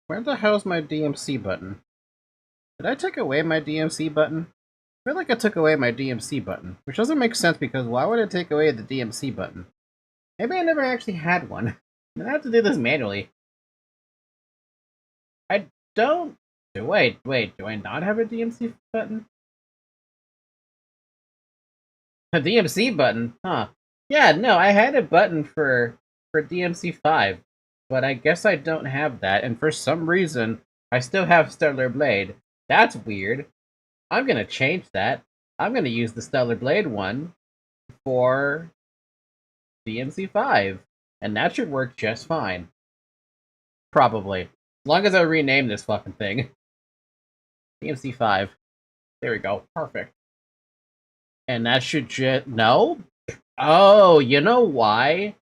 Where the hell's my DMC button? Did I take away my DMC button? I feel like I took away my DMC button, which doesn't make sense because why would I take away the DMC button? Maybe I never actually had one. I have to do this manually. I don't... Wait, do I not have a DMC button? A DMC button? Huh. Yeah, no, I had a button for DMC 5, but I guess I don't have that, and for some reason, I still have Stellar Blade. That's weird. I'm gonna change that. I'm gonna use the Stellar Blade one for DMC 5, and that should work just fine. Probably. As long as I rename this fucking thing. DMC 5. There we go. Perfect. And that should just... No? Oh, you know why?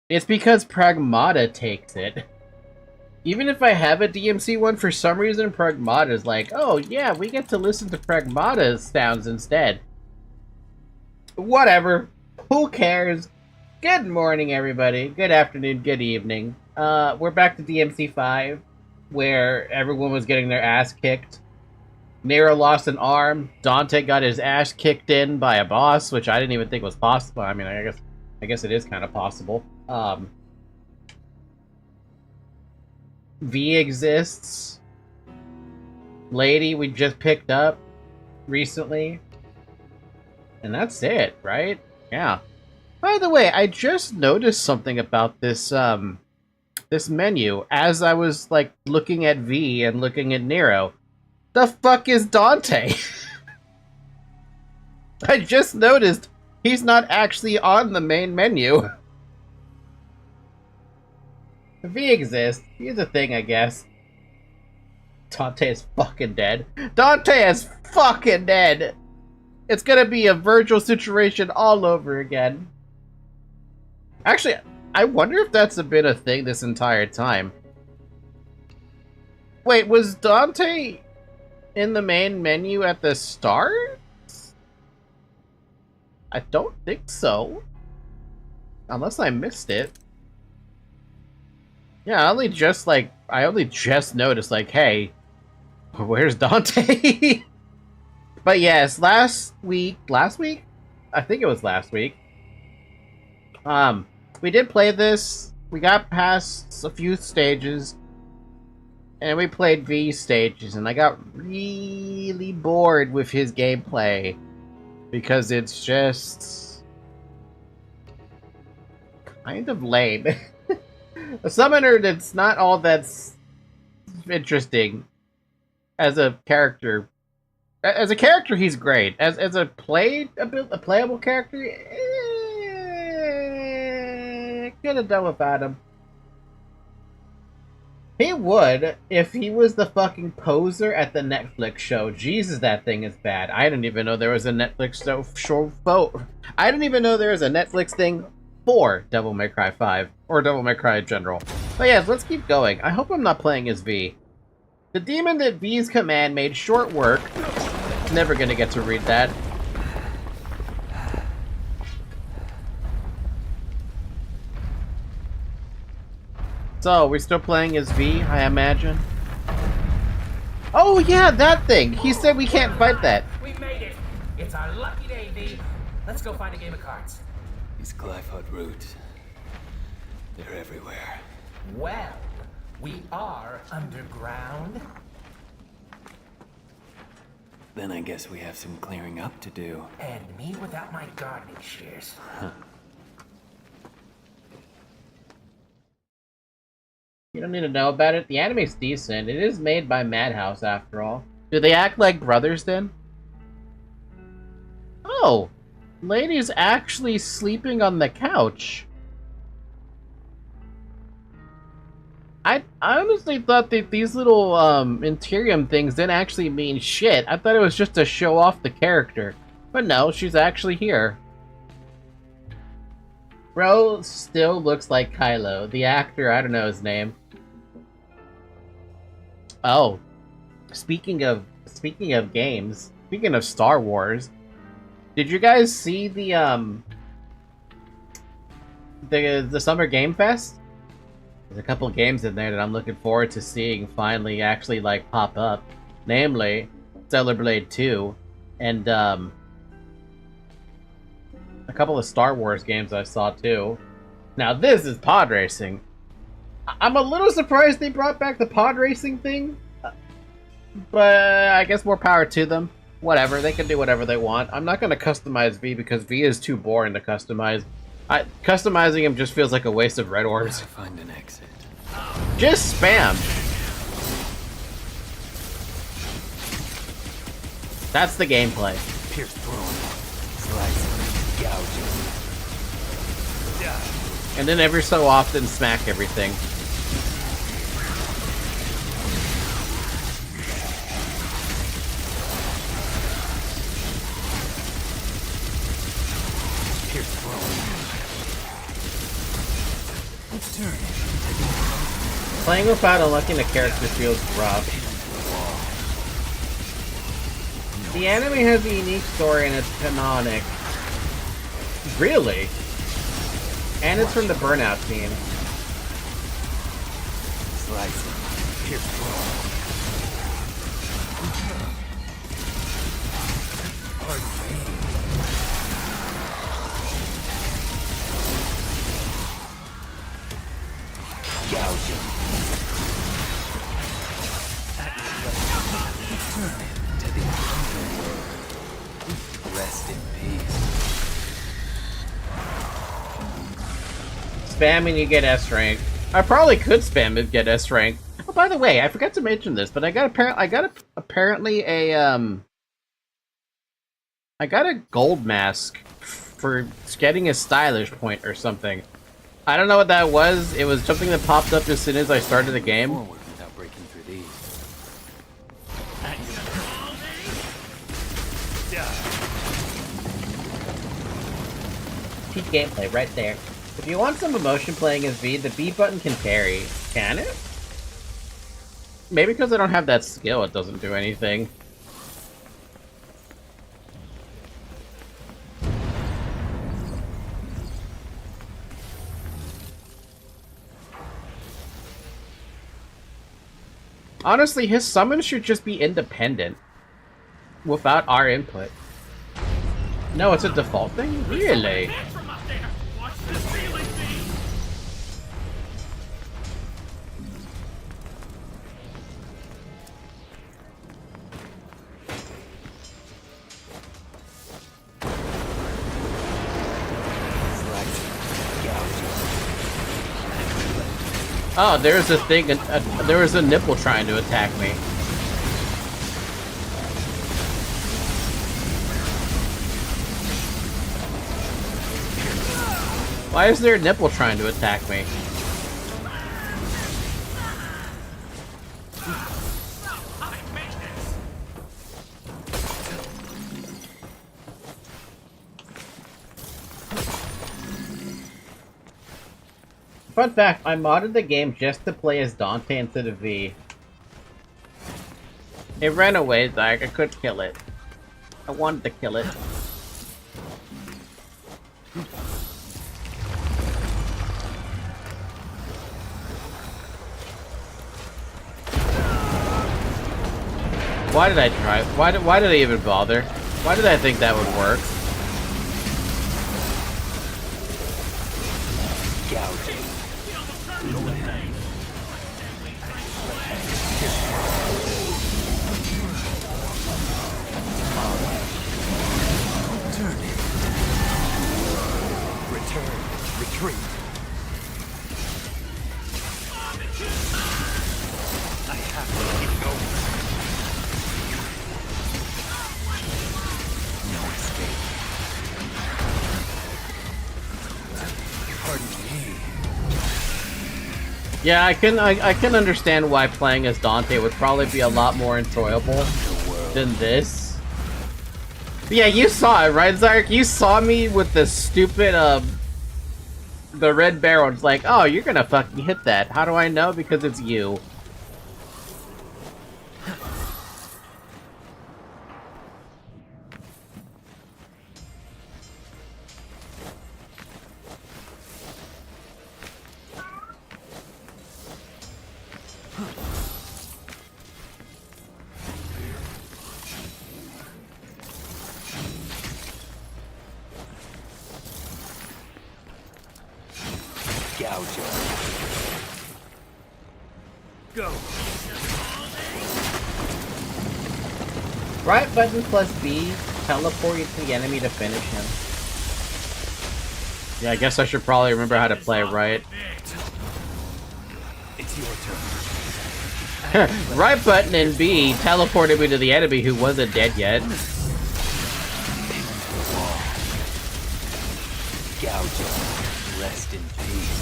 It's because Pragmata takes it. Even if I have a DMC one, for some reason Pragmata's like, oh yeah, we get to listen to Pragmata's sounds instead. Whatever. Who cares? Good morning, everybody. Good afternoon, good evening. We're back to DMC 5, where everyone was getting their ass kicked. Nero lost an arm. Dante got his ass kicked in by a boss, which I didn't even think was possible. I mean, I guess it is kind of possible. V exists. Lady we just picked up recently. And that's it, right? Yeah. By the way, I just noticed something about this this menu as I was like looking at V and looking at Nero. The fuck is Dante? I just noticed he's not actually on the main menu. V exists. He's a thing, I guess. Dante is fucking dead. Dante is fucking dead! It's gonna be a Virgil situation all over again. Actually, I wonder if that's been a thing this entire time. Wait, was Dante in the main menu at the start? I don't think so. Unless I missed it. Yeah, I only just noticed, like, hey, where's Dante? But yes, last week? I think it was last week. We did play this. We got past a few stages. And we played V stages, and I got really bored with his gameplay. Because it's just kind of lame. A summoner that's not all that's interesting as a character. As a character, he's great. As a playable character, could have done without him. He would if he was the fucking poser at the Netflix show. Jesus, that thing is bad. I didn't even know there was a Netflix show. I didn't even know there was a Netflix thing for Devil May Cry 5 or Devil May Cry in general. But yeah, let's keep going. I hope I'm not playing as V. The demon that V's command made short work. Never gonna get to read that. So, we're still playing as V, I imagine? Oh yeah, that thing! He said we can't fight that. We made it! It's our lucky day, V. Let's go find a game of cards. These glyphosate roots, they're everywhere. Well, we are underground. Then I guess we have some clearing up to do. And me without my gardening shears. You don't need to know about it. The anime's decent. It is made by Madhouse, after all. Do they act like brothers, then? Oh! Lady's actually sleeping on the couch. I honestly thought that these little, Interium things didn't actually mean shit. I thought it was just to show off the character. But no, she's actually here. Bro still looks like Kylo. The actor, I don't know his name. Oh, speaking of games, speaking of Star Wars, did you guys see the Summer Game Fest? There's a couple of games in there that I'm looking forward to seeing finally actually like pop up, namely Stellar Blade 2 and a couple of Star Wars games I saw too. Now this is pod racing. I'm a little surprised they brought back the pod racing thing, but I guess more power to them. Whatever, they can do whatever they want. I'm not going to customize V because V is too boring to customize. Customizing him just feels like a waste of red orbs. Find an exit. Just spam. That's the gameplay. Pierce through. Slice. Gouge. And then every so often smack everything. Pierce through. Let's turn. Playing without unlocking a character feels rough. The anime has a unique story and it's canonic. Really? And it's from the Burnout team. Slice. Pierce through. Gouge him. Turn to the underworld. Rest in peace. Spam and you get S rank. I probably could spam and get S rank. Oh, by the way, I forgot to mention this, but I got apparently a I got a gold mask for getting a stylish point or something. I don't know what that was. It was something that popped up as soon as I started the game. Forward without breaking through these. Peak gameplay right there. If you want some emotion playing as V, the B button can parry. Can it? Maybe because I don't have that skill, it doesn't do anything. Honestly, his summons should just be independent. Without our input. No, it's a default thing? Really? Oh, there's a thing. There was a nipple trying to attack me. Why is there a nipple trying to attack me? Fun fact, I modded the game just to play as Dante instead of V. It ran away, like I couldn't kill it. I wanted to kill it. Why did I try? Why did I even bother? Why did I think that would work? Gouging. Turn it. Return. Retreat. I have to keep going. No escape. Pardon me. Yeah, I can understand why playing as Dante would probably be a lot more enjoyable than this. But yeah, you saw it, right, Zark? You saw me with the stupid the red barrel. It's like, oh, you're gonna fucking hit that. How do I know? Because it's you. Gouging. Go. Right button plus B teleport you to the enemy to finish him. Yeah, I guess I should probably remember how to play right. It's your turn. Right button and B teleported me to the enemy who wasn't dead yet. Gouging. Rest in peace.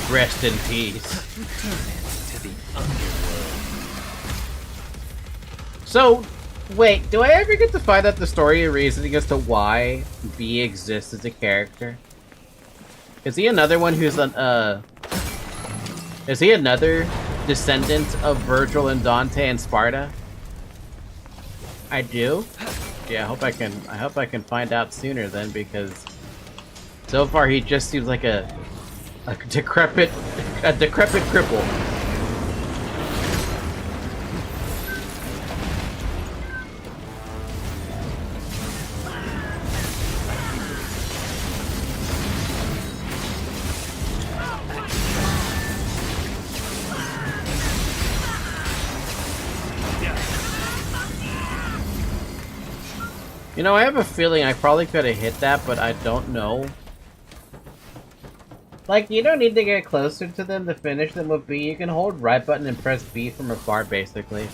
Rest in peace. Return it to the underworld. So, wait, do I ever get to find out the story and reasoning as to why B exists as a character? Is he another one who's an, is he another descendant of Virgil and Dante and Sparta? I do? Yeah, I hope I can find out sooner then, because so far he just seems like a decrepit cripple. You know, I have a feeling I probably could have hit that, but I don't know. Like, you don't need to get closer to them to finish them with B. You can hold right button and press B from afar, basically.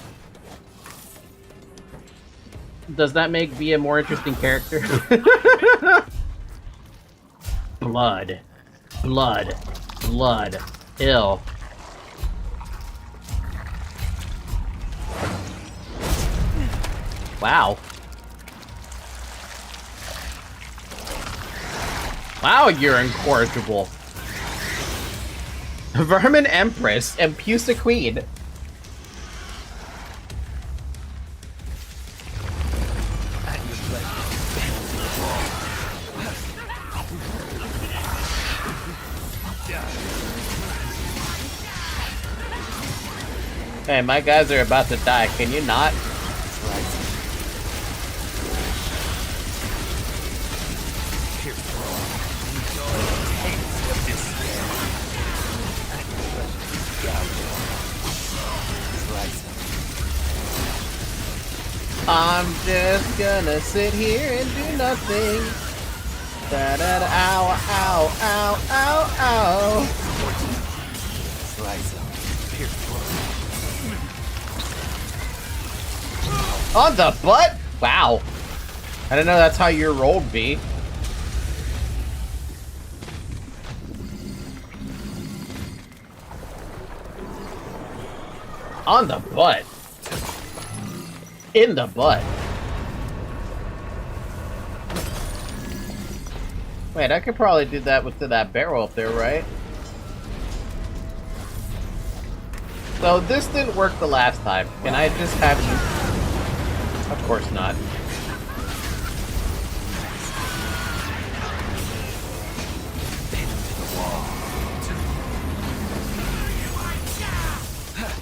Does that make B a more interesting character? Blood. Blood. Blood. Ill. Wow. Wow, you're incorrigible. Vermin Empress and Pusa Queen. Hey, my guys are about to die. Can you not? I'm just gonna sit here and do nothing. Da da da, ow, ow, ow, ow, ow. On the butt? Wow. I didn't know that's how you rolled, B. On the butt. In the butt. Wait, I could probably do that with that barrel up there, right? So this didn't work the last time. Can I just have you? Of course not.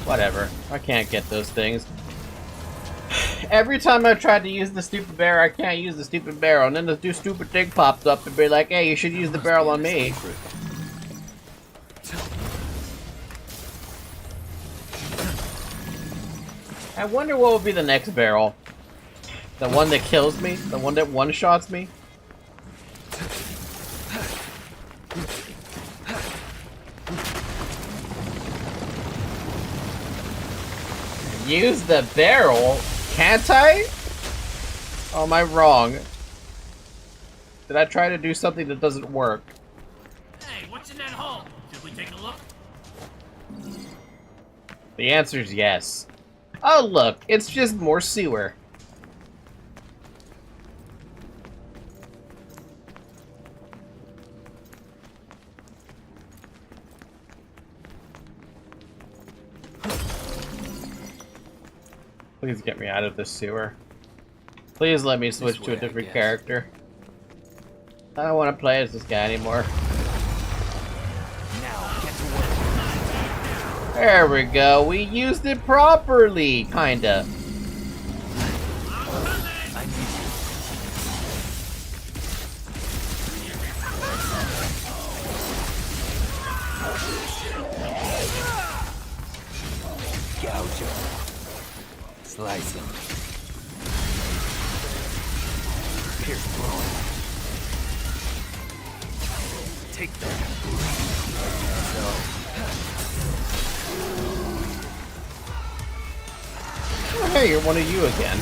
Whatever. I can't get those things. Every time I tried to use the stupid barrel, I can't use the stupid barrel, and then the stupid thing pops up and be like, hey, you should use the barrel on me. I wonder what will be the next barrel. The one that kills me? The one that one-shots me? Use the barrel? Can't I? Oh, am I wrong? Did I try to do something that doesn't work? Hey, what's in that hole? Should we take a look? The answer is yes. Oh, look, it's just more sewer. Please get me out of this sewer. Please let me switch to a different character. I don't want to play as this guy anymore. Now, get to work. There we go. We used it properly, kinda. I need you. Gouge him. Slice him. Pierce bone. Take that. Oh, hey, you're one of you again.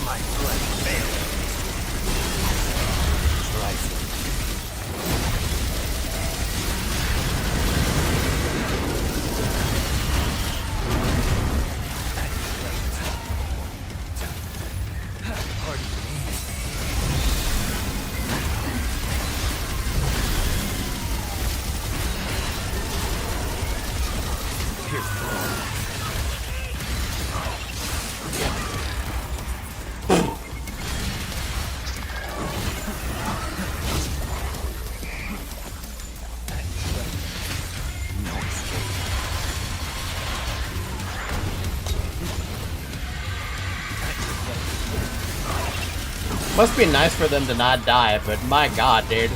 My flesh failed. Slice him. Must be nice for them to not die, but my god, dude.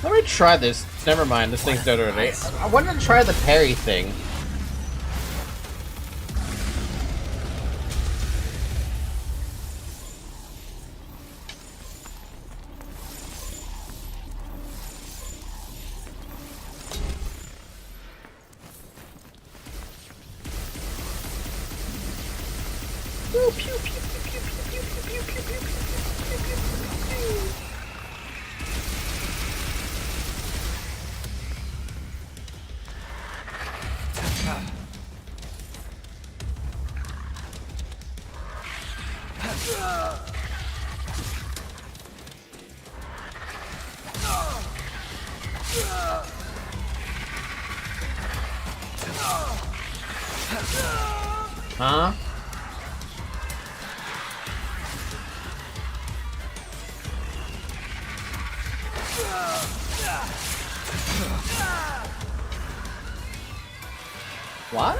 Let me try this. Never mind, this thing's dead already. I wanted to try the parry thing. Huh? What?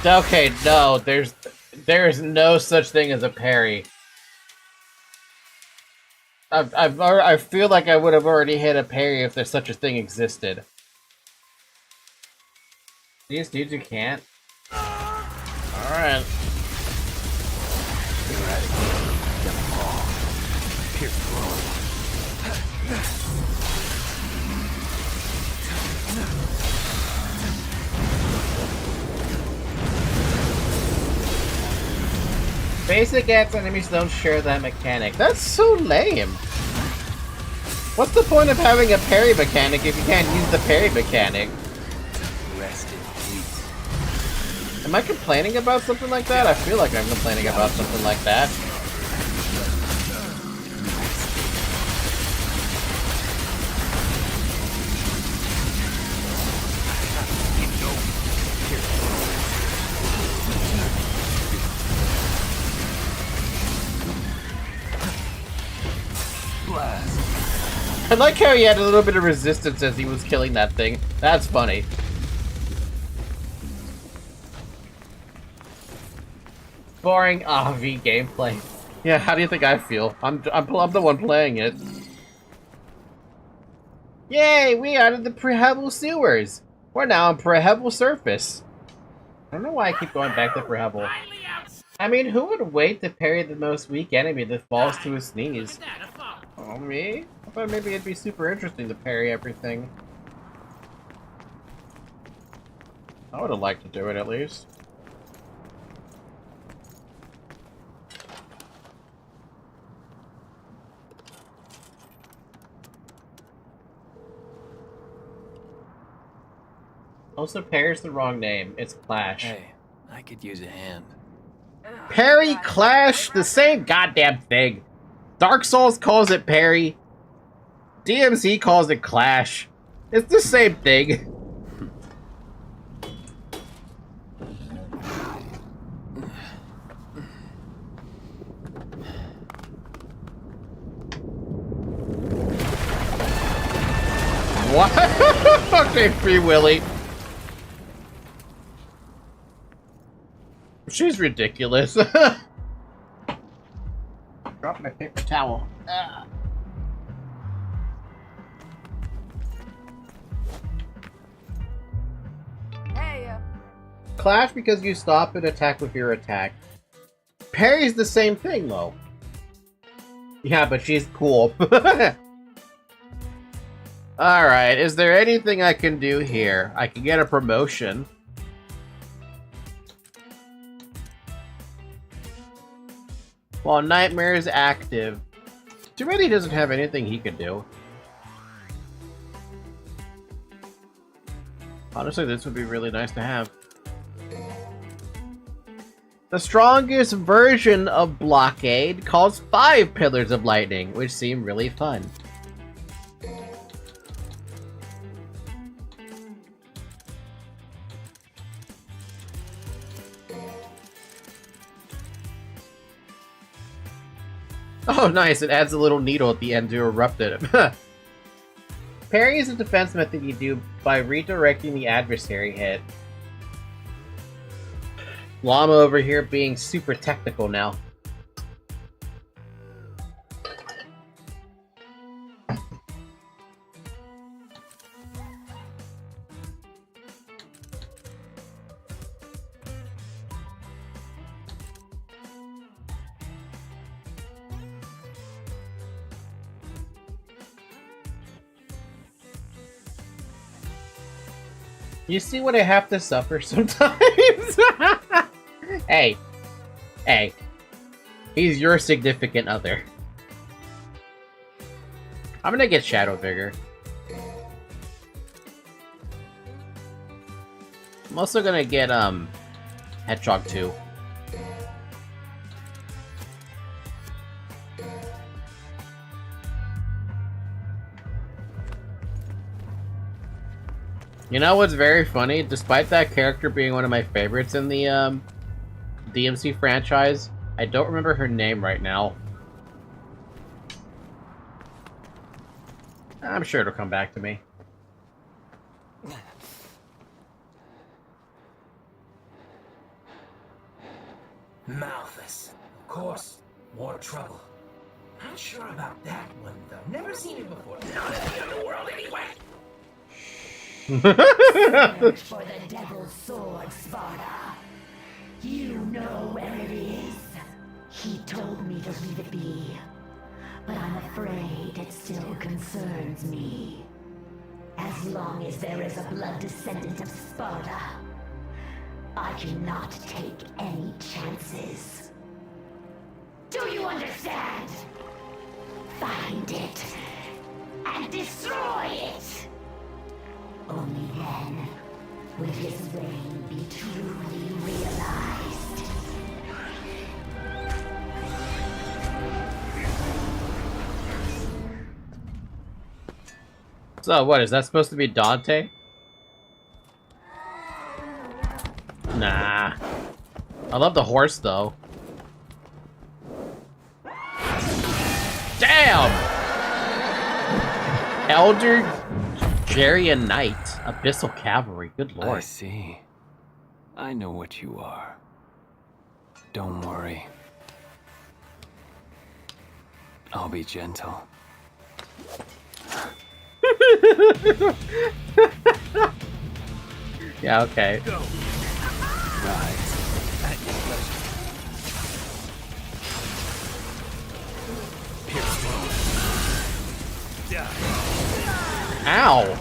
Okay, no, there's no such thing as a parry. I feel like I would have already hit a parry if there's such a thing existed. These dudes, you can't. Alright. Basic X enemies don't share that mechanic. That's so lame. What's the point of having a parry mechanic if you can't use the parry mechanic? Rest in peace. Am I complaining about something like that? I feel like I'm complaining about something like that. I like how he had a little bit of resistance as he was killing that thing. That's funny. Boring V gameplay. Yeah, how do you think I feel? I'm the one playing it. Yay, we out of the Prehebble sewers. We're now on Prehebble surface. I don't know why I keep going back to Prehebble. I mean, who would wait to parry the most weak enemy that falls to his knees? Oh, me? I thought maybe it'd be super interesting to parry everything. I would have liked to do it at least. Also, parry's the wrong name. It's Clash. Hey, I could use a hand. Parry, Clash, the same goddamn thing. Dark Souls calls it parry. DMC calls it Clash. It's the same thing. What? Okay, Free Willy. She's ridiculous. Drop my paper towel. Hey, Clash because you stop and attack with your attack. Parry's the same thing though. Yeah, but she's cool. Alright, is there anything I can do here? I can get a promotion. While Nightmare is active. Too bad he doesn't have anything he could do. Honestly, this would be really nice to have. The strongest version of Blockade calls 5 Pillars of Lightning, which seem really fun. Oh, nice. It adds a little needle at the end to erupt it. Parry is a defense method you do by redirecting the adversary hit. Llama over here being super technical now. You see what I have to suffer sometimes? Hey. Hey. He's your significant other. I'm gonna get Shadow Vigor. I'm also gonna get, Hedgehog 2. You know what's very funny? Despite that character being one of my favorites in the, DMC franchise, I don't remember her name right now. I'm sure it'll come back to me. Malthus. Of course. More trouble. Not sure about that one, though. Never seen it before. Not in the underworld, anyway. Search for the devil's sword, Sparta. You know where it is. He told me to leave it be, but I'm afraid it still concerns me. As long as there is a blood descendant of Sparta, I cannot take any chances. Do you understand? Find it and destroy it. Only then will his reign be truly realized. So, what, is that supposed to be Dante? Nah. I love the horse, though. Damn! Elder Jarian Knight, Abyssal Cavalry, good lord. I see. I know what you are. Don't worry. I'll be gentle. Yeah, okay. Rise at your pleasure. Pierce me. Die. Ow!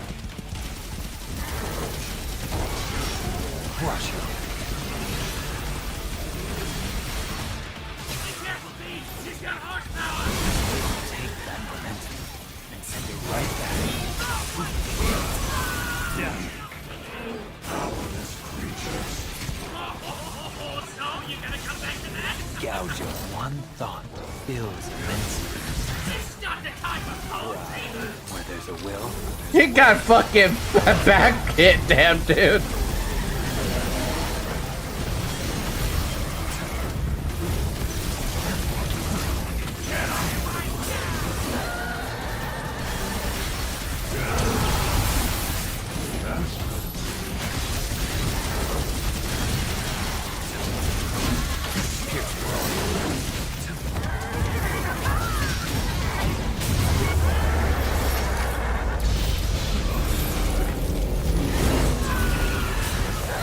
Crush you. Take that momentum and send it right back. Gouge of one thought fills immensity. Where there's a will, He got fucking back hit, damn dude.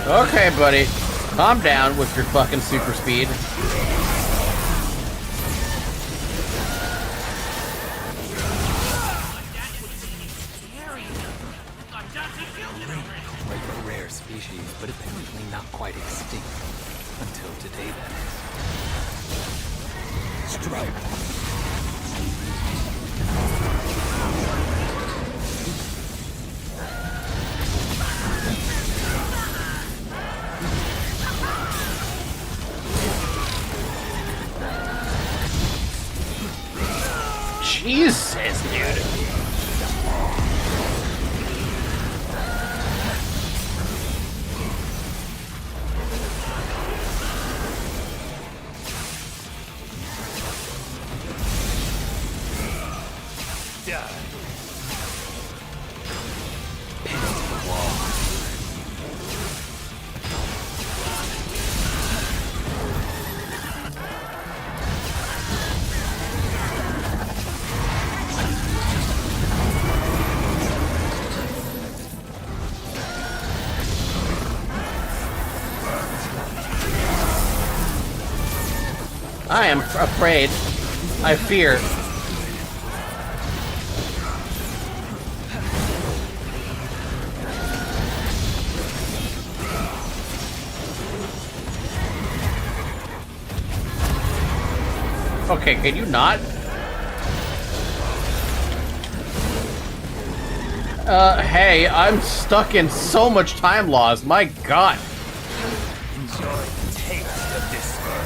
Okay, buddy. Calm down with your fucking super speed. like a rare species, but apparently not quite extinct. Until today, that is. Strike. Jesus, dude. I am afraid. I fear. Okay, can you not? Hey, I'm stuck in so much time loss, my god. Enjoy the taste of despair.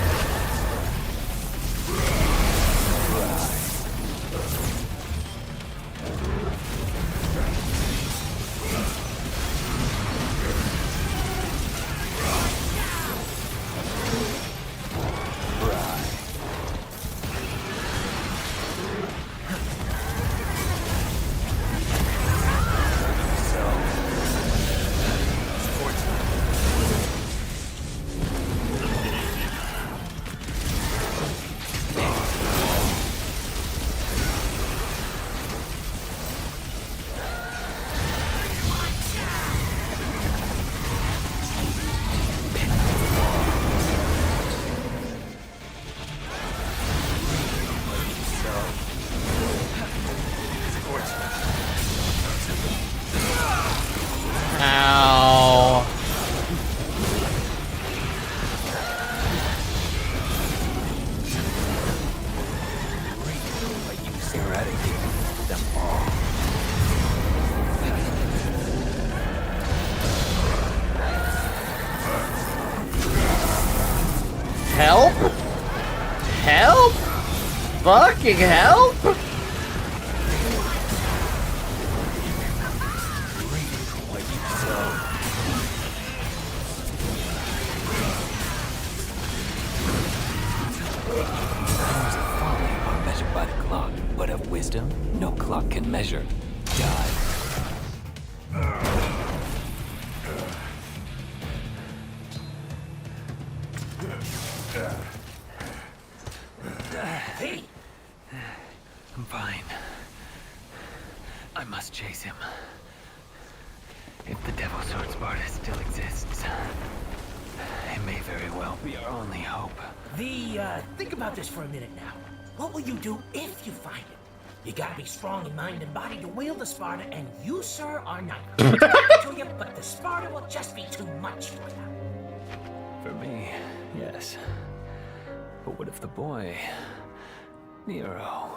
Ow. Eradicate them all. Help? Help? Fucking help? Powers of folly are measured by the clock, but of wisdom, no clock can measure. God. Hey! I'm fine. I must chase him. If the Devil Sword Sparta still exists, it may very well be our only hope. Think about this for a minute now. What will you do if you find it? You gotta be strong in mind and body to wield the Sparta, and you, sir, are not. To you, but the Sparta will just be too much for you. For me, yes. But what if the boy, Nero?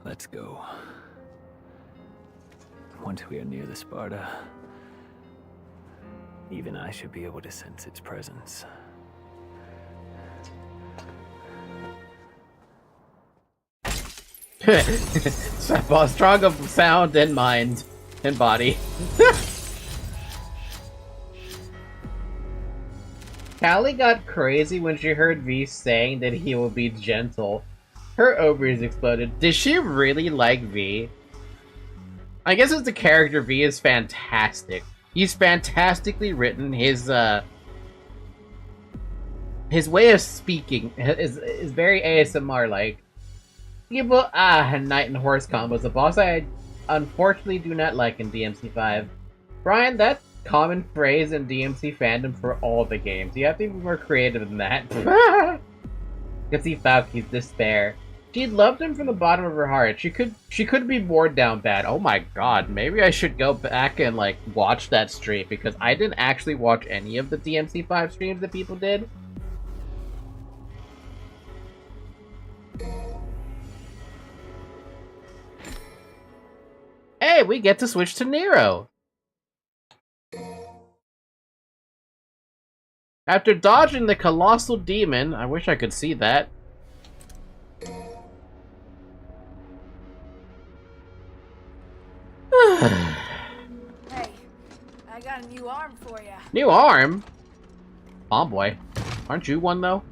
Let's go. Once we are near the Sparta, even I should be able to sense its presence. Strong of sound and mind and body. Callie got crazy when she heard V saying that he will be gentle. Her ovaries exploded. Did she really like V? I guess as the character, V is fantastic. He's fantastically written. His way of speaking is very ASMR-like. Evil knight and horse combos, a boss I unfortunately do not like in DMC5. Brian, that common phrase in DMC fandom for all the games. You have to be more creative than that. You can see Falky's despair. She loved him from the bottom of her heart. She could be bored down bad. Oh my god, maybe I should go back and like watch that stream because I didn't actually watch any of the DMC5 streams that people did. Hey, we get to switch to Nero. After dodging the colossal demon, I wish I could see that. Hey, I got a new arm for you. New arm? Tomboy. Aren't you one, though?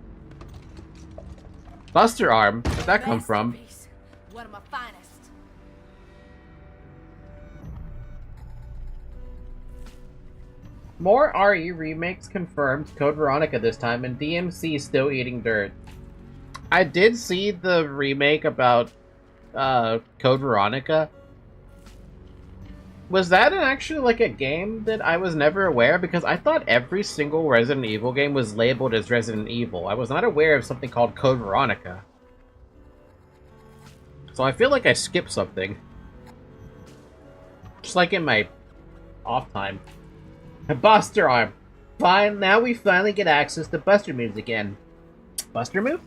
Buster arm? Where'd that come from? Masterpiece. One of my finest. More RE remakes confirmed. Code Veronica this time, and DMC still eating dirt. I did see the remake about Code Veronica. was that actually like a game that I was never aware of? Because I thought every single Resident Evil game was labeled as Resident Evil. I was not aware of something called Code Veronica. So I feel like I skipped something. Just like in my off time. Buster Arm. Fine, now we finally get access to Buster moves again. Buster move?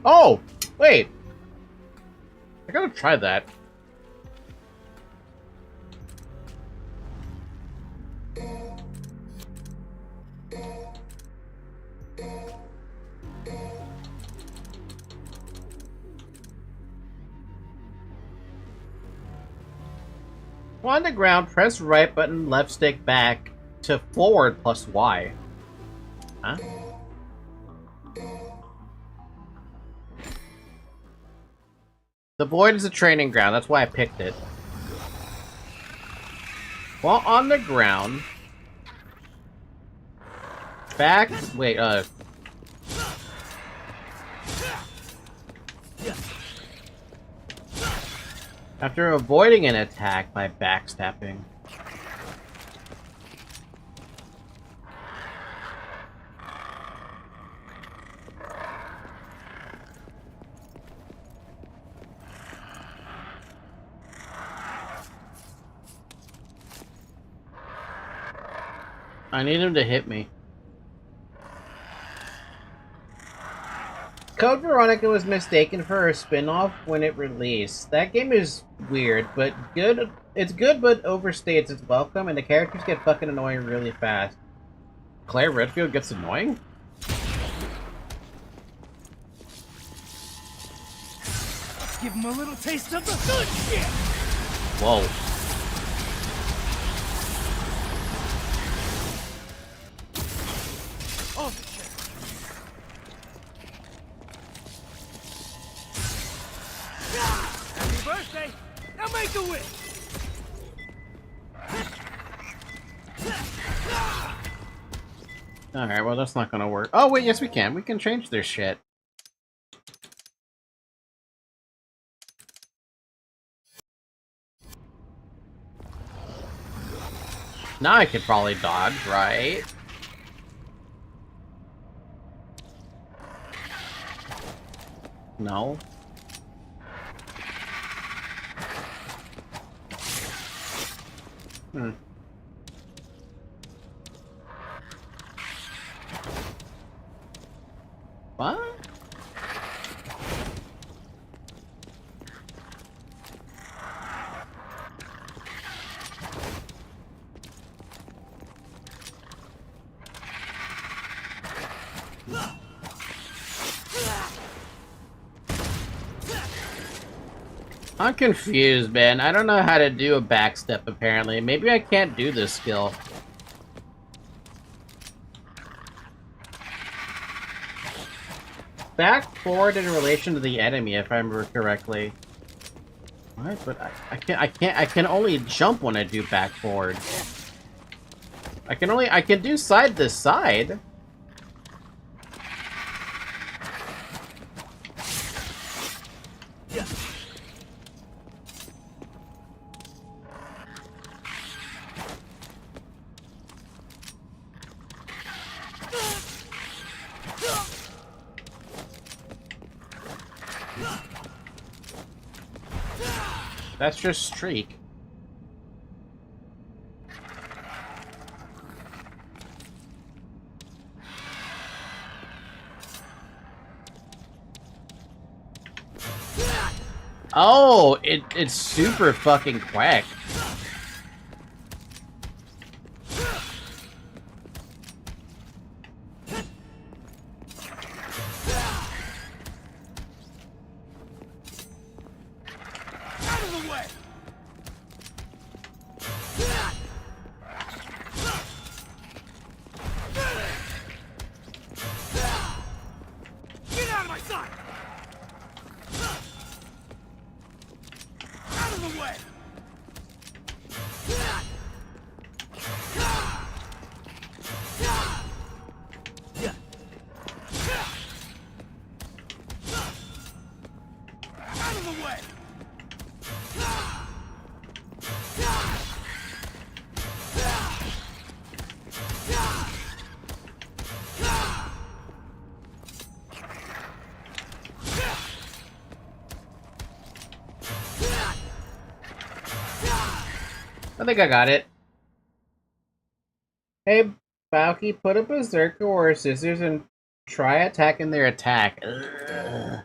Oh! Wait! I gotta try that. On the ground, press right button, left stick back to forward plus Y. Huh? The void is a training ground, that's why I picked it. While on the ground, back, wait, after avoiding an attack by backstepping. I need him to hit me. Code Veronica was mistaken for a spin-off when it released. That game is weird, but good. It's good, but overstates its welcome, and the characters get fucking annoying really fast. Claire Redfield gets annoying? Give him a little taste of the good shit! Whoa. Oh, shit. Happy birthday! Now make a wish! Alright, well that's not gonna work. Oh wait, yes we can. We can change their shit. Now I could probably dodge, right? No. Hmm. What? I'm confused, man. I don't know how to do a backstep, apparently. Maybe I can't do this skill. Back forward in relation to the enemy, if I remember correctly. What? But I can only jump when I do back forward. I can do side to side. That's just streak. Oh, it's super fucking quick. I think I got it. Hey, Balky, put a berserker or a scissors and try attacking their attack. Ugh.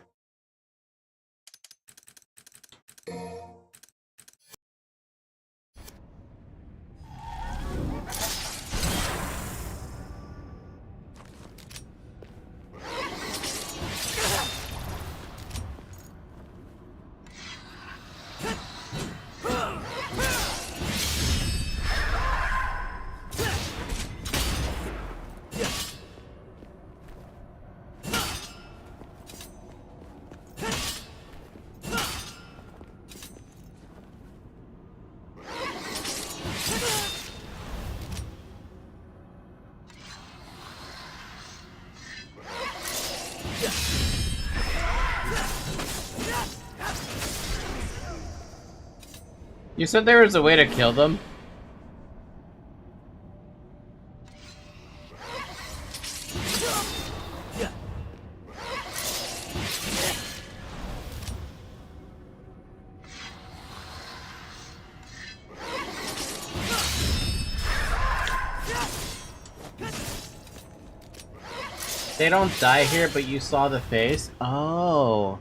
You said there was a way to kill them? They don't die here, but you saw the face? Oh.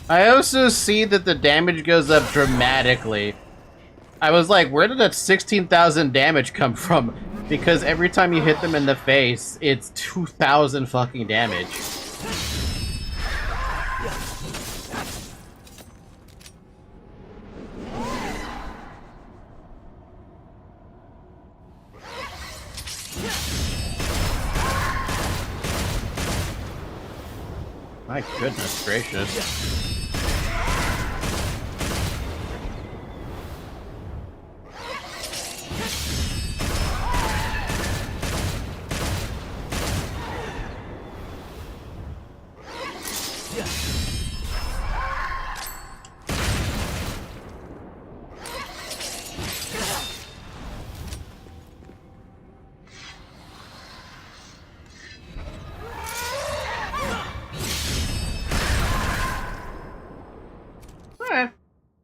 I also see that the damage goes up dramatically. I was like, where did that 16,000 damage come from? Because every time you hit them in the face, it's 2,000 fucking damage. My goodness gracious.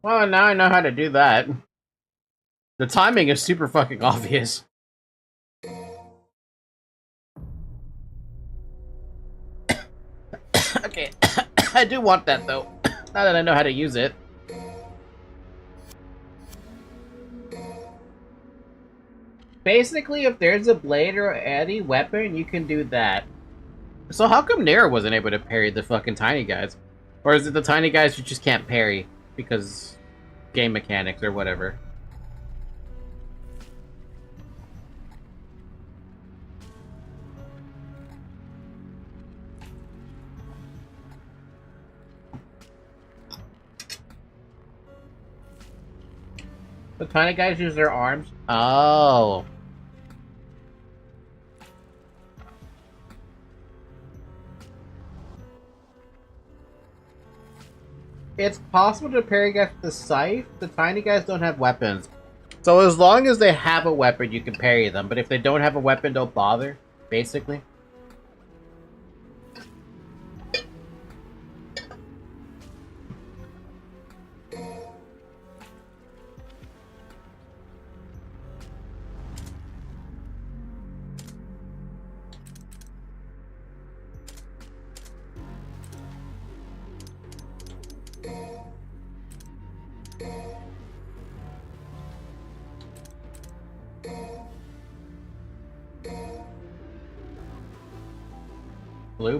Well, now I know how to do that. The timing is super fucking obvious. Okay, I do want that though, now that I know how to use it. Basically, if there's a blade or any weapon, you can do that. So how come Nero wasn't able to parry the fucking tiny guys? Or is it the tiny guys you just can't parry because game mechanics or whatever? The tiny guys use their arms? Oh. It's possible to parry guys with the scythe. The tiny guys don't have weapons. So as long as they have a weapon, you can parry them. But if they don't have a weapon, don't bother, basically.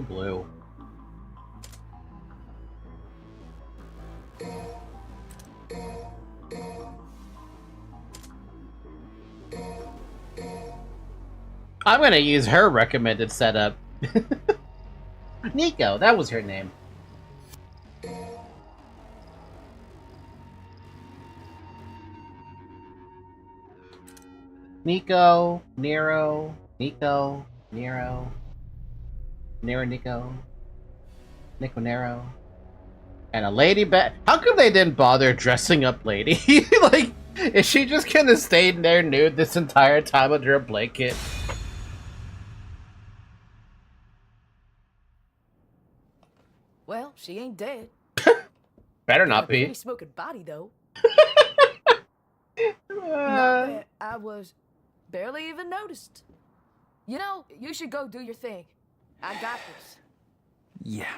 Blue. I'm gonna use her recommended setup. Nico, that was her name. Nico, Nero, Nico, Nero, Nero, Nico, Nico, Nero. And a lady bat. How come they didn't bother dressing up lady? Like, is she just gonna stay there nude this entire time under a blanket? Well, she ain't dead. Better Got not a pretty be. smoking body, though. Not Uh, that I was barely even noticed. You know, you should go do your thing. I got this. Yeah.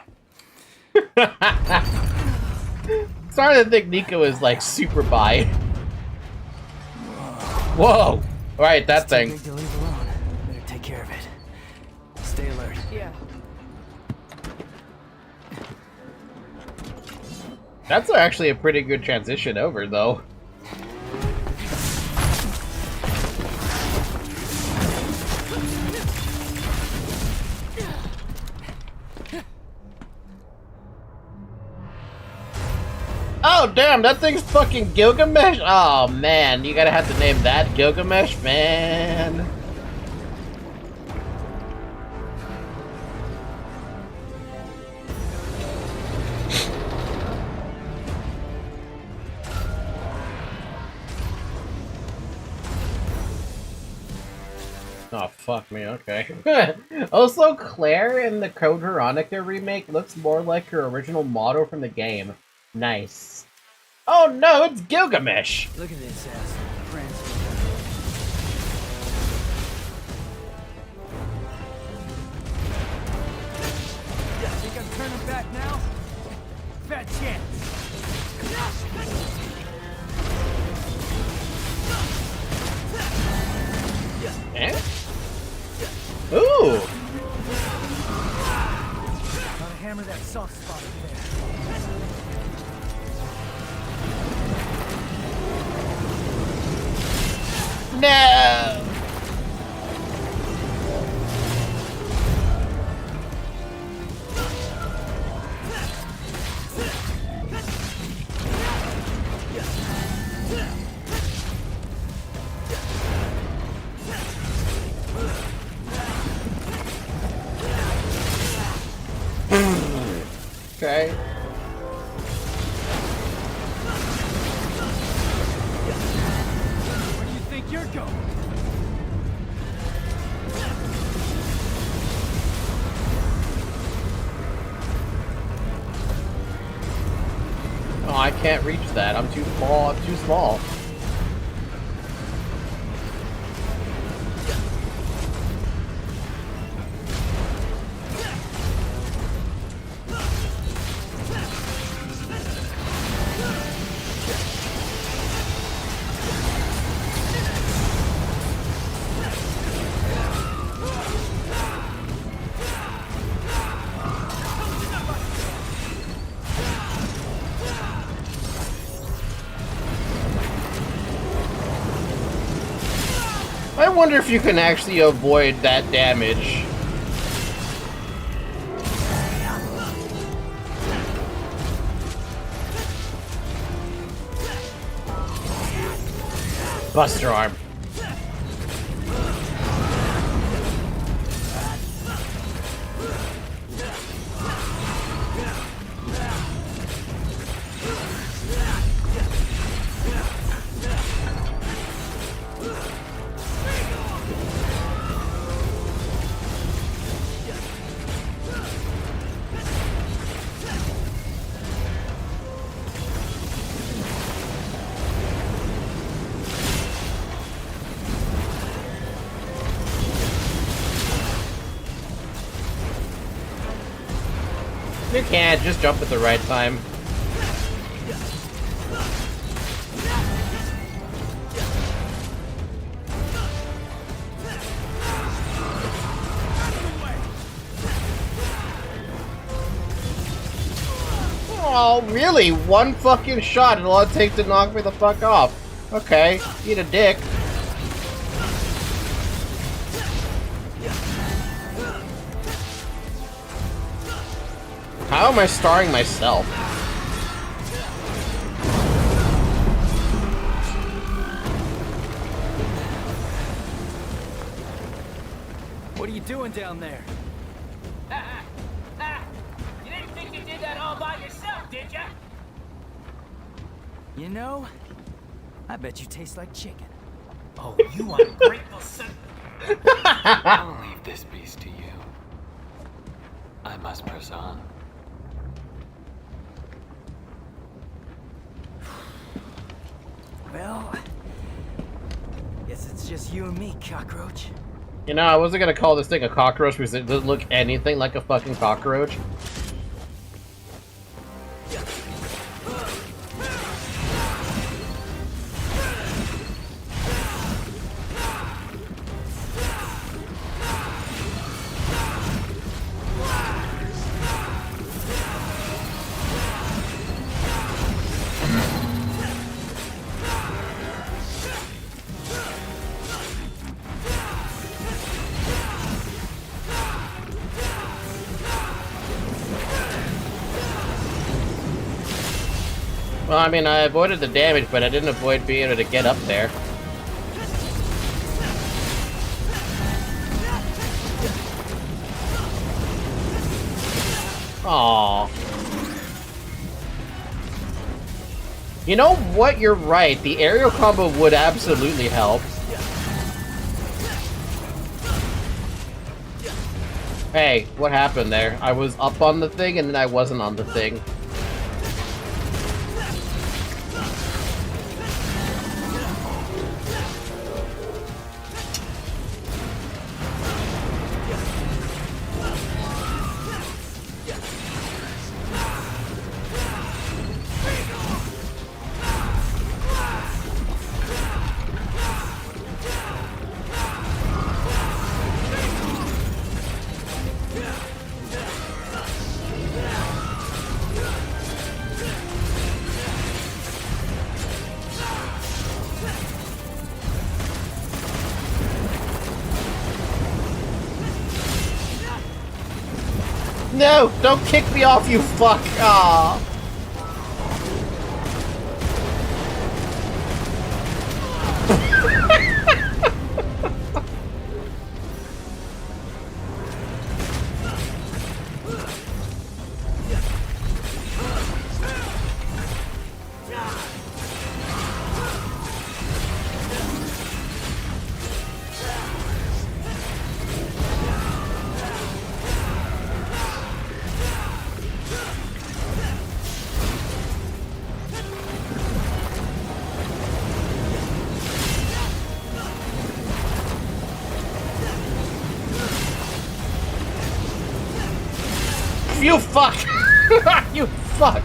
Starting to think Nico is like super bi. Whoa! Alright, that It's too thing. big to leave alone. Better take care of it. Stay alert. Yeah. That's actually a pretty good transition over, though. Oh, damn, that thing's fucking Gilgamesh? Oh, man, you gotta have to name that Gilgamesh, man. Oh, fuck me, okay. Also, Claire in the Code Veronica remake looks more like her original model from the game. Nice. Oh no, it's Gilgamesh! Look at this ass. Friends. Yeah, think I'm turning back now? Fat chance. Eh? Ooh! Gotta hammer that soft spot there. No! Okay. Where do you think you're going? Oh, I can't reach that. I'm too small. I'm too small. I wonder if you can actually avoid that damage. Buster arm. You can't, just jump at the right time. Oh, really? One fucking shot and all it takes to knock me the fuck off. Okay, eat a dick. How am I starring myself? What are you doing down there? You didn't think you did that all by yourself, did ya? You know, I bet you taste like chicken. Oh, you ungrateful son. I'll leave this beast to you. I must press on. Well, guess it's just you and me, cockroach. You know, I wasn't gonna call this thing a cockroach because it doesn't look anything like a fucking cockroach. Well, I mean, I avoided the damage, but I didn't avoid being able to get up there. Aww. You know what? You're right. The aerial combo would absolutely help. Hey, what happened there? I was up on the thing and then I wasn't on the thing. No! Don't kick me off, you fuck! Aww. You fuck! You fuck!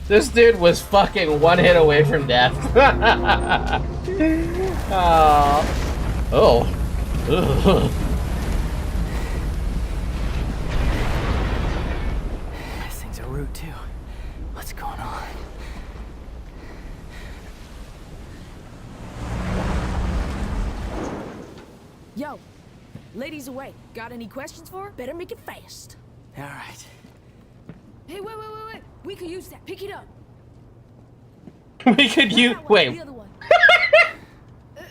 This dude was fucking one hit away from death. Oh. Ugh. This thing's a root too. What's going on? Yo, ladies away. Got any questions for her? Better make it fast. All right. Hey, wait. We could use that. Pick it up. We could use. Not that one, Wait. The other one.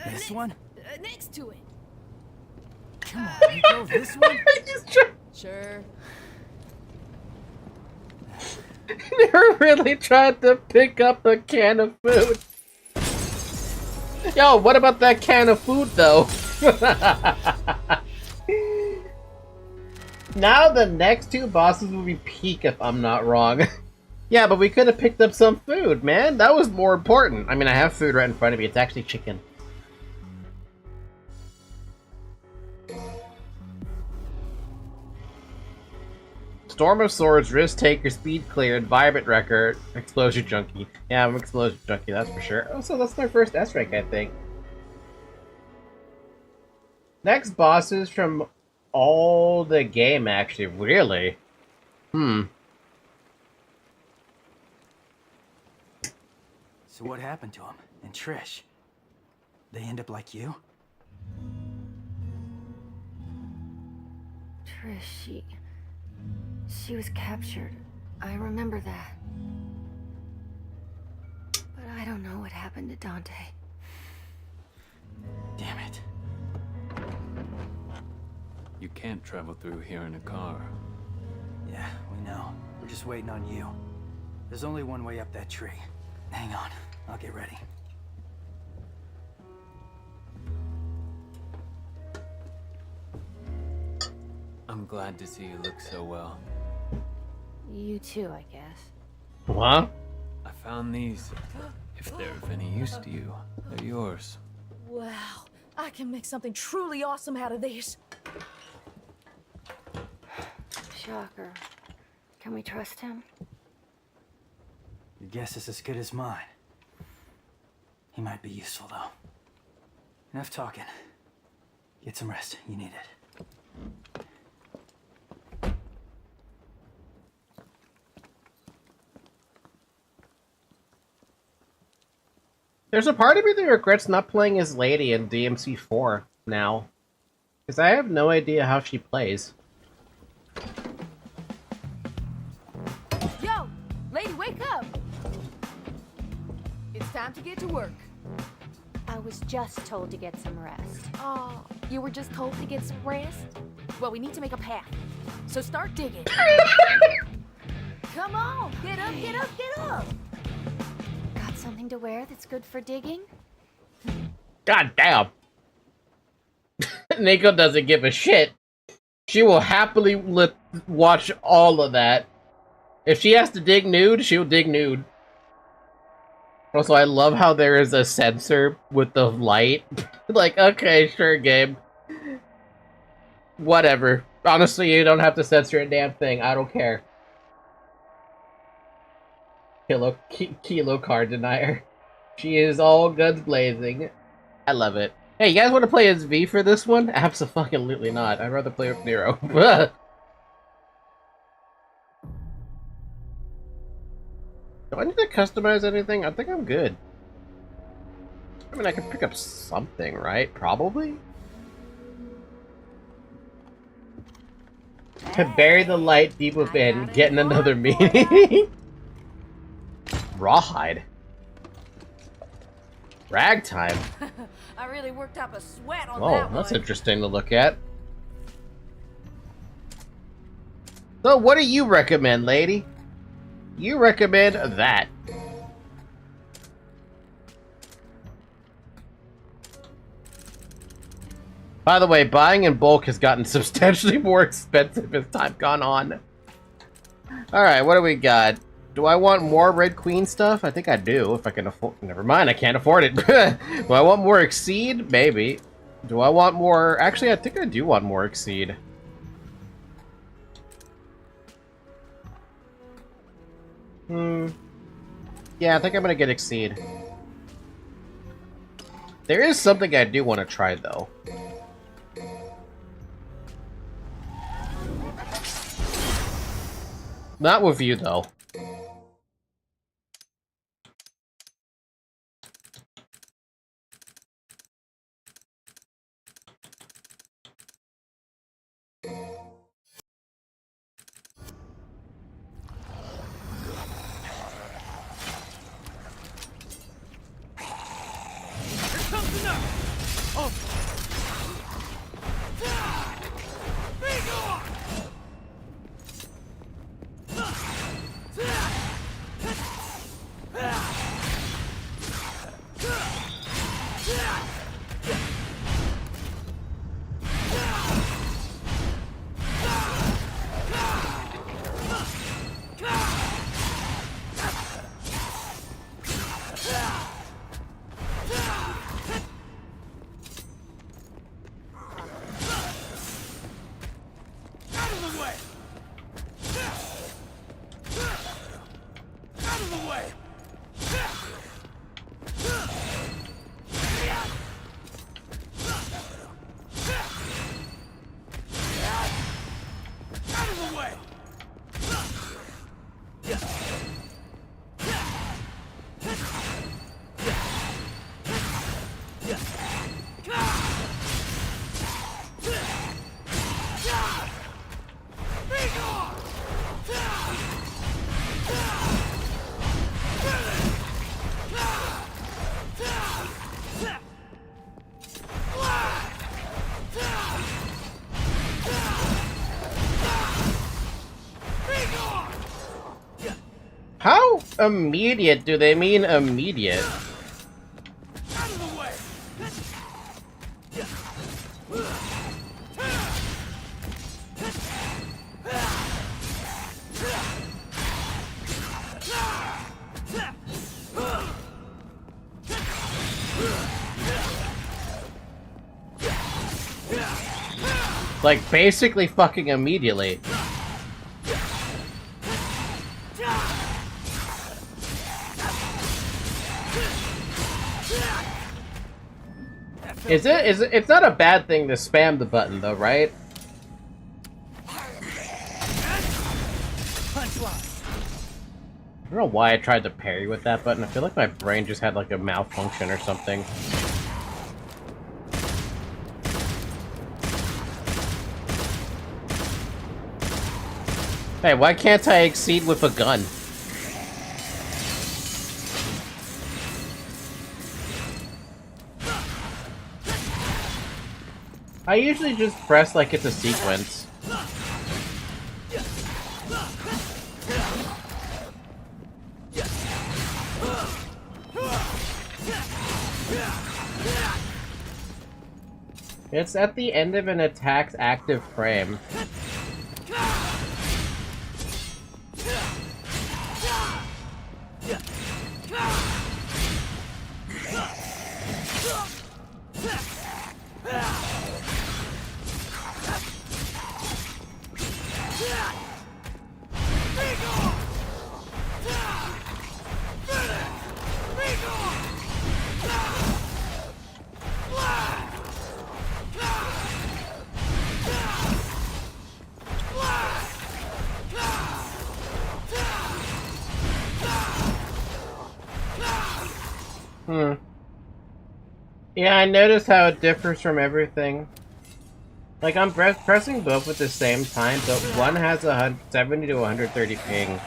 This one? Next to it. Come on, you go this one? Sure. They're really trying to pick up a can of food. Yo, what about that can of food, though? Now the next two bosses will be peak, if I'm not wrong. Yeah, but we could have picked up some food, man. That was more important. I mean, I have food right in front of me. It's actually chicken. Storm of Swords, Risk Taker, Speed Clear, Environment Record, Explosion Junkie. Yeah, I'm Explosion Junkie, that's for sure. Oh, so that's my first S rank, I think. Next bosses from all the game, actually. Really? So what happened to him? And Trish? They end up like you? Chris, she was captured. I remember that. But I don't know what happened to Dante. Damn it. You can't travel through here in a car. Yeah, we know. We're just waiting on you. There's only one way up that tree. Hang on, I'll get ready. I'm glad to see you look so well. You too, I guess. What? I found these. If they're of any use to you, they're yours. Wow, I can make something truly awesome out of these. Shocker. Can we trust him? Your guess is as good as mine. He might be useful, though. Enough talking. Get some rest. You need it. There's a part of me that regrets not playing as Lady in DMC 4 now. Because I have no idea how she plays. Yo, lady, wake up! It's time to get to work. I was just told to get some rest. Oh, you were just told to get some rest? Well, we need to make a path. So start digging. Come on, get up, get up, get up! Got something to wear that's good for digging? God damn. Nico doesn't give a shit. She will happily watch all of that. If she has to dig nude, she'll dig nude. Also, I love how there is a sensor with the light. Like, okay, sure, game. Whatever. Honestly, you don't have to censor a damn thing. I don't care. Kilo card denier. She is all guns blazing. I love it. Hey, you guys want to play as V for this one? Absolutely not. I'd rather play with Nero. Do I need to customize anything? I think I'm good. I mean, I could pick up something, right? Probably? Bury the light deep within, getting another meaning. Rawhide. Ragtime. I really worked up a sweat on Oh, that that's one. interesting to look at. So, what do you recommend, lady? You recommend that. By the way, buying in bulk has gotten substantially more expensive as time gone on. Alright, what do we got? Do I want more Red Queen stuff? I think I do, if I can afford... Never mind, I can't afford it. Do I want more Exceed? Maybe. Do I want more... Actually, I think I do want more Exceed. Yeah, I think I'm gonna get Exceed. There is something I do want to try, though. Not with you, though. Immediate, do they mean immediate? Out of the way! Like, basically fucking immediately. It's not a bad thing to spam the button though, right? I don't know why I tried to parry with that button. I feel like my brain just had like a malfunction or something. Hey, why can't I exceed with a gun? I usually just press like it's a sequence. It's at the end of an attack's active frame. Yeah, I noticed how it differs from everything. Like, I'm pressing both at the same time, but one has a 70 to 130 ping.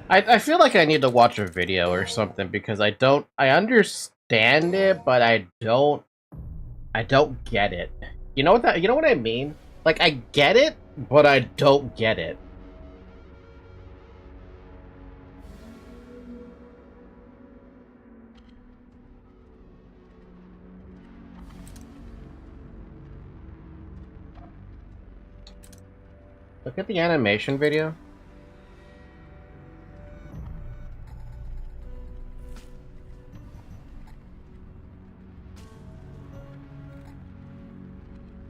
I feel like I need to watch a video or something because I understand it, but I don't get it. You know what I mean? Like, I get it, but I don't get it. Look at the animation video.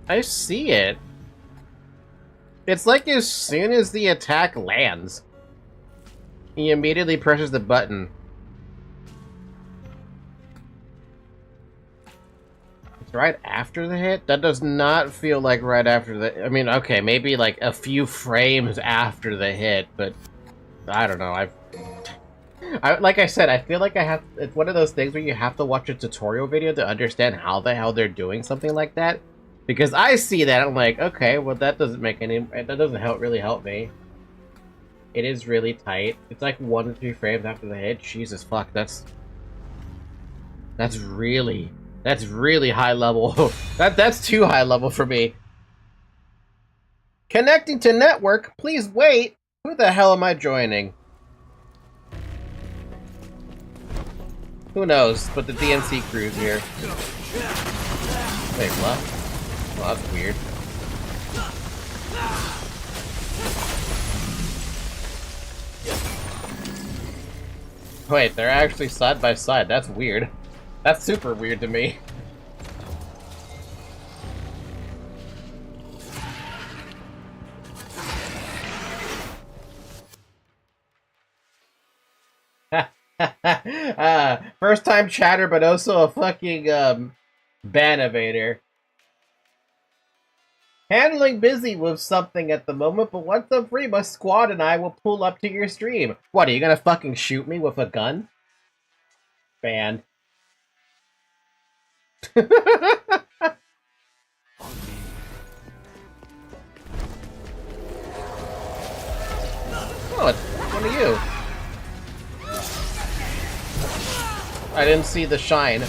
I see it. It's like as soon as the attack lands, he immediately presses the button. It's right after the hit? That does not feel like right after the... I mean, okay, maybe like a few frames after the hit, but I don't know. Like I said, I feel like it's one of those things where you have to watch a tutorial video to understand how the hell they're doing something like that. Because I see that, I'm like, okay, well that doesn't really help me. It is really tight. It's like 1 to 3 frames after the hit. Jesus fuck, that's really high level. That's too high level for me. Connecting to network, please wait. Who the hell am I joining? Who knows, but the DMC crew's here. Wait, what? Well, that's weird. Wait, they're actually side by side. That's weird. That's super weird to me. First time chatter, but also a fucking ban evader. Handling busy with something at the moment, but once I'm free, my squad and I will pull up to your stream. What, are you gonna fucking shoot me with a gun? Banned. Oh, it's one of you. I didn't see the shine.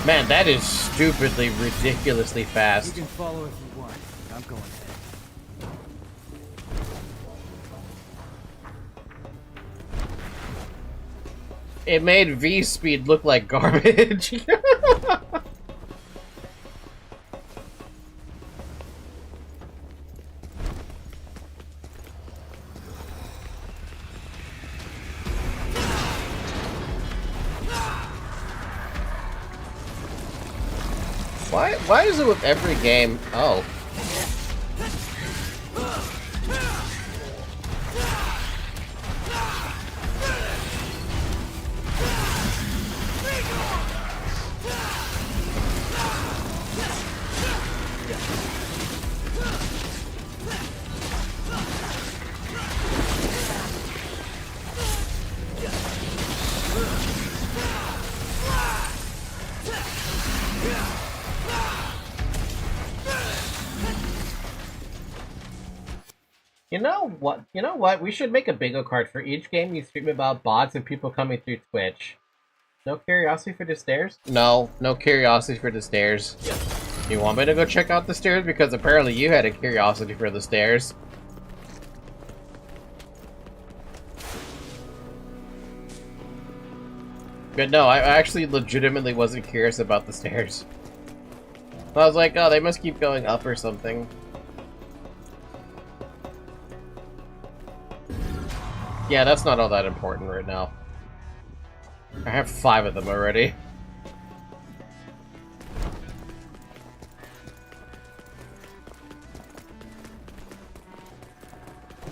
Man, that is stupidly, ridiculously fast. You can follow if you want. I'm going ahead. It made V speed look like garbage. Why is it with every game? Oh. You know what? You know what? We should make a bingo card for each game you stream about bots and people coming through Twitch. No curiosity for the stairs? No, no curiosity for the stairs. You want me to go check out the stairs? Because apparently you had a curiosity for the stairs. But no, I actually legitimately wasn't curious about the stairs. I was like, oh, they must keep going up or something. Yeah, that's not all that important right now. I have 5 of them already.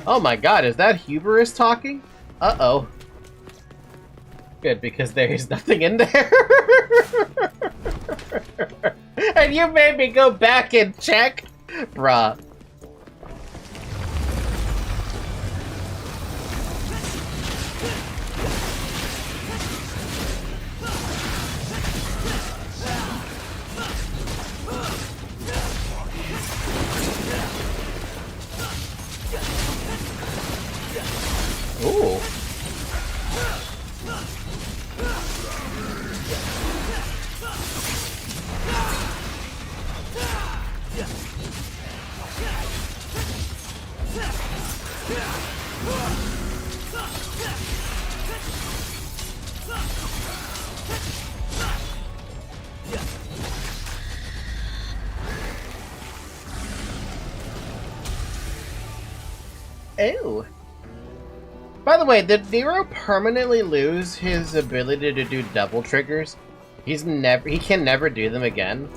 Oh my god, is that Hubris talking? Uh-oh. Good, because there is nothing in there. And you made me go back and check? Bruh. Ooh. Ew. By the way, did Nero permanently lose his ability to do double triggers? He can never do them again.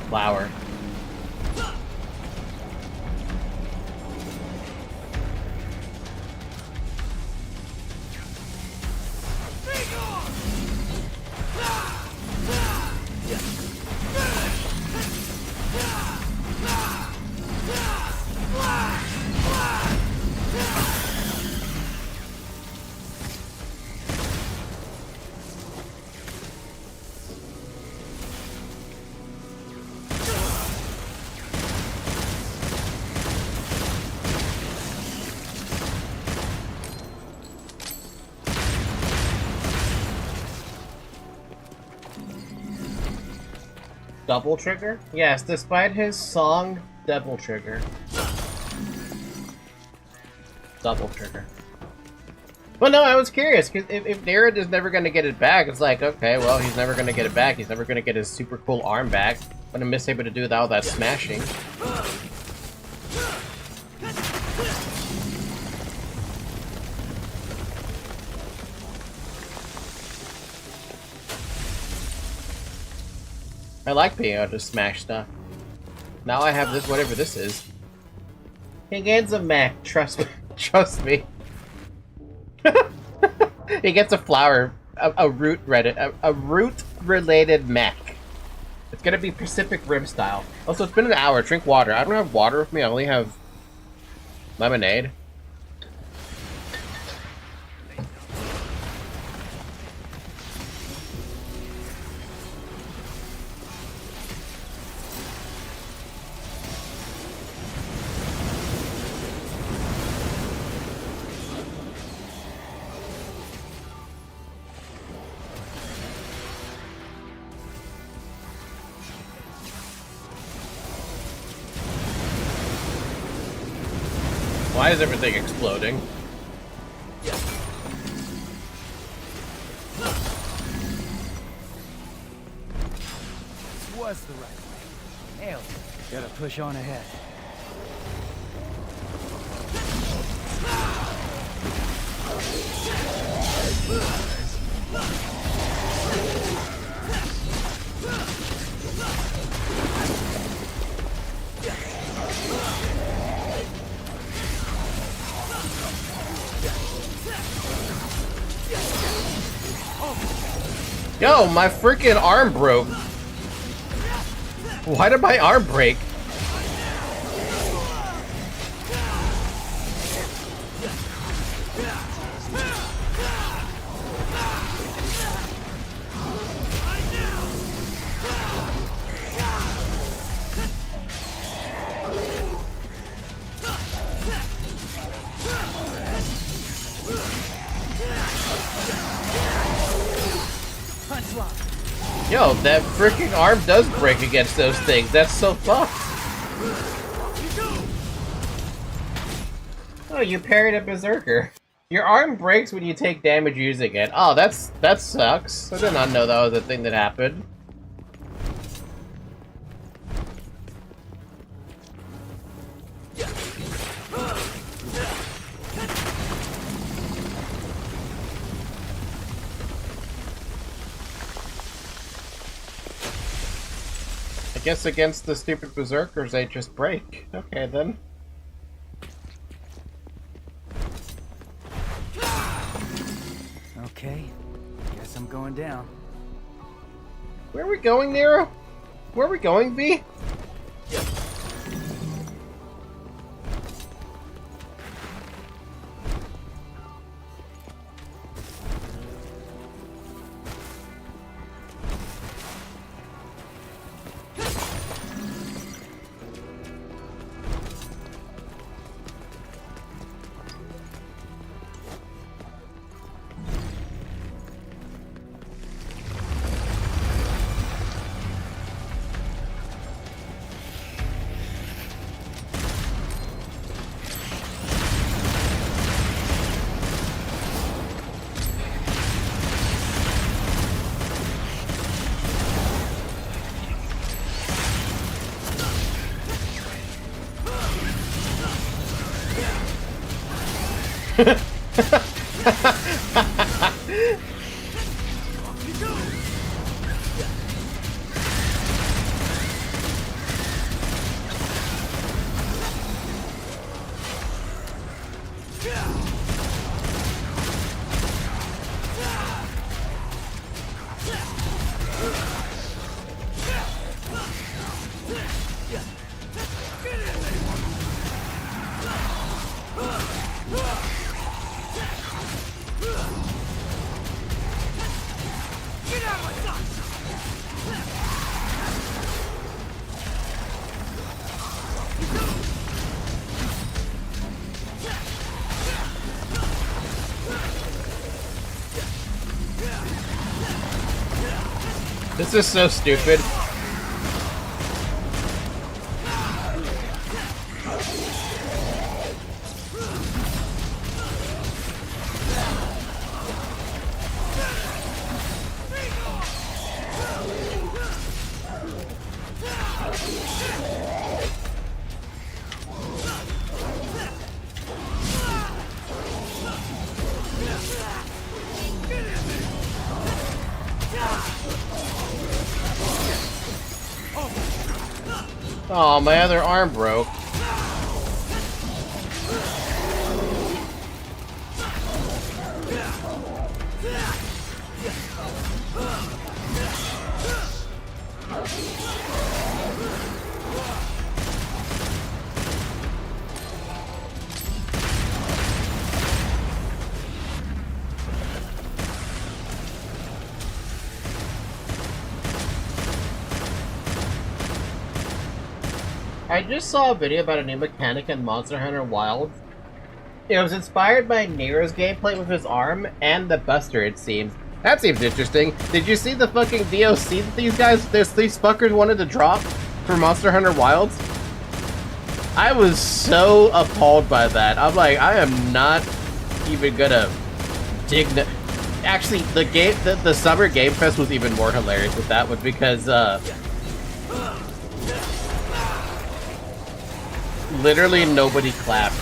Flower. Double trigger? Yes, despite his song, double trigger. Double trigger. Well, no, I was curious, because if Nero is never going to get it back, it's like, okay, well, he's never going to get it back. He's never going to get his super cool arm back. But I'm able to do all that smashing. I like being able to smash stuff. Now I have this, whatever this is. He gains a mech, trust me. Trust me. He gets a flower, a root-related mech. It's gonna be Pacific Rim style. Also, it's been an hour. Drink water. I don't have water with me. I only have Lemonade. Why is everything exploding? This was the right way. Nailed it. Gotta push on ahead. Yo, my freaking arm broke. Why did my arm break? Yo, that freaking arm does break against those things. That's so fucked. Oh, you parried a berserker. Your arm breaks when you take damage using it. Oh, that sucks. I did not know that was a thing that happened. I guess against the stupid berserkers, they just break. Okay, then. Okay, guess I'm going down. Where are we going, Nero? Where are we going, V? This is so stupid. Oh, my other arm broke. I just saw a video about a new mechanic in Monster Hunter Wilds. It was inspired by Nero's gameplay with his arm and the Buster, it seems. That seems interesting. Did you see the fucking DLC that these fuckers wanted to drop for Monster Hunter Wilds? I was so appalled by that. I'm like, I am not even gonna dig the... Actually, the Summer Game Fest was even more hilarious with that one because, literally nobody clapped.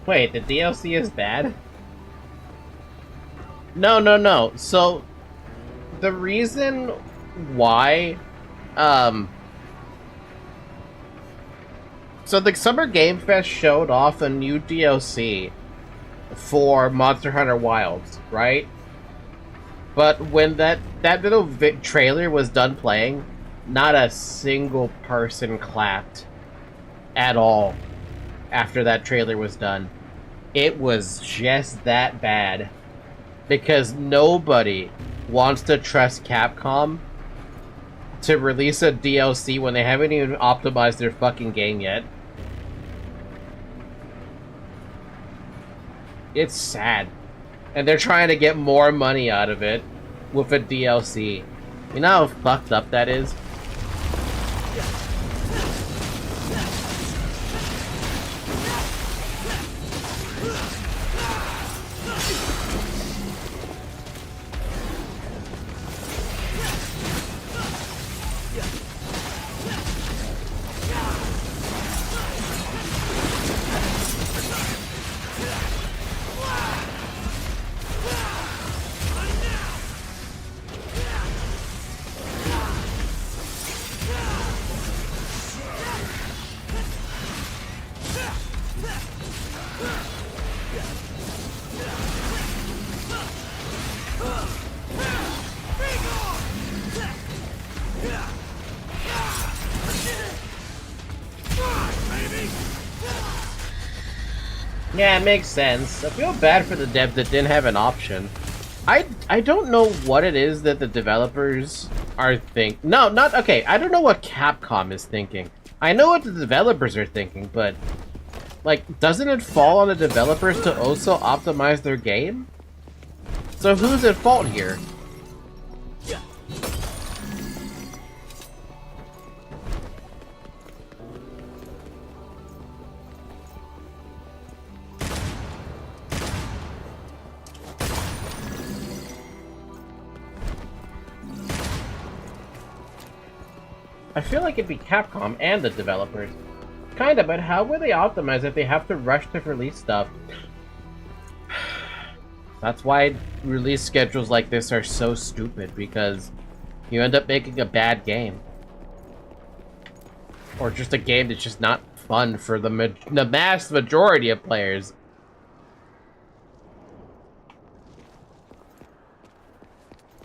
Wait, the DLC is bad? No. So, the reason why, so the Summer Game Fest showed off a new DLC for Monster Hunter Wilds, right? But when that little trailer was done playing, not a single person clapped at all after that trailer was done. It was just that bad. Because nobody wants to trust Capcom to release a DLC when they haven't even optimized their fucking game yet. It's sad. And they're trying to get more money out of it with a DLC. You know how fucked up that is? Yeah, it makes sense. I feel bad for the devs that didn't have an option. I don't know what it is that the developers are okay, I don't know what Capcom is thinking. I know what the developers are thinking, but like, doesn't it fall on the developers to also optimize their game? So who's at fault here? I feel like it'd be Capcom and the developers. Kinda, but how will they optimize if they have to rush to release stuff? That's why release schedules like this are so stupid, because you end up making a bad game. Or just a game that's just not fun for the vast majority of players.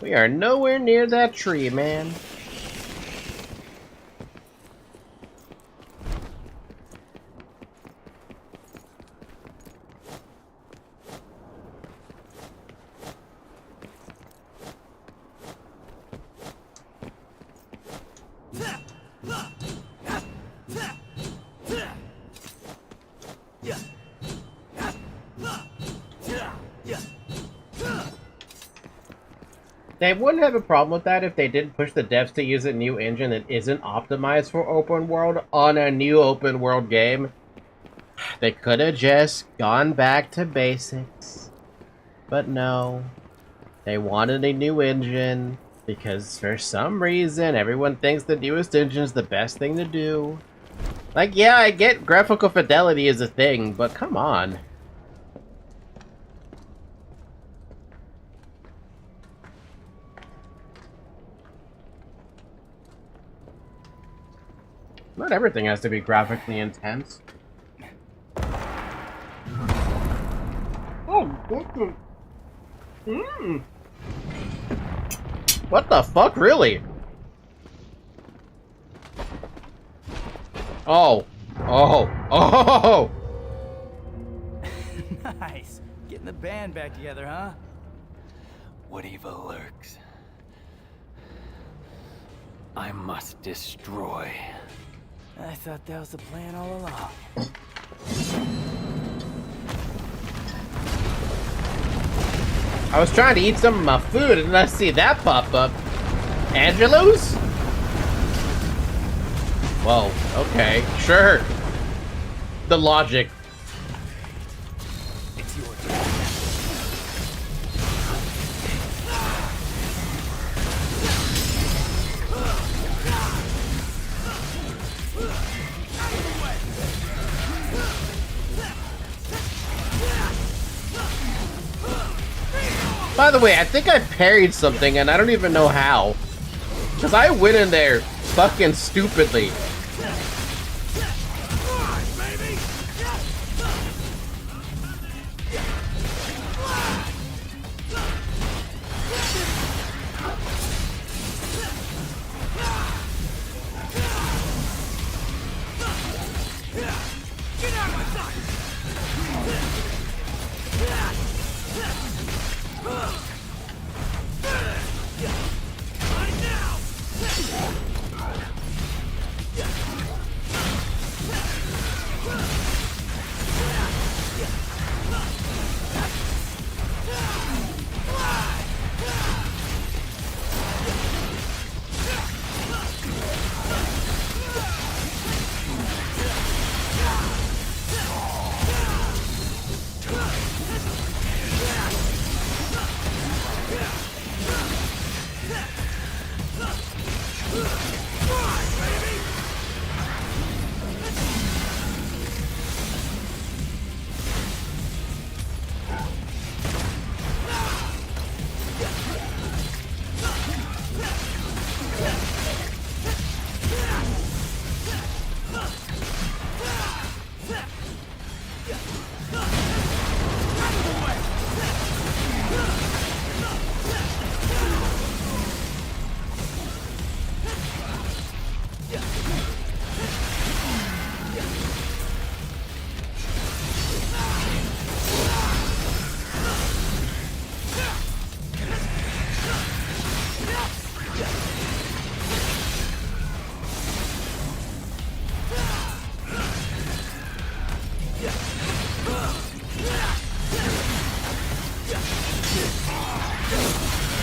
We are nowhere near that tree, man. They wouldn't have a problem with that if they didn't push the devs to use a new engine that isn't optimized for open world on a new open world game. They could have just gone back to basics. But no. They wanted a new engine because for some reason everyone thinks the newest engine is the best thing to do. Like, yeah, I get graphical fidelity is a thing, but come on. Not everything has to be graphically intense. Oh, what the? What the fuck, really? Oh. Oh. Oh! Nice. Getting the band back together, huh? What evil lurks? I must destroy. I thought that was the plan all along. I was trying to eat some of my food and I see that pop up. Angelo's? Whoa, okay, sure. The logic. It's your turn. By the way, I think I parried something and I don't even know how. Because I went in there fucking stupidly.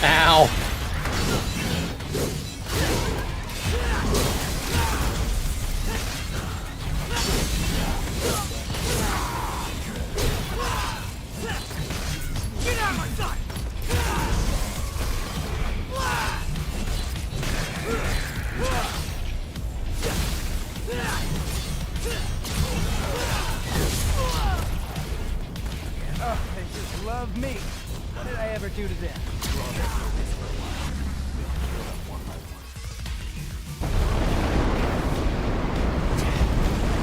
Ow. Oh, they just love me. What did I ever do to them?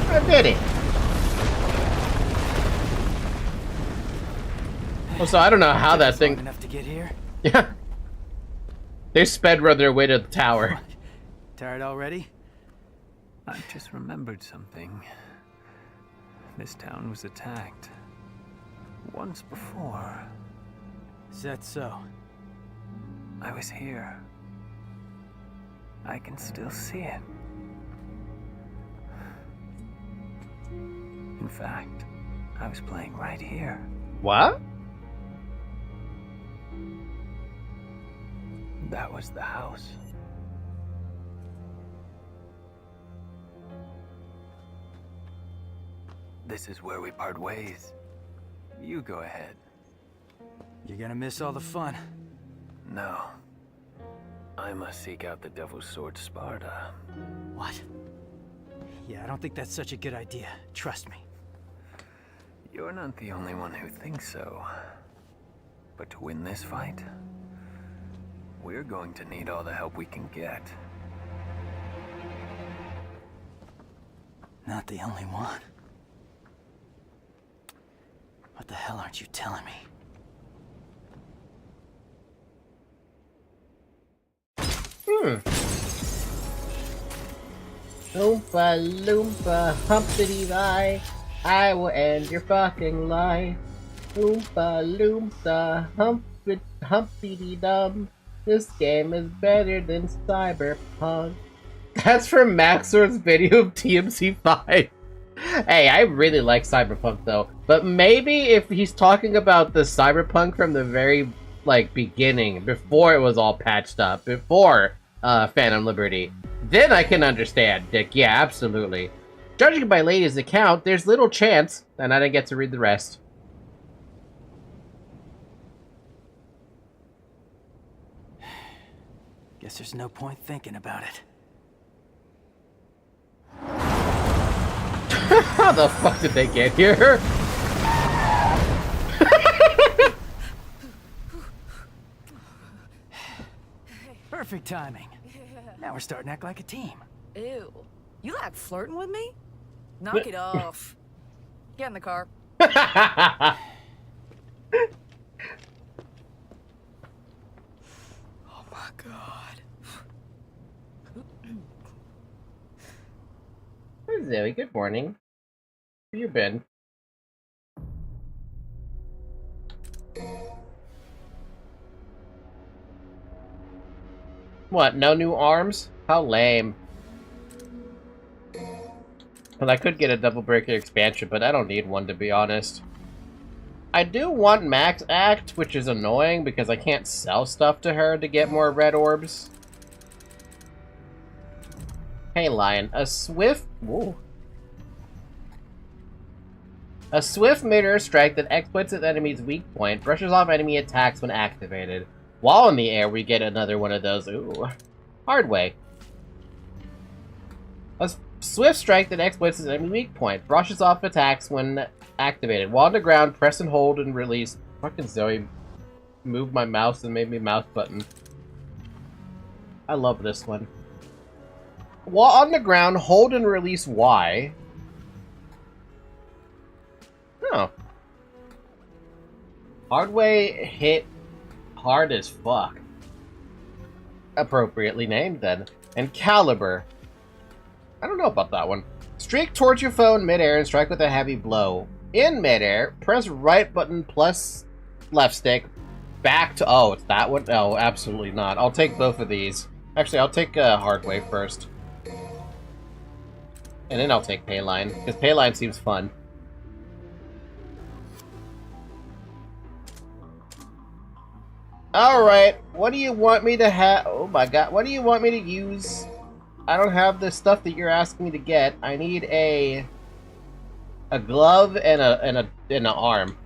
I did it. Well, so I don't know how that thing. Enough to get here? Yeah. They sped run their way to the tower. Tired already? I've just remembered something. This town was attacked. Once before. Is that so? I was here. I can still see it. In fact, I was playing right here. What? That was the house. This is where we part ways. You go ahead. You're gonna miss all the fun. No. I must seek out the Devil's Sword Sparta. What? Yeah, I don't think that's such a good idea. Trust me. You're not the only one who thinks so. But to win this fight, we're going to need all the help we can get. Not the only one. What the hell aren't you telling me? Oompa loompa humpity lie, I will end your fucking life. Oompa loompa humpity dum. This game is better than Cyberpunk. That's from Maxor's video of TMC5. Hey, I really like Cyberpunk though, but maybe if he's talking about the Cyberpunk from the very beginning, before it was all patched up, before Phantom Liberty, then I can understand, Dick. Yeah, absolutely. Judging by Lady's account, there's little chance, and I didn't get to read the rest. Guess there's no point thinking about it. How the fuck did they get here? Perfect timing. Now we're starting to act like a team. Ew. You like flirting with me? Knock it off. Get in the car. Oh my god. Hi, Zoe. Good morning. Where you been? What, no new arms? How lame. Well, I could get a double breaker expansion, but I don't need one, to be honest. I do want Max Act, which is annoying because I can't sell stuff to her to get more red orbs. Hey, Lion. A swift... Whoa. A swift mid-air strike that exploits an enemy's weak point, brushes off enemy attacks when activated. While in the air, we get another one of those. Ooh. Hard way. A swift strike that exploits an enemy weak point, brushes off attacks when activated. While on the ground, press and hold and release. Fucking Zoe moved my mouse and made me mouse button. I love this one. While on the ground, hold and release Y. Oh. Hardway hit hard as fuck. Appropriately named, then. And Caliber. I don't know about that one. Streak towards your foe in midair and strike with a heavy blow. In midair, press right button plus left stick. Back to... Oh, it's that one? Oh, absolutely not. I'll take both of these. Actually, I'll take Hardway first. And then I'll take Payline, because Payline seems fun. Alright, what do you want me to have? Oh my god, what do you want me to use? I don't have the stuff that you're asking me to get. I need a glove and an arm.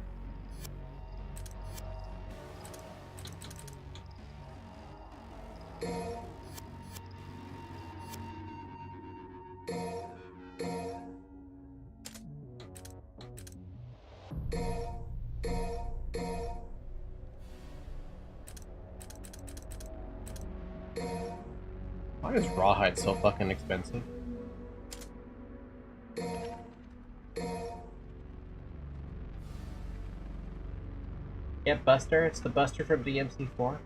Why is Rawhide so fucking expensive? Yep, Buster. It's the Buster from DMC4.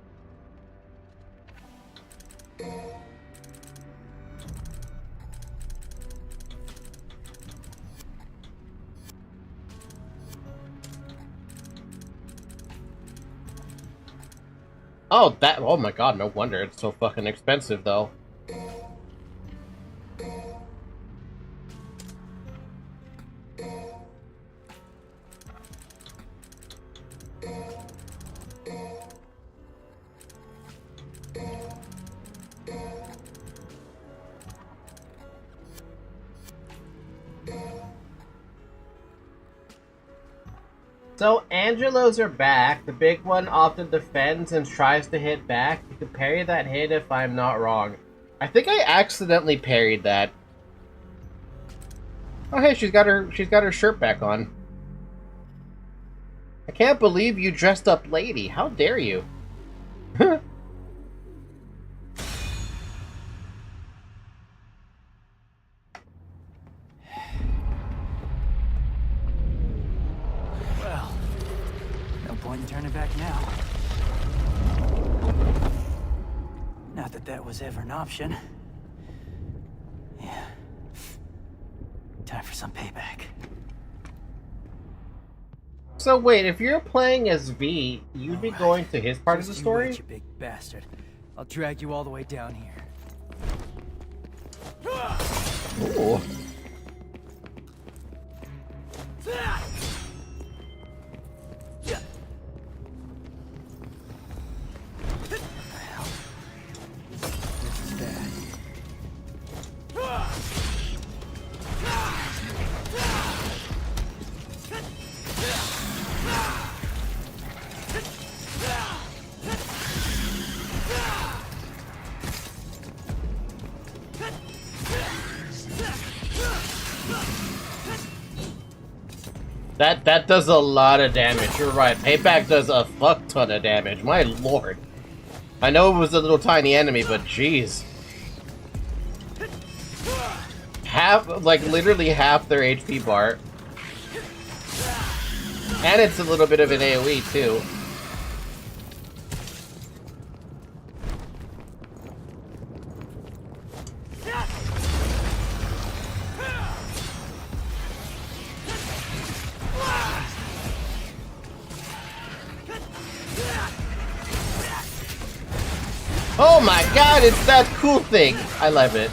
Oh, that. Oh my god, no wonder it's so fucking expensive, though. So Angelos are back. The big one often defends and tries to hit back. You can parry that hit if I'm not wrong. I think I accidentally parried that. Oh hey, she's got her shirt back on. I can't believe you dressed up lady. How dare you? Well, no point in turning back now. Not that that was ever an option. Yeah. Time for some payback. So wait, if you're playing as V, you'd be going to his part of the Just story? You wait, you big bastard. I'll drag you all the way down here. Ooh. This is bad. That does a lot of damage. You're right. Payback does a fuck ton of damage. My lord. I know it was a little tiny enemy, but jeez. Literally half their HP bar. And it's a little bit of an AoE too. Oh my god, it's that cool thing! I love it.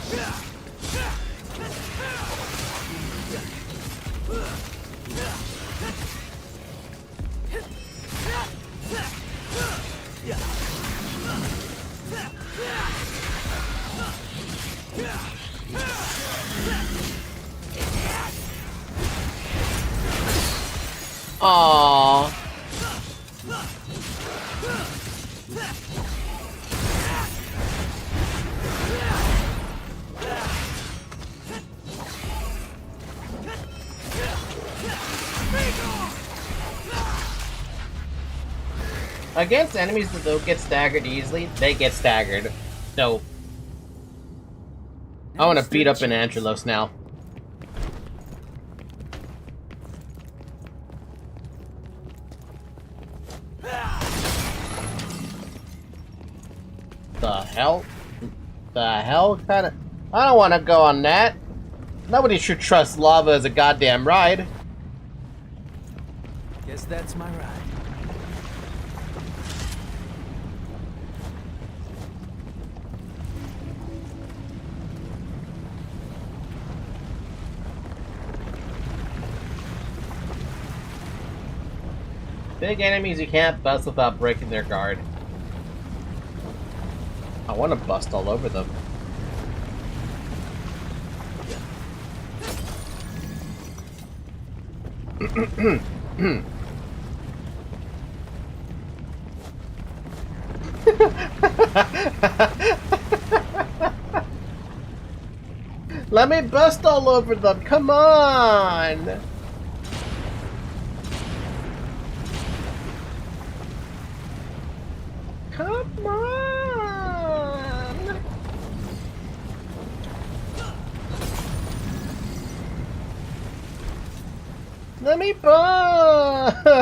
Aww. Against enemies that don't get staggered easily, they get staggered. No. I want to beat up an Angelos now. The hell? The hell kind of... I don't want to go on that. Nobody should trust lava as a goddamn ride. Guess that's my ride. Big enemies you can't bust without breaking their guard. I want to bust all over them. Let me bust all over them, come on! Come on! Let me bust! I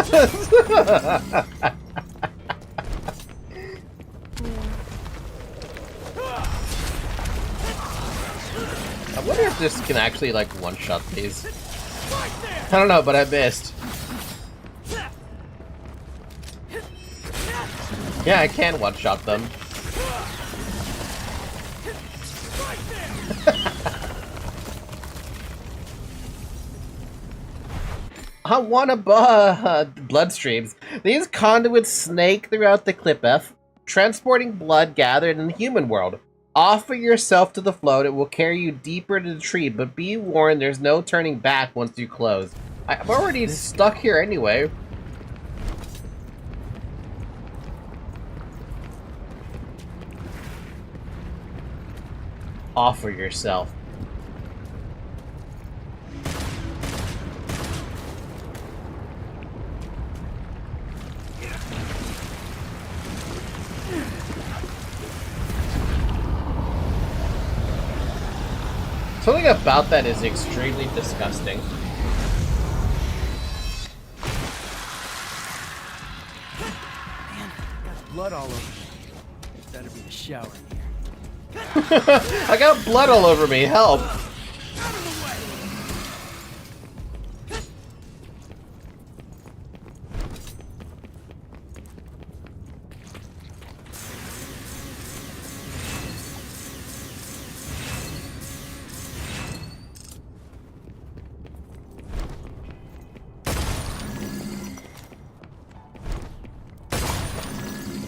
wonder if this can actually, like, one-shot these. I don't know, but I missed. Yeah, I can one-shot them. I wanna bloodstreams. These conduits snake throughout the cliff, transporting blood gathered in the human world. Offer yourself to the float, it will carry you deeper into the tree, but be warned there's no turning back once you close. I'm already stuck here anyway. offer yourself. Something about that is extremely disgusting. Man, got blood all over me. Better be a shower in here. I got blood all over me, help!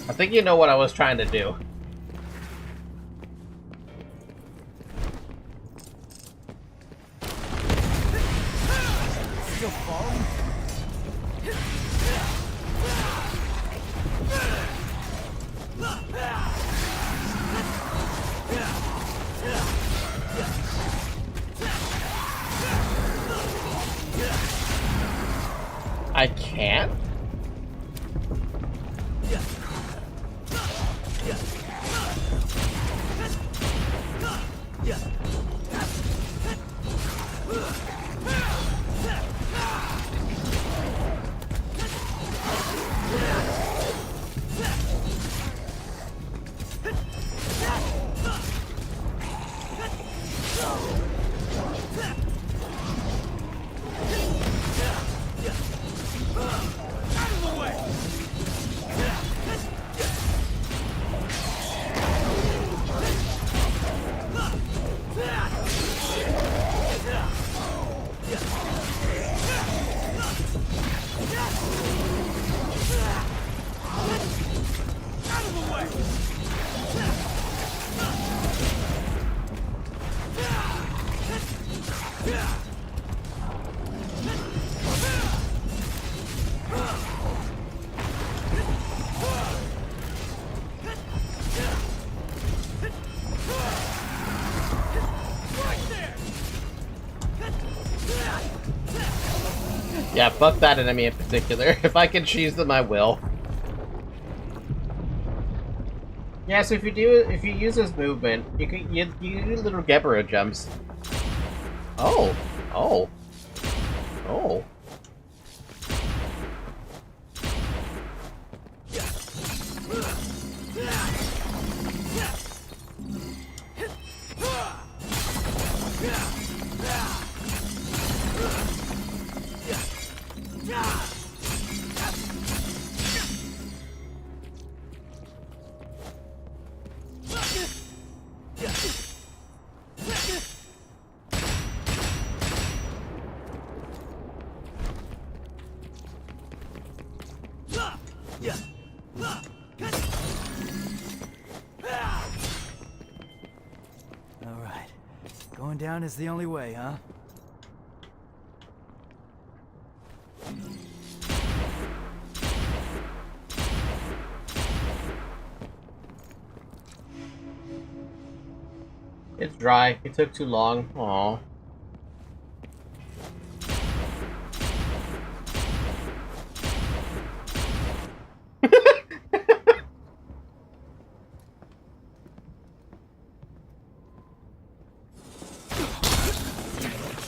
I think you know what I was trying to do. Still falling? I can't? Yeah, fuck that enemy in particular. If I can choose them, I will. Yeah, so if you use this movement, you do little Gebera jumps. Oh, oh, oh. Alright. Going down is the only way, huh? It's dry. It took too long. Aww.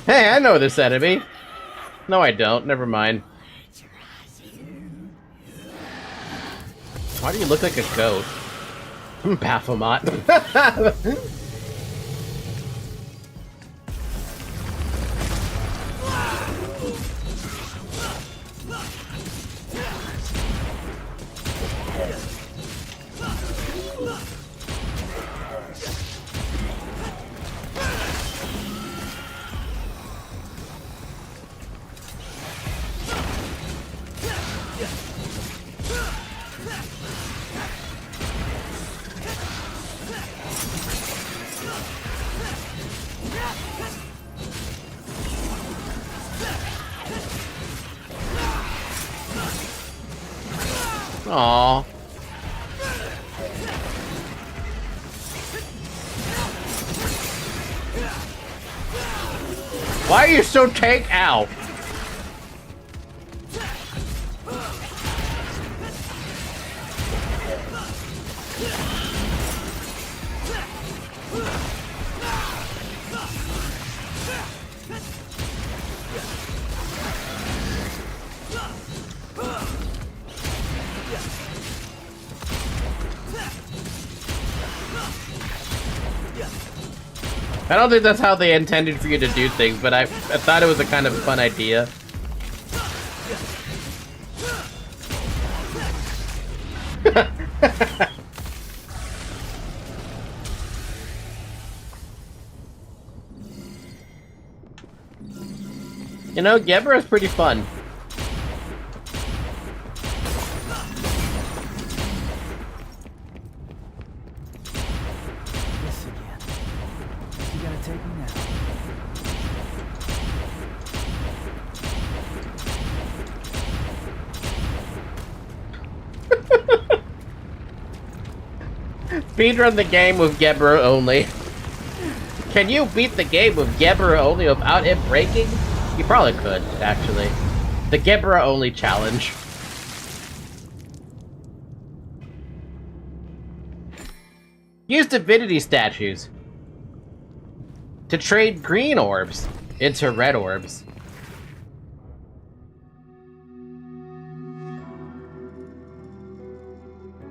Hey, I know this enemy. No, I don't. Never mind. Why do you look like a goat? Baphomet. Aww. Why are you so tank? Ow. I don't think that's how they intended for you to do things, but I thought it was a kind of fun idea. You know, Gebra is pretty fun. This again. You gotta take me now. Speedrun the game with Gebra only. Can you beat the game with Gebra only without it breaking? You probably could, actually. The Gebra only challenge. Use divinity statues to trade green orbs into red orbs.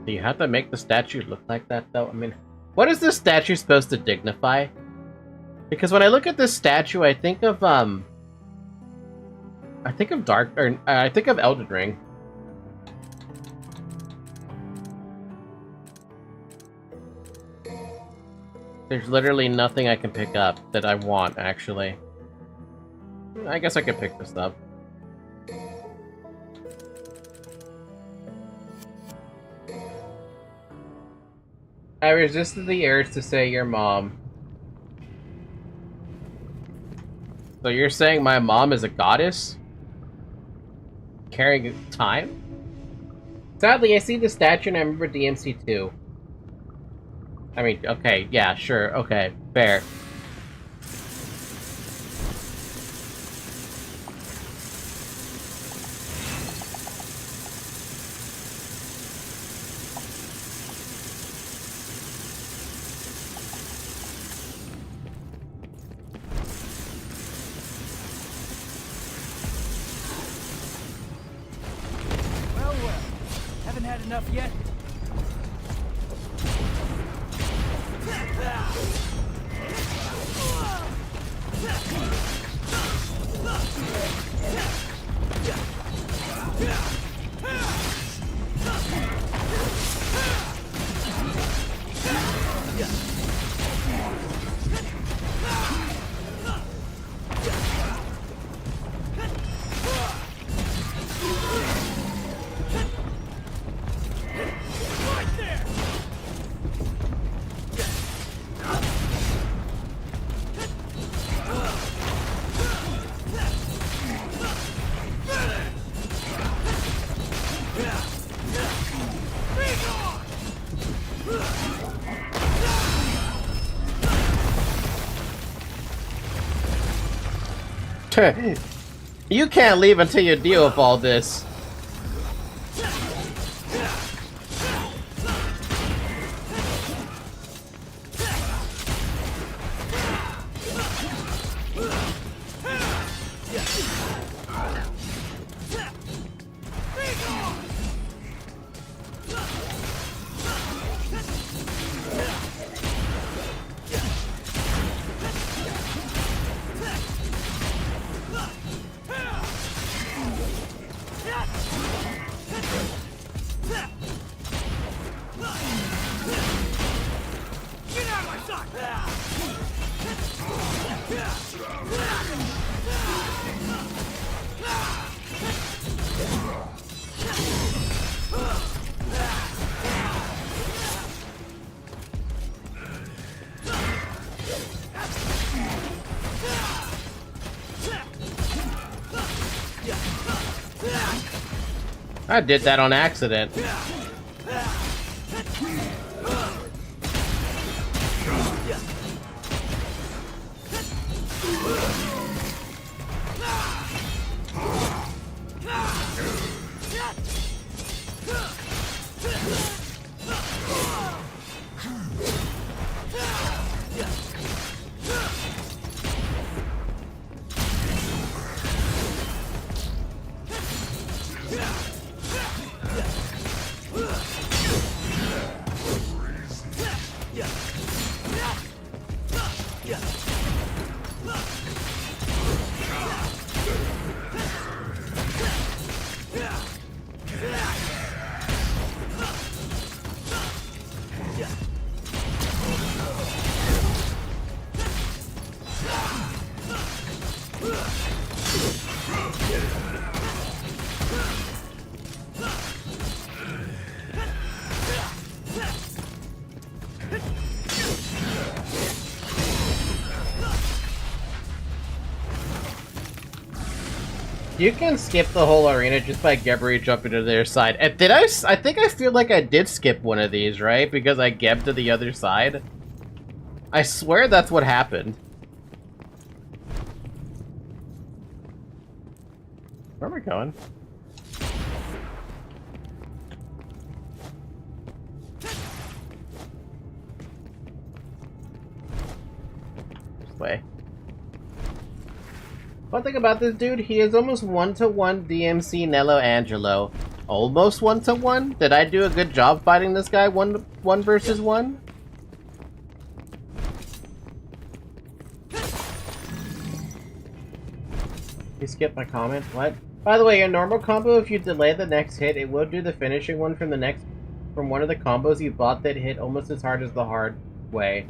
Do you have to make the statue look like that, though? I mean, what is this statue supposed to dignify? Because when I look at this statue, I think of Elden Ring. There's literally nothing I can pick up that I want, actually. I guess I could pick this up. I resisted the urge to say your mom. So you're saying my mom is a goddess? Carrying time? Sadly, I see the statue and I remember DMC 2. I mean, okay, yeah, sure, okay, fair. Well, haven't had enough yet. You can't leave until you deal with all this. I did that on accident. You can skip the whole arena just by Gebbery jumping to their side. And did I think I feel like I did skip one of these, right? Because I gebbed to the other side. I swear that's what happened. Where am I going? This way. One thing about this dude, he is almost one-to-one DMC Nello Angelo. Almost one-to-one? Did I do a good job fighting this guy one versus one? You skipped my comment? What? By the way, your normal combo, if you delay the next hit, it will do the finishing one from one of the combos you bought that hit almost as hard as the hard way.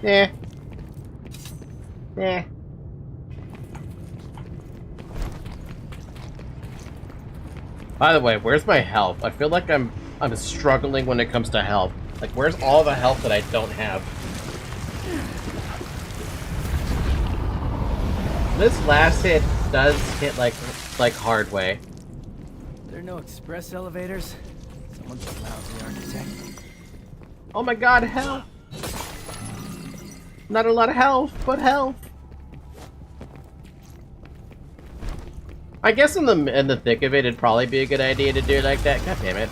Yeah. Yeah. By the way, where's my health? I feel like I'm struggling when it comes to health. Like, where's all the health that I don't have? This last hit does hit like hard way. There are no express elevators. Someone's a lousy architect. Oh my god, health! Not a lot of health, but health. I guess in the thick of it, it'd probably be a good idea to do it like that. God damn it!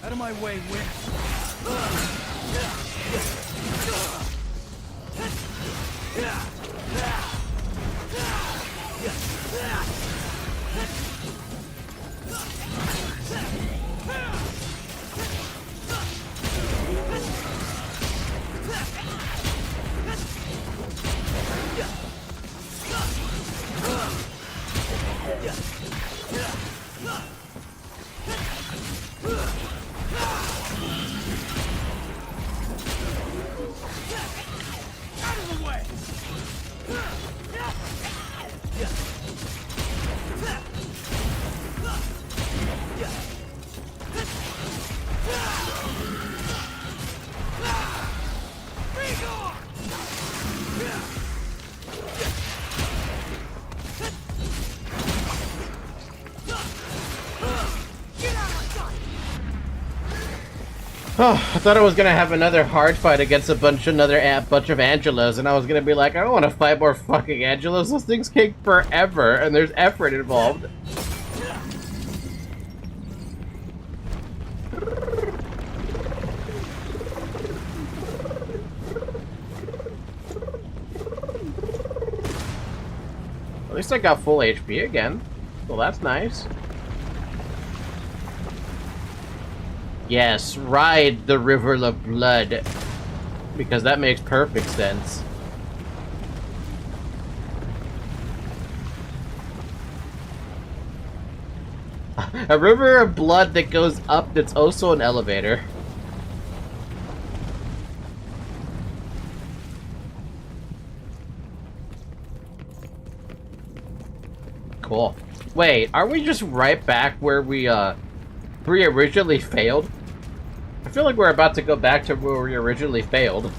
Out of my way, Win. Oh, I thought I was gonna have another hard fight against a bunch of Angelos, and I was gonna be like, I don't want to fight more fucking Angelos. Those things take forever, and there's effort involved. At least I got full HP again. Well, that's nice. Yes, ride the river of blood. Because that makes perfect sense. A river of blood that goes up that's also an elevator. Cool. Wait, are we just right back where we originally failed? I feel like we're about to go back to where we originally failed.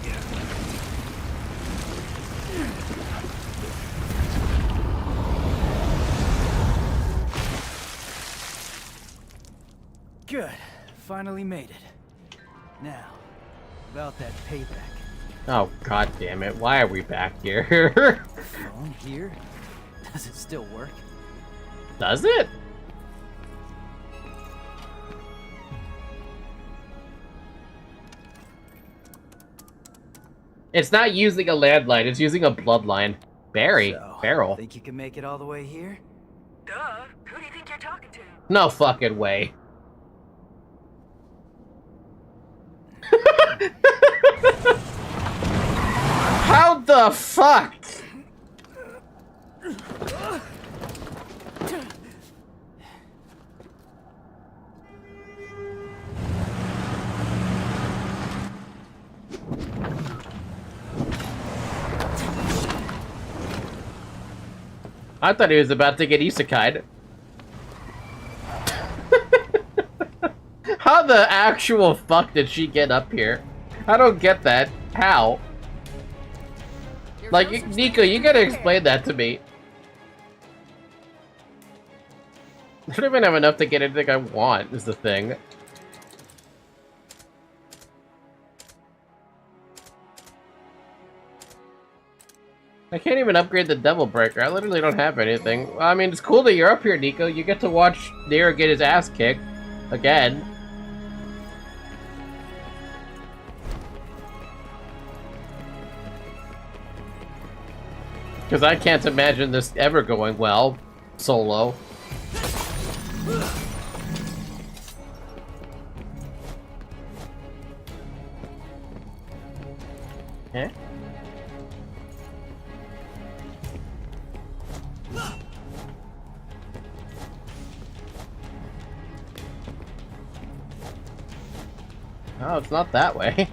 Good. Finally made it. Now, about that payback. Oh, god damn it. Why are we back here? Phone here? Does it still work? Does it? It's not using a landline, it's using a bloodline. Barry. So, Barrel. think you can make it all the way here? Duh. Who do you think you're talking to? No fucking way. How the fuck? I thought he was about to get isekai'd. How the actual fuck did she get up here? I don't get that. How? Like, Nico, you gotta explain that to me. I don't even have enough to get anything I want, is the thing. I can't even upgrade the Devil Breaker. I literally don't have anything. I mean, it's cool that you're up here, Nico. You get to watch Nero get his ass kicked. Again. Because I can't imagine this ever going well, solo. Eh? Oh, it's not that way.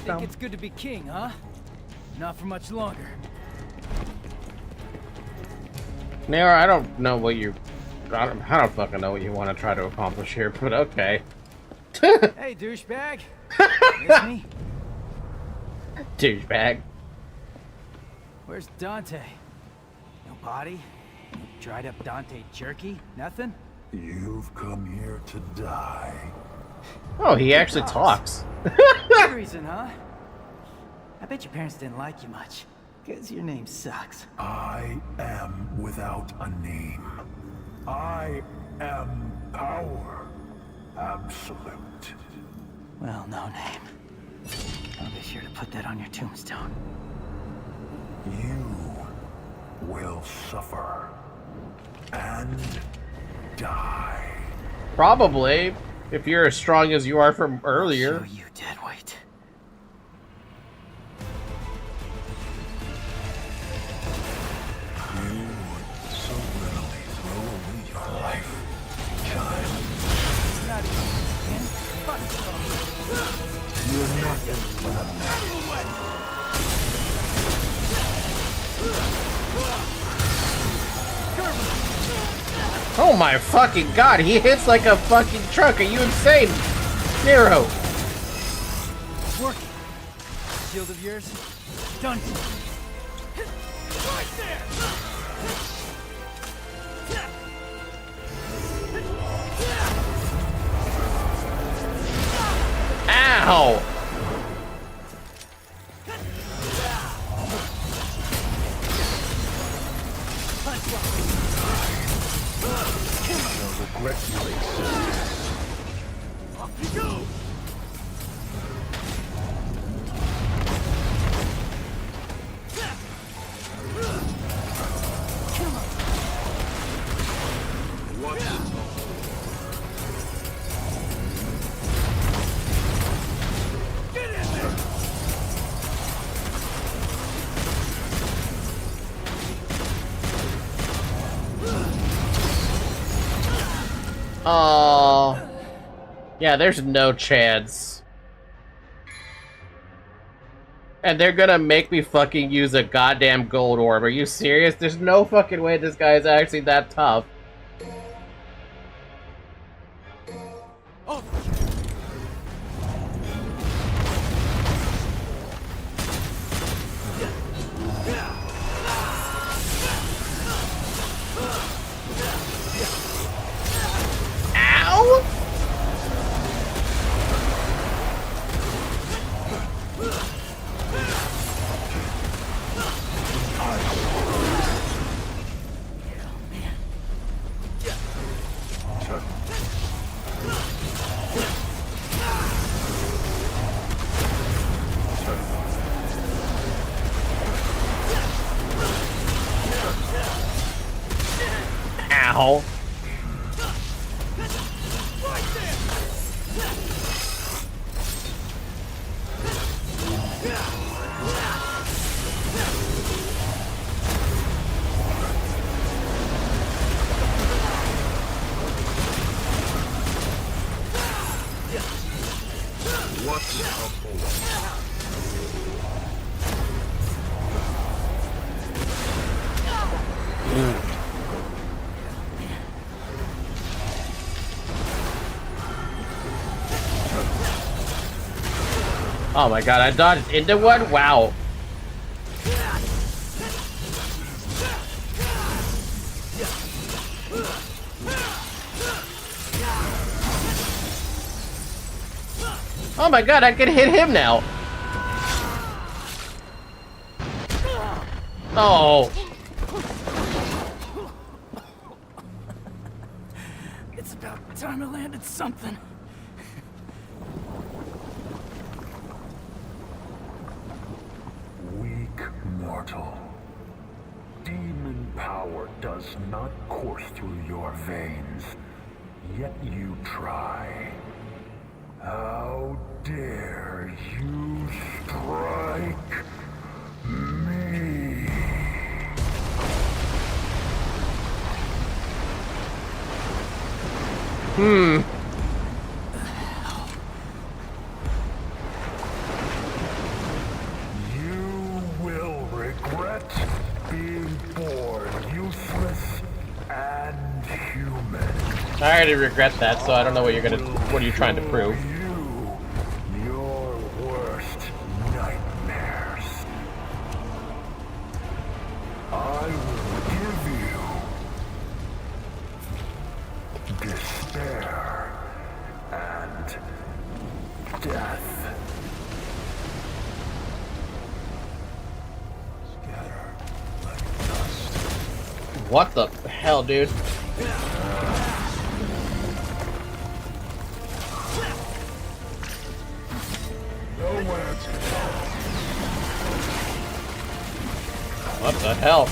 Think it's good to be king, huh? Not for much longer. Nero, I don't know what you... I don't fucking know what you want to try to accomplish here, but okay. Hey, douchebag. Miss me? Douchebag. Where's Dante? No body? No dried up Dante jerky? Nothing? You've come here to die. Oh, he actually talks. Good reason, huh? I bet your parents didn't like you much. Because your name sucks. I am without a name. I am power. Absolute. Well, no name. I'll be sure to put that on your tombstone. You will suffer and die. Probably, if you're as strong as you are from earlier. Show you dead weight. You would so readily throw away your life, child. Not even kin. Fuck. You're not in love. Oh my fucking god, he hits like a fucking truck. Are you insane? Nero. It's working. Shield of yours. Done. Right there. Ow! Oh, yeah, there's no chance. And they're gonna make me fucking use a goddamn gold orb. Are you serious? There's no fucking way this guy is actually that tough. Ow! Ow. What's Oh my god, I dodged into one? Wow. Oh my god, I can hit him now. Oh. It's about time I landed something. weak mortal? Demon power does not course through your veins, yet you try. How dare you strike me? You will regret being born useless and human. I already regret that, so I don't know what what are you trying to prove? You, your worst nightmares. I will give you despair and death. Scatter like dust. What the hell, dude? Nowhere to go. What the hell?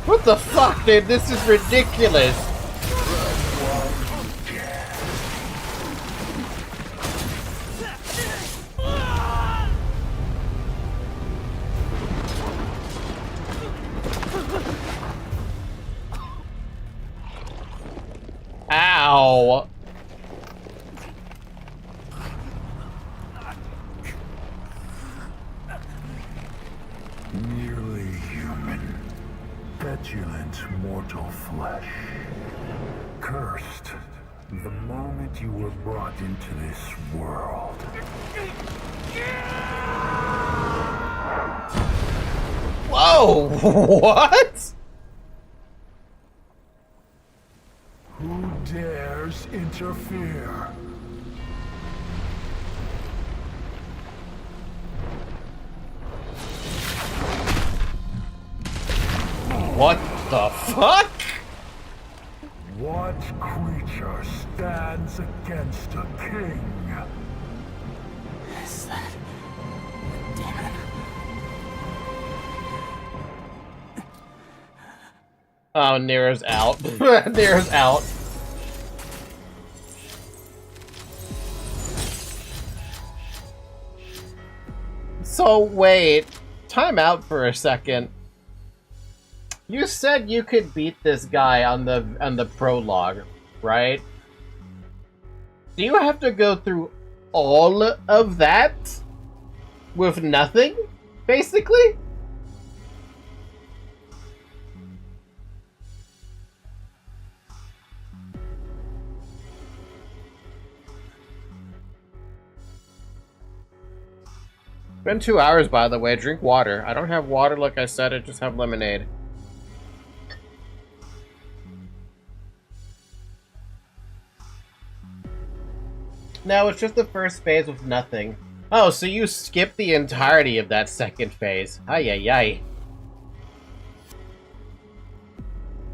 What the fuck, dude? This is ridiculous. Ow. Nearly human, petulant mortal flesh. Cursed the moment you were brought into this world. Whoa, what? Who dares interfere? What the fuck? What creature stands against a king? Is that a demon? Oh, Nero's out. Nero's out. So wait, time out for a second. You said you could beat this guy on the prologue, right? Do you have to go through all of that with nothing, basically? Been 2 hours, by the way. Drink water. I don't have water, like I said. I just have lemonade. No, it's just the first phase with nothing. Oh, so you skipped the entirety of that second phase. Ay, ay, ay.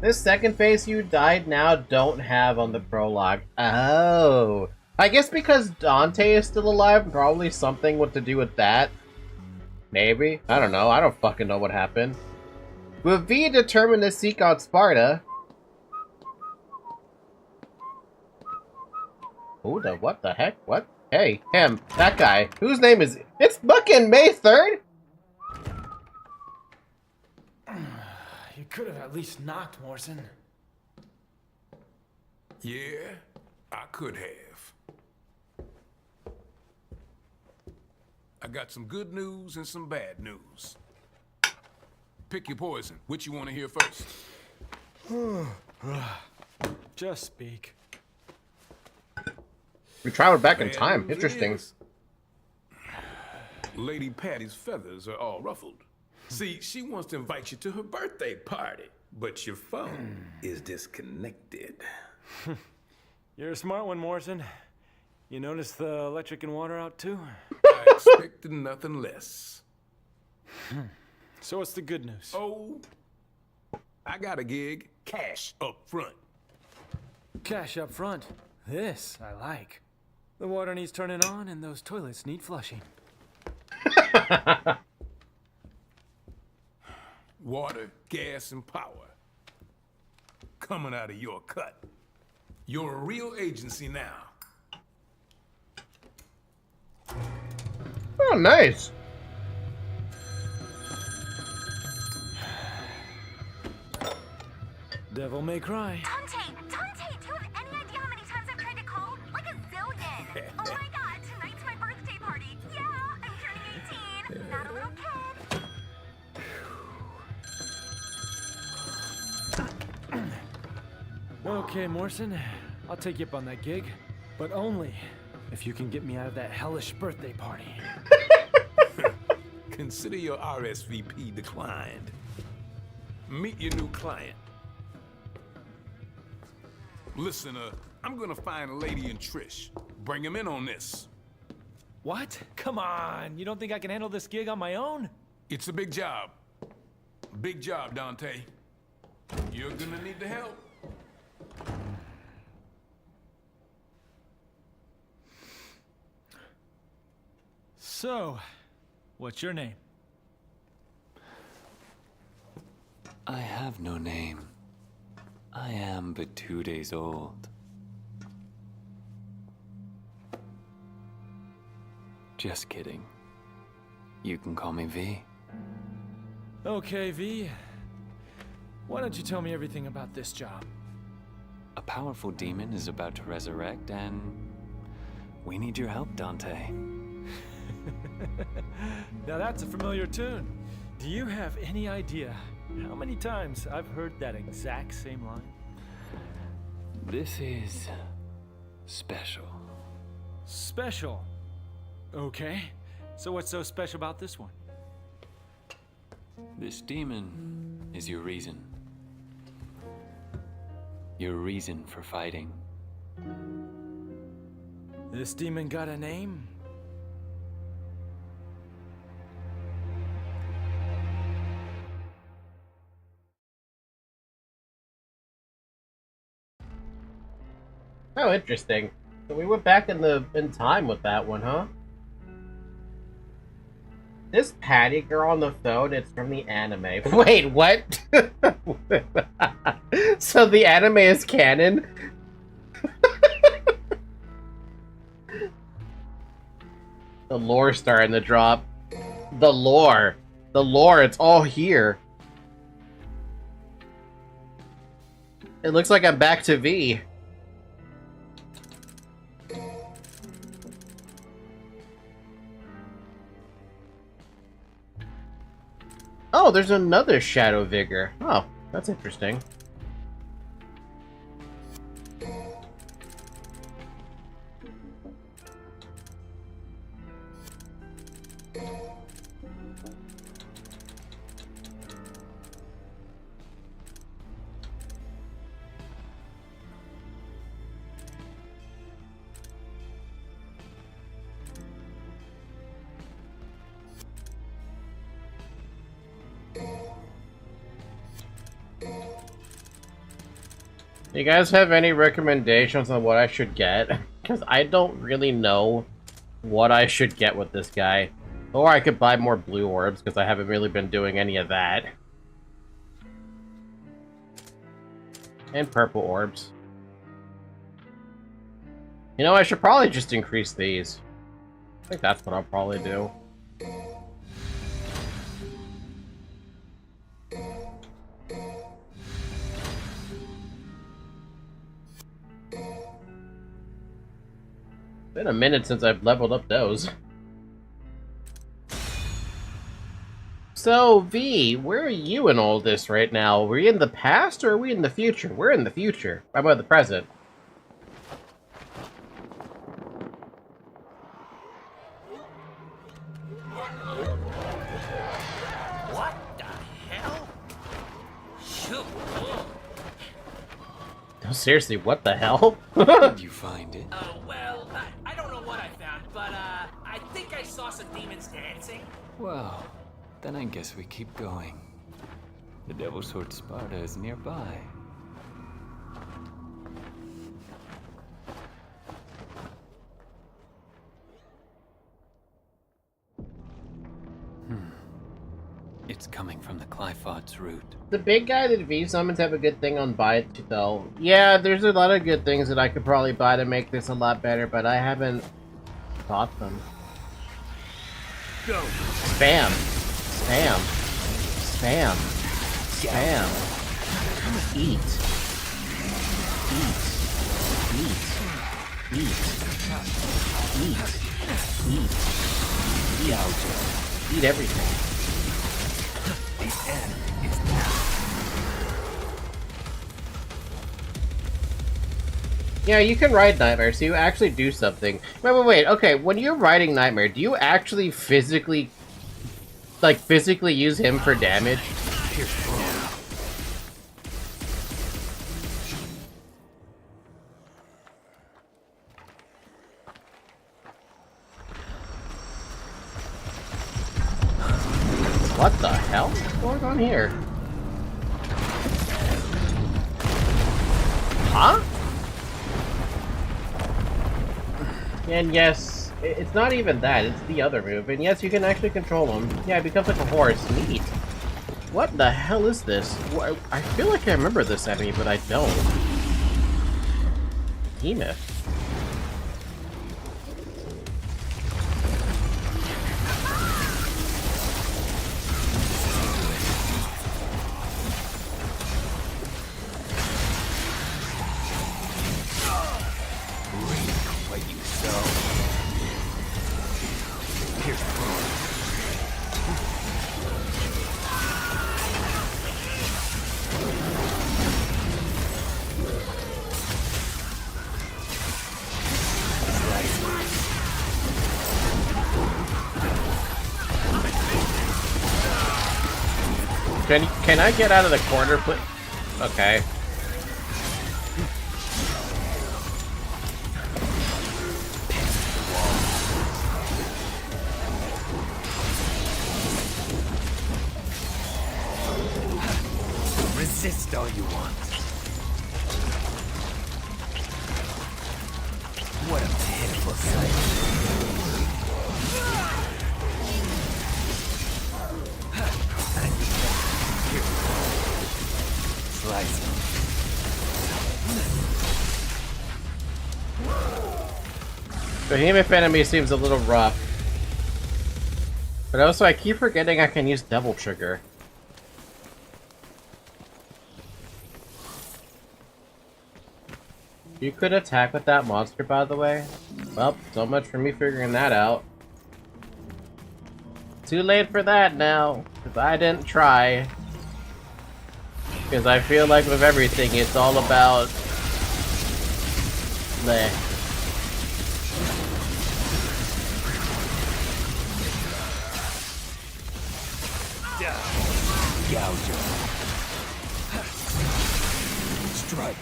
This second phase you died now don't have on the prologue. Oh. I guess because Dante is still alive, probably something what to do with that. Maybe. I don't know. I don't fucking know what happened. With V determined to seek out Sparta. Who the what the heck? What? Hey, him. That guy. Whose name is it? It's fucking May 3rd? You could have at least knocked, Morrison. Yeah, I could have. I got some good news and some bad news. Pick your poison. Which you want to hear first? Just speak. We traveled back in Bad time. news Interesting. is, Lady Patty's feathers are all ruffled. See, she wants to invite you to her birthday party, but your phone is disconnected. You're a smart one, Morrison. You noticed the electric and water out too? I expected nothing less. So what's the good news? Oh, I got a gig. Cash up front. Cash up front. This I like. The water needs turning on and those toilets need flushing. Water, gas, and power. Coming out of your cut. You're a real agency now. Oh, nice. Devil may cry. Dante, do you have any idea how many times I've tried to call? Like a zillion. Oh my god, tonight's my birthday party. Yeah, I'm turning 18. Not a little kid. Okay, Morrison. I'll take you up on that gig. But only if you can get me out of that hellish birthday party. Consider your RSVP declined. Meet your new client. Listen, I'm gonna find Lady and Trish. Bring him in on this. What? Come on. You don't think I can handle this gig on my own? It's a big job. Big job, Dante. You're gonna need the help. So, what's your name? I have no name. I am but 2 days old. Just kidding. You can call me V. Okay, V. Why don't you tell me everything about this job? A powerful demon is about to resurrect, and we need your help, Dante. Now that's a familiar tune. Do you have any idea how many times I've heard that exact same line? This is special. Special. Okay. So what's so special about this one? This demon is your reason. Your reason for fighting. This demon got a name? Oh, interesting. So we went back in time with that one, huh? This Patty girl on the phone, it's from the anime. Wait, what? So the anime is canon? The lore starting to drop. The lore. The lore, it's all here. It looks like I'm back to V. Oh, there's another Shadow Vigor. Oh, that's interesting. You guys have any recommendations on what I should get? Because I don't really know what I should get with this guy. Or I could buy more blue orbs, because I haven't really been doing any of that. And purple orbs. You know, I should probably just increase these. I think that's what I'll probably do. Been a minute since I've leveled up those. So, V, where are you in all this right now? Are we in the past or are we in the future? We're in the future. How about the present? What the hell? Shoot. No, seriously, what the hell? Did you find it? Well, I don't know what I found, but, I think I saw some demons dancing. Well, then I guess we keep going. The Devil's Sword Sparta is nearby. It's coming from the Clyphod's route. The big guy that V summons have a good thing on buy it though. Yeah, there's a lot of good things that I could probably buy to make this a lot better, but I haven't bought them. Go. Spam. Spam. Spam. Spam. Eat. Eat. Eat. Eat. Eat. Eat. Eat. Eat everything. Yeah, you can ride Nightmare, so you actually do something. Wait, okay, when you're riding Nightmare, do you actually physically use him for damage? What the hell? What's going on here? Huh? And yes, it's not even that, it's the other move. And yes, you can actually control him. Yeah, it becomes like a horse. Neat. What the hell is this? I feel like I remember this enemy, but I don't. Behemoth. Can I get out of the corner, please? Okay. Resist all you want. Beautiful sight. Slice him. Behemoth enemy seems a little rough. But also, I keep forgetting I can use Devil Trigger. You could attack with that monster, by the way. Well, so much for me figuring that out. Too late for that now, because I didn't try. Because I feel like with everything, it's all about... the... Gouge. Strike.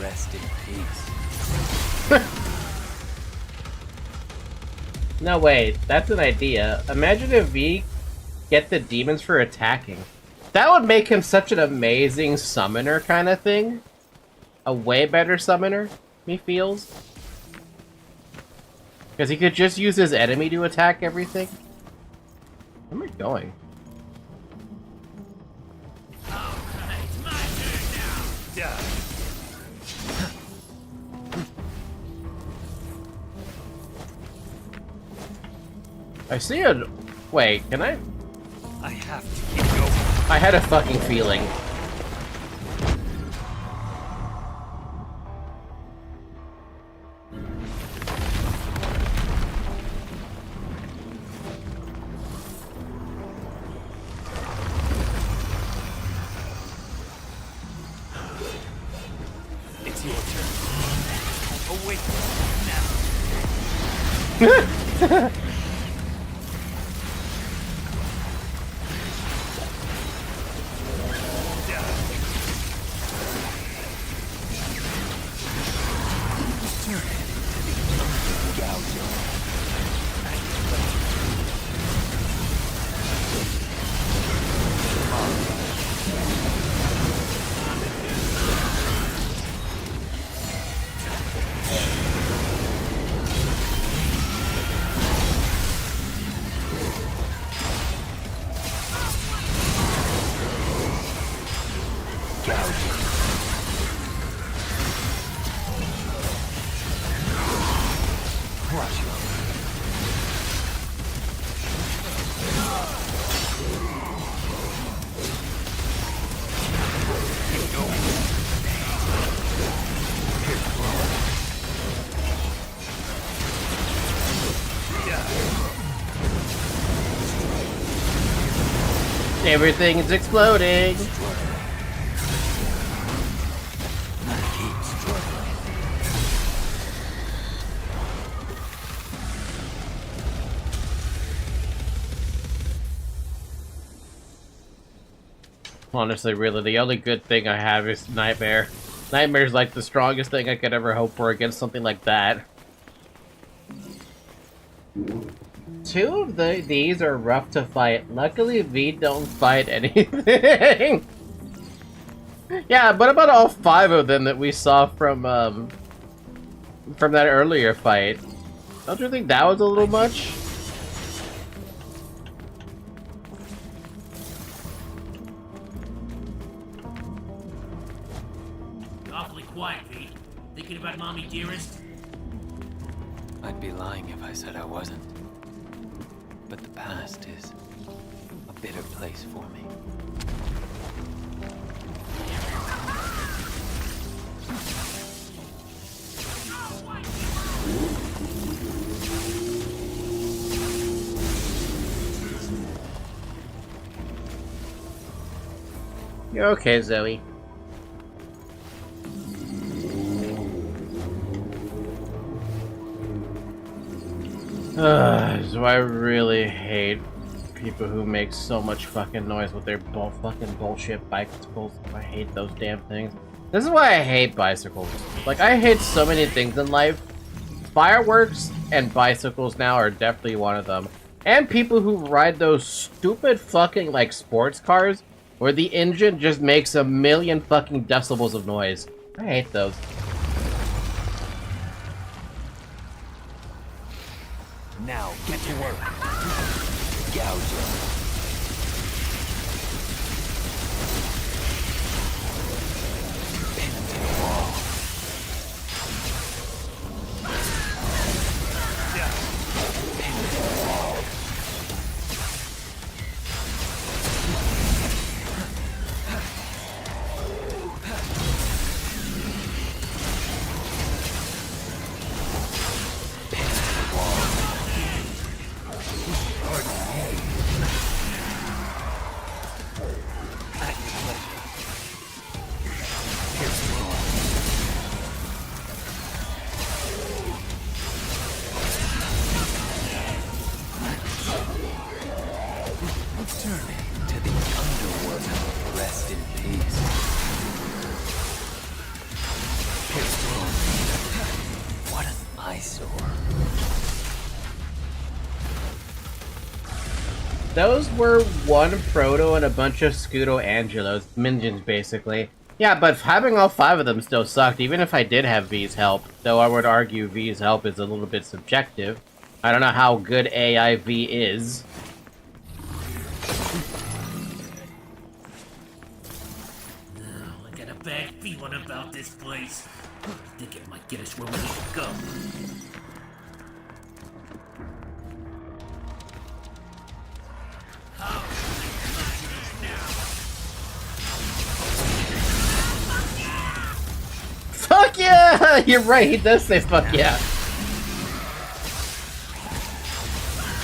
Rest in peace. No, wait, that's an idea. Imagine if we get the demons for attacking. That would make him such an amazing summoner kind of thing. A way better summoner, me feels. Because he could just use his enemy to attack everything. Where am I going? I see it. Wait, can I? I have to keep going. I had a fucking feeling. It's your turn. Awake now. Everything is exploding. Honestly, really, the only good thing I have is Nightmare. Nightmare's like the strongest thing I could ever hope for against something like that. Two of these are rough to fight. Luckily, V don't fight anything. Yeah, what about all 5 of them that we saw from that earlier fight? Don't you think that was a little much? Awfully quiet, V. Thinking about Mommy Dearest? I'd be lying if I said I wasn't. But the past is a bitter place for me. You're okay, Zoe. So I really hate people who make so much fucking noise with their fucking bullshit bicycles. I hate those damn things. This is why I hate bicycles. Like, I hate so many things in life. Fireworks and bicycles now are definitely one of them. And people who ride those stupid fucking, like, sports cars where the engine just makes a million fucking decibels of noise. I hate those. Now, get to work. Gouge him. Pin him to the wall. Pin him to the wall. Those were one Frodo and a bunch of Scudo-Angelos, minions basically. Yeah, but having all 5 of them still sucked, even if I did have V's help. Though I would argue V's help is a little bit subjective. I don't know how good AI V is. I got a bad feeling about this place. I think it might get us where we need to go. Fuck yeah! You're right, he does say fuck yeah.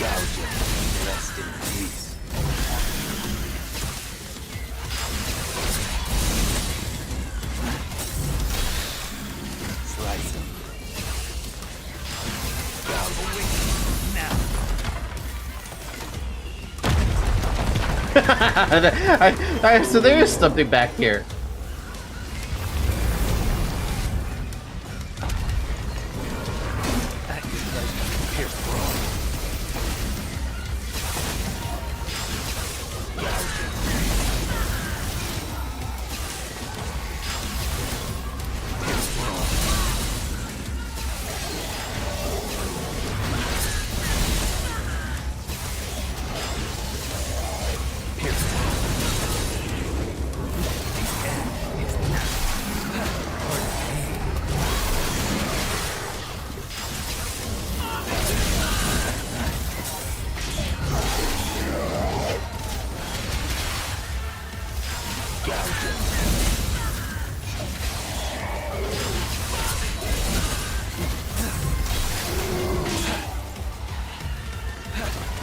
Gouge him. Rest in peace. Slice him. Gouge him. Now. So there is something back here.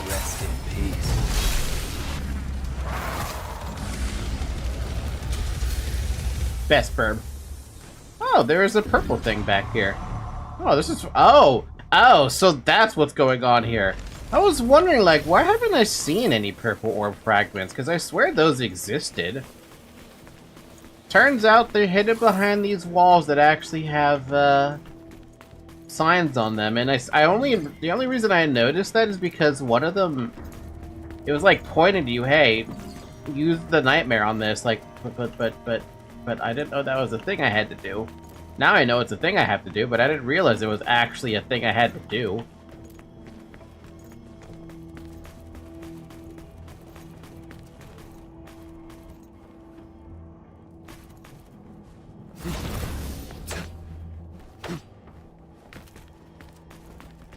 Rest in peace. Best burb. Oh, there is a purple thing back here. Oh, this is... Oh! Oh, so that's what's going on here. I was wondering, like, why haven't I seen any purple orb fragments? Because I swear those existed. Turns out they're hidden behind these walls that actually have, signs on them. And the only reason I noticed that is because one of them... It was, like, pointing to you, hey, use the nightmare on this. Like, but I didn't know that was a thing I had to do. Now I know it's a thing I have to do, but I didn't realize it was actually a thing I had to do.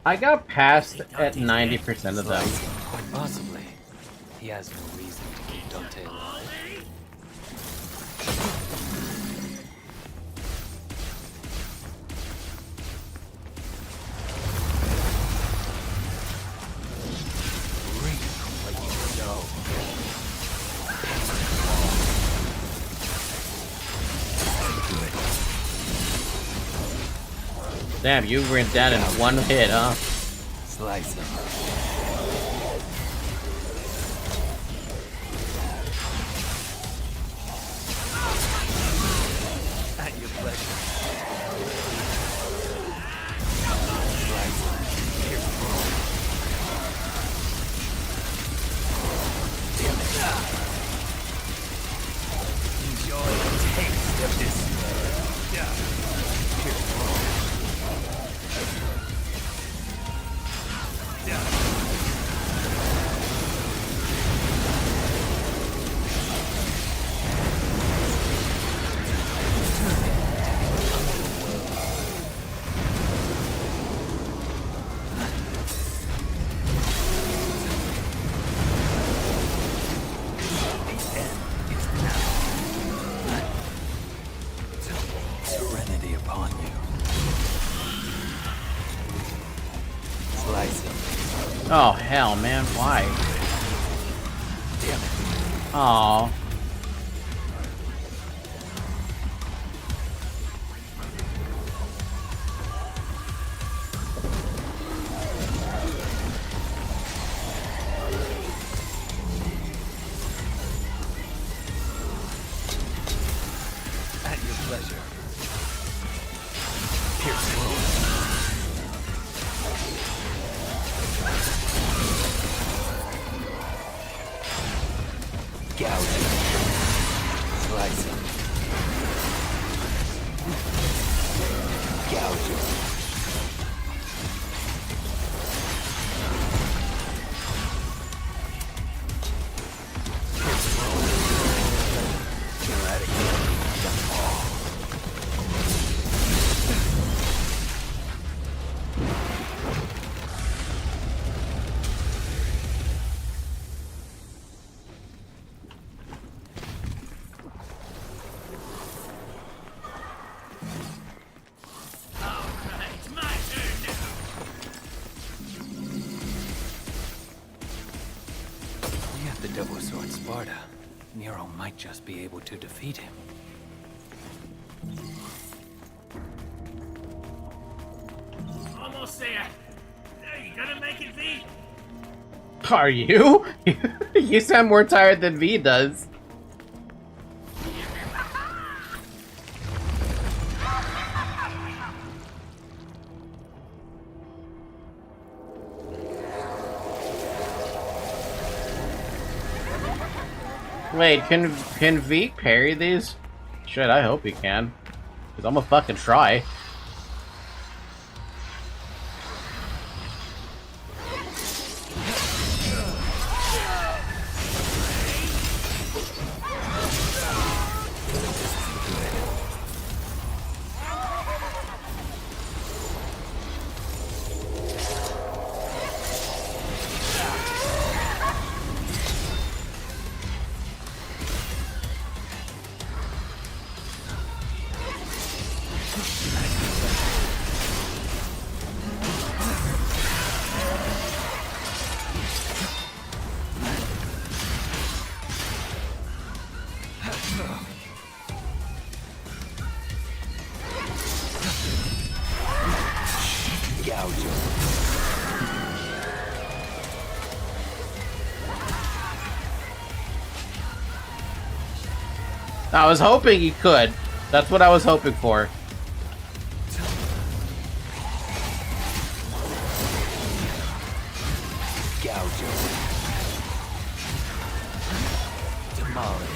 I got past at 90% of them. Quite possibly. He has no reason to keep Dante alive. Bring what you know. Damn, you went down in one hit, huh? Slice him. At your pleasure. Enjoy the taste of this. Serenity upon you. Slice him. Oh hell, man, why? Damn it. Aw. At your pleasure. Pierce wound. Gouge him. Slice him. Gouge him. Pierce wound. Eradicate them all. We have the double sword Sparta. Nero might just be able to defeat him. Almost there. Hey, you gonna make it, V? Are you? You sound more tired than V does. Wait, can V parry these? Shit, I hope he can. Cause I'm gonna fucking try. Gouge him. I was hoping he could. That's what I was hoping for. Gouge him. Demolish.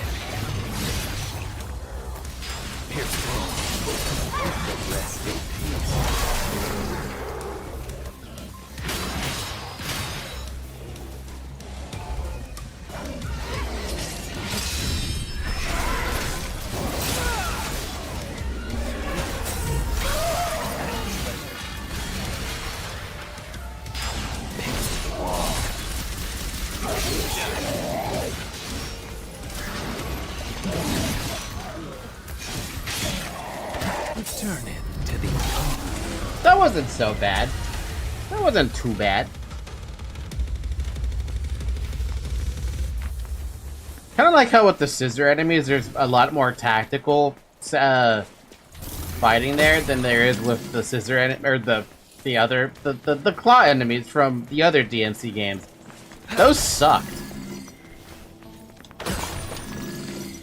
Pierce wound. The rest in peace. Return it to the That wasn't so bad. That wasn't too bad. Kind of like how with the scissor enemies, there's a lot more tactical fighting there than there is with the scissor or the claw enemies from the other DMC games. Those sucked.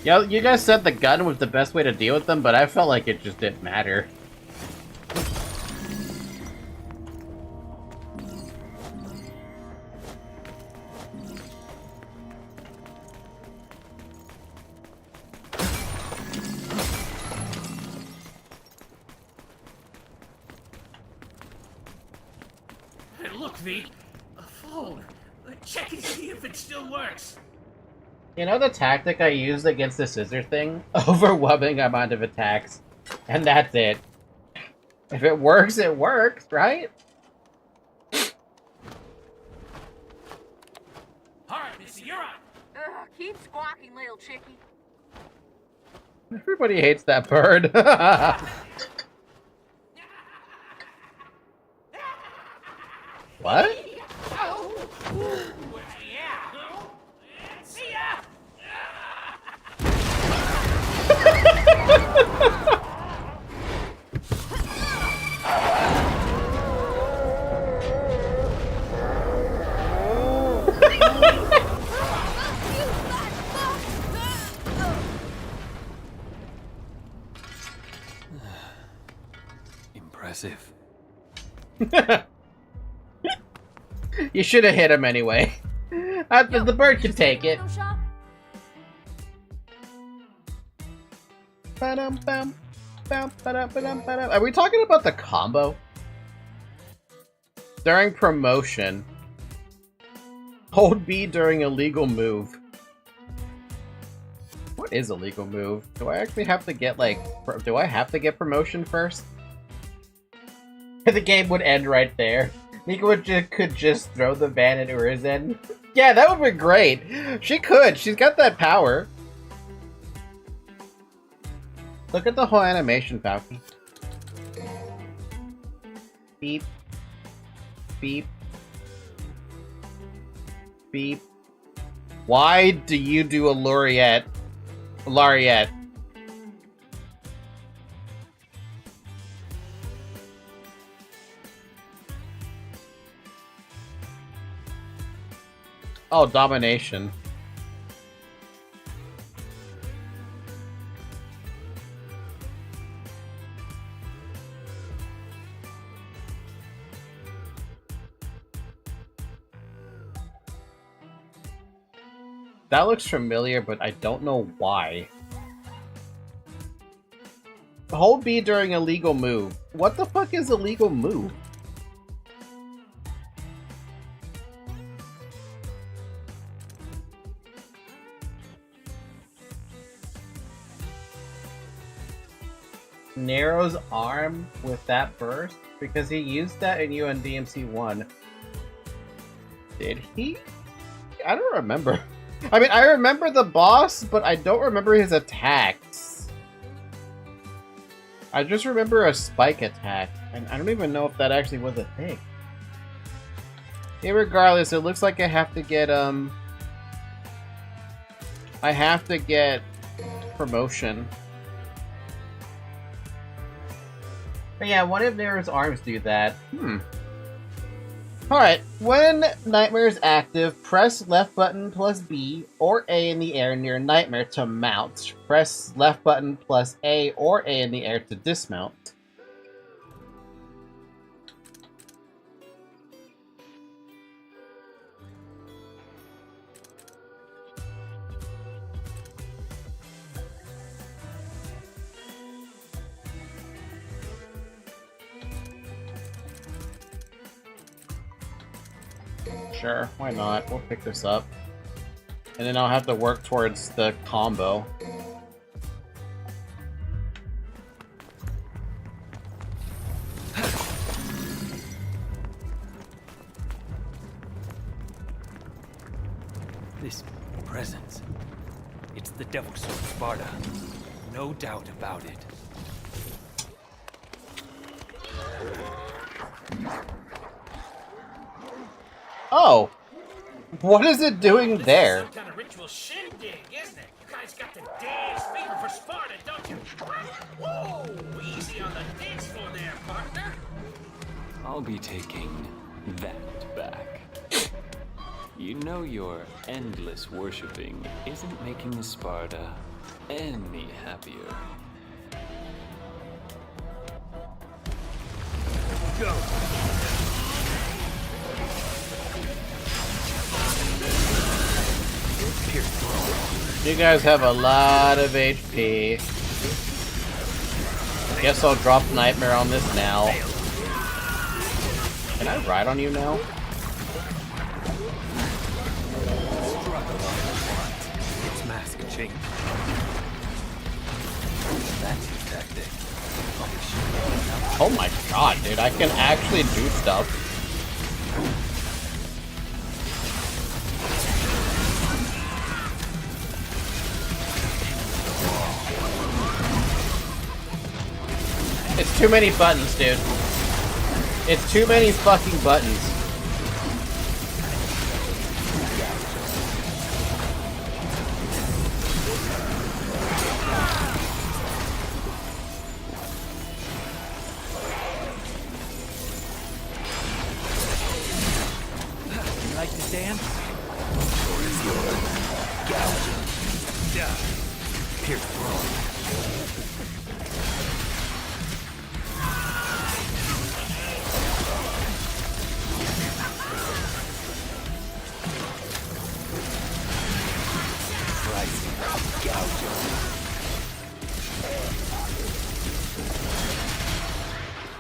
Yo, you guys said the gun was the best way to deal with them, but I felt like it just didn't matter. Hey, look, V. A phone. Check and see if it still works. You know the tactic I used against the scissor thing? Overwhelming amount of attacks. And that's it. If it works, right? Alright, Missy, you're on. Ugh, keep squawking, little chickie. Everybody hates that bird. What? Yeah. See ya. Impressive. You should have hit him anyway. The bird could take it. Ba-dum-bum, bum, ba-dum, ba-dum. Are we talking about the combo? During promotion. Hold B during a legal move. What is a legal move? Do I actually have to get, like... Do I have to get promotion first? The game would end right there. Mika could just throw the van into Urizen. Yeah, that would be great. She could. She's got that power. Look at the whole animation, Falcon. Beep. Beep. Beep. Why do you do a Lariat? Oh, domination. That looks familiar, but I don't know why. Hold B during a legal move. What the fuck is a legal move? Nero's arm with that burst? Because he used that in UNDMC 1. Did he? I don't remember. I mean, I remember the boss, but I don't remember his attacks. I just remember a spike attack, and I don't even know if that actually was a thing. Regardless, it looks like I have to get, I have to get promotion. But yeah, what if Nero's arms do that? Alright, when Nightmare is active, press left button plus B or A in the air near Nightmare to mount. Press left button plus A or A in the air to dismount. Sure, why not? We'll pick this up. And then I'll have to work towards the combo. This presence. It's the Devil Sword Sparta. No doubt about it. Oh! What is it doing there? This is some kind of ritual shindig, isn't it? You guys got the dance fever for Sparta, don't you? Whoa! Easy on the dance floor there, partner. I'll be taking that back. You know your endless worshipping isn't making Sparta any happier. Go! You guys have a lot of HP. Guess I'll drop Nightmare on this now. Can I ride on you now? It's mask change. That's your tactic. Oh my god, dude, I can actually do stuff. It's too many buttons, dude. It's too many fucking buttons. You like to dance? Pierce through.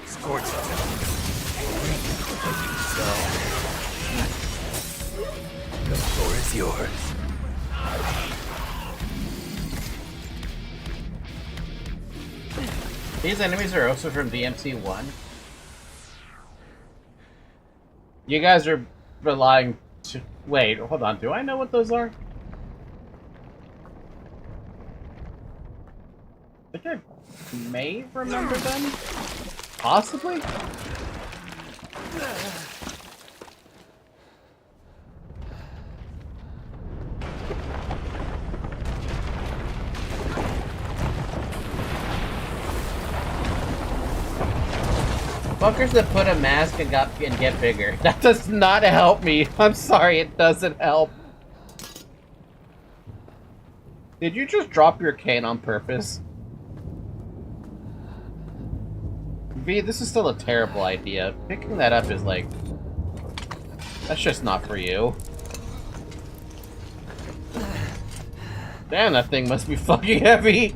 Scorch it. The floor is yours. These enemies are also from DMC 1. You guys are relying to... Wait, hold on. Do I know what those are? I think I may remember them? Possibly? Fuckers that put a mask and get bigger. That does not help me. I'm sorry, it doesn't help. Did you just drop your cane on purpose? V, this is still a terrible idea. Picking that up is like... That's just not for you. Damn, that thing must be fucking heavy.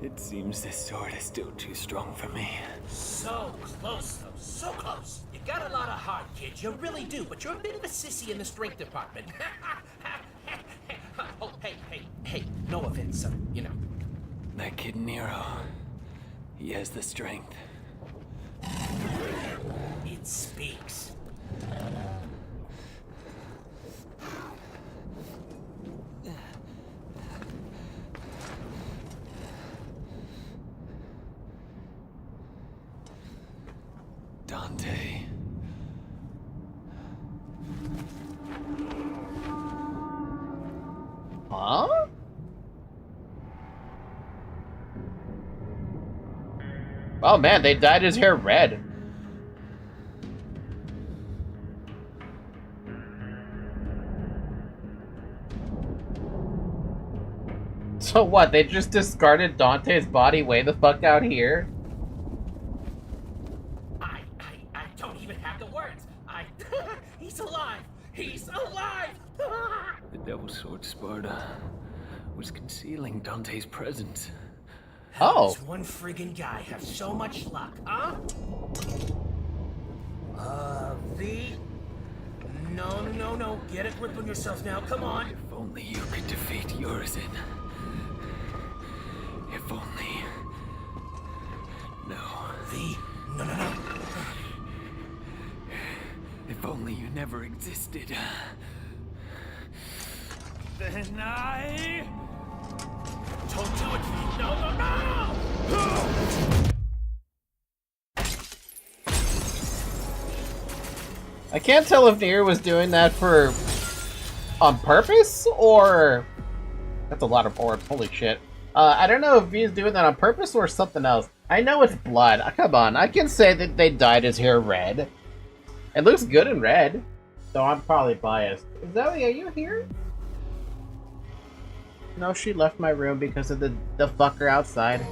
It seems this sword is still too strong for me. So close, though. So close. You got a lot of heart, kid. You really do. But you're a bit of a sissy in the strength department. Oh, hey. No offense, you know. That kid Nero. He has the strength. It speaks. Dante. Huh? Oh man, they dyed his hair red. So what, they just discarded Dante's body way the fuck out here? I don't even have the words. He's alive! He's alive! The Devil Sword Sparta was concealing Dante's presence. Oh. Does one friggin' guy have so much luck, huh? V? No. Get a grip on yourself now, come on. If only you could defeat Urizen. If only... No. V? No. If only you never existed. Then I... Don't do it, V. No! I can't tell if Nier was doing that for... on purpose, or... That's a lot of orbs, holy shit. I don't know if he's doing that on purpose or something else. I know it's blood. Come on, I can say that they dyed his hair red. It looks good in red, so I'm probably biased. Zoe, are you here? No, she left my room because of the fucker outside.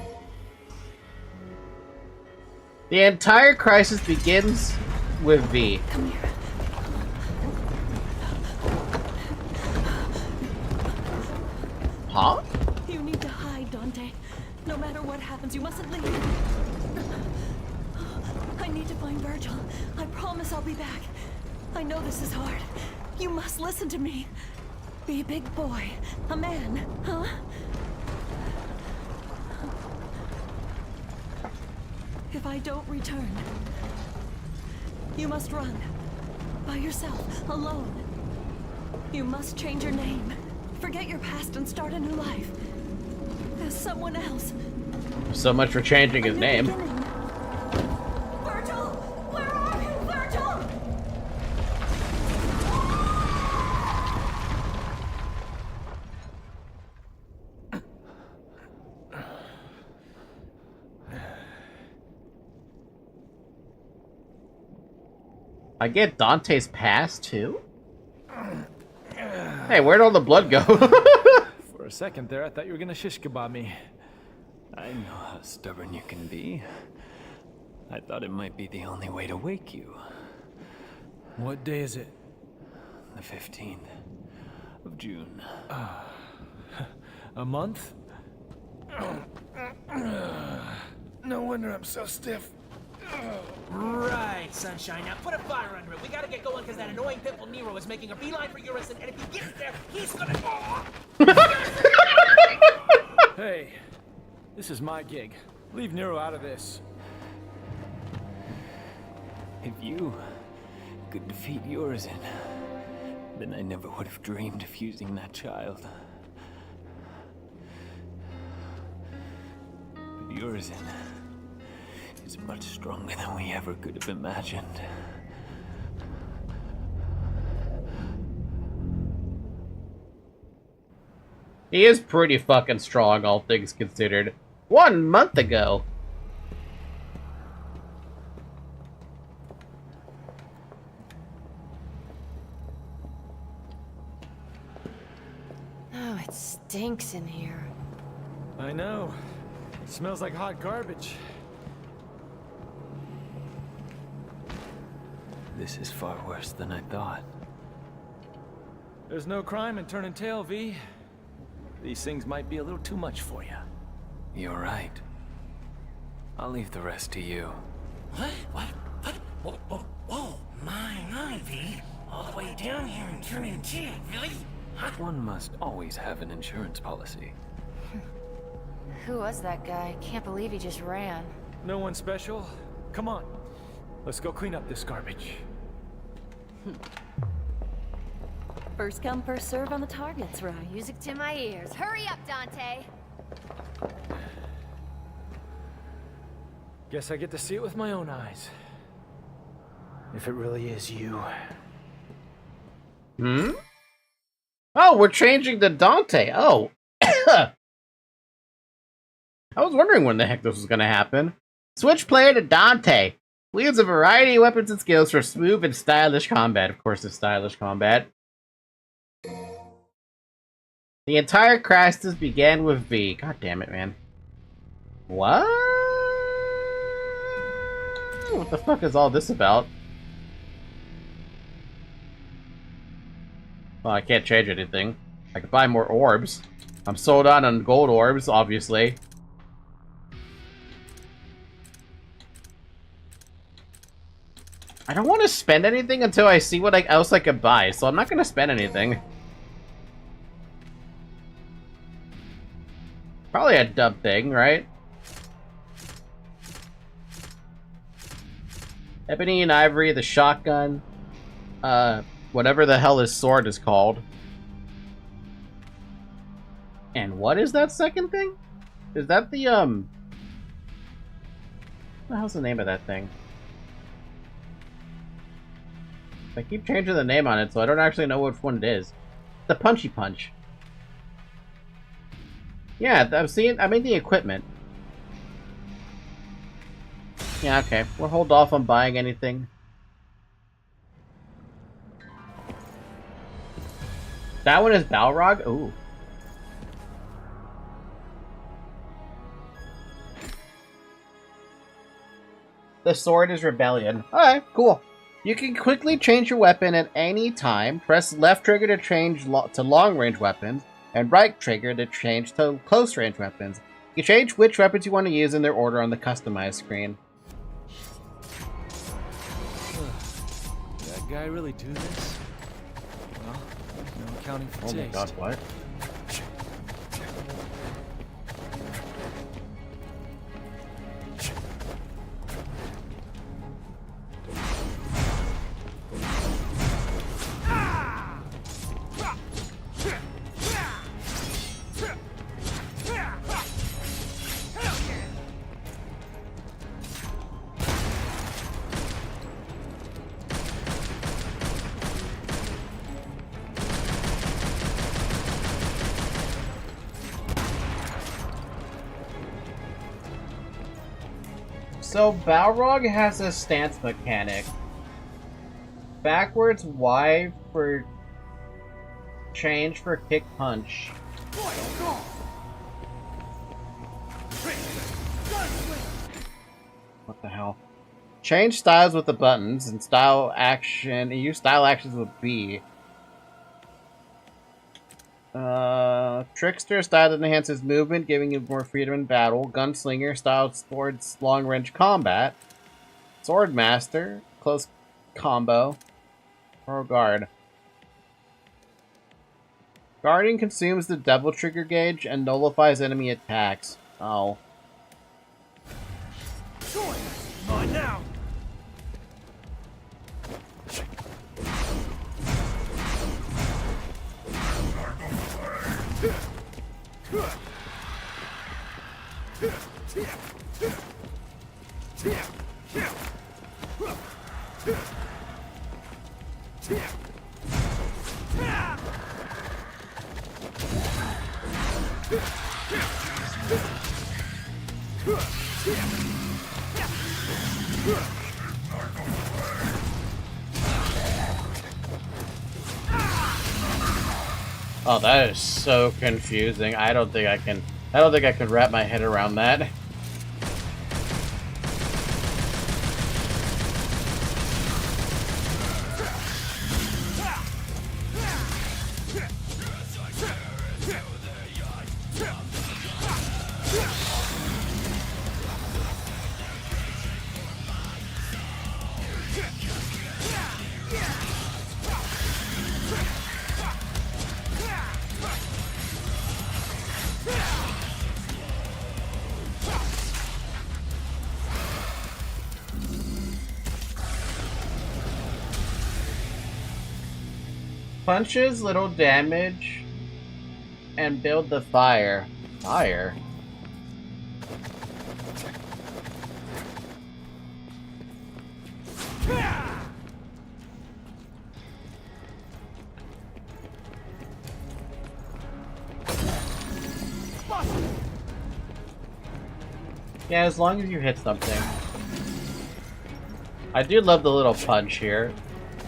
The entire crisis begins with V. Come here. Huh? You need to hide, Dante. No matter what happens, you mustn't leave. I need to find Virgil. I promise I'll be back. I know this is hard. You must listen to me. Be a big boy. A man, huh? If I don't return, you must run. By yourself, alone. You must change your name. Forget your past and start a new life. As someone else. So much for changing his name. Virgil! Where are you, Virgil? I get Dante's past too? Hey, where'd all the blood go? For a second there, I thought you were gonna shish kebab me. I know how stubborn you can be. I thought it might be the only way to wake you. What day is it? The 15th of June. A month? No wonder I'm so stiff. Right, Sunshine. Now put a fire under it. We gotta get going because that annoying pimple Nero is making a beeline for Urison, and if he gets there, he's gonna. Hey, this is my gig. Leave Nero out of this. If you could defeat Urison, then I never would have dreamed of using that child. But Urison is much stronger than we ever could have imagined. He is pretty fucking strong, all things considered. 1 month ago. Oh, it stinks in here. I know. It smells like hot garbage. This is far worse than I thought. There's no crime in turning tail, V. These things might be a little too much for you. You're right. I'll leave the rest to you. What? Whoa, my, V. All the way down here and turning tail, really? Huh? One must always have an insurance policy. Who was that guy? Can't believe he just ran. No one special? Come on. Let's go clean up this garbage. First come, first serve on the targets, right? Music to my ears. Hurry up, Dante. Guess I get to see it with my own eyes. If it really is you. Hmm? Oh, we're changing to Dante. Oh. I was wondering when the heck this was gonna happen. Switch player to Dante. Wields a variety of weapons and skills for smooth and stylish combat. Of course, it's stylish combat. The entire crisis began with V. God damn it, man. What? What the fuck is all this about? Well, I can't change anything. I could buy more orbs. I'm sold out on gold orbs, obviously. I don't want to spend anything until I see what else I could buy, so I'm not going to spend anything. Probably a dub thing, right? Ebony and Ivory, the shotgun, whatever the hell his sword is called. And what is that second thing? Is that the, what the hell's the name of that thing? I keep changing the name on it, so I don't actually know which one it is. The Punchy Punch. Yeah, I'm in the equipment. Yeah, okay. We'll hold off on buying anything. That one is Balrog? Ooh. The sword is Rebellion. Alright, cool. You can quickly change your weapon at any time. Press left trigger to change to long-range weapons, and right trigger to change to close-range weapons. You can change which weapons you want to use in their order on the customized screen. Did that guy really do this? Well, no accounting for Oh my taste. god, what? So Balrog has a stance mechanic. Backwards Y for change for kick punch. What the hell? Change styles with the buttons and style action. Use style actions with B. Trickster style that enhances movement, giving you more freedom in battle. Gunslinger style towards long-range combat. Swordmaster, close combo. Or guard. Guarding consumes the double trigger gauge and nullifies enemy attacks. Oh. On now! Oh, that is so confusing. I don't think I can wrap my head around that. Punches little damage and build the fire. Fire? Yeah, as long as you hit something. I do love the little punch here.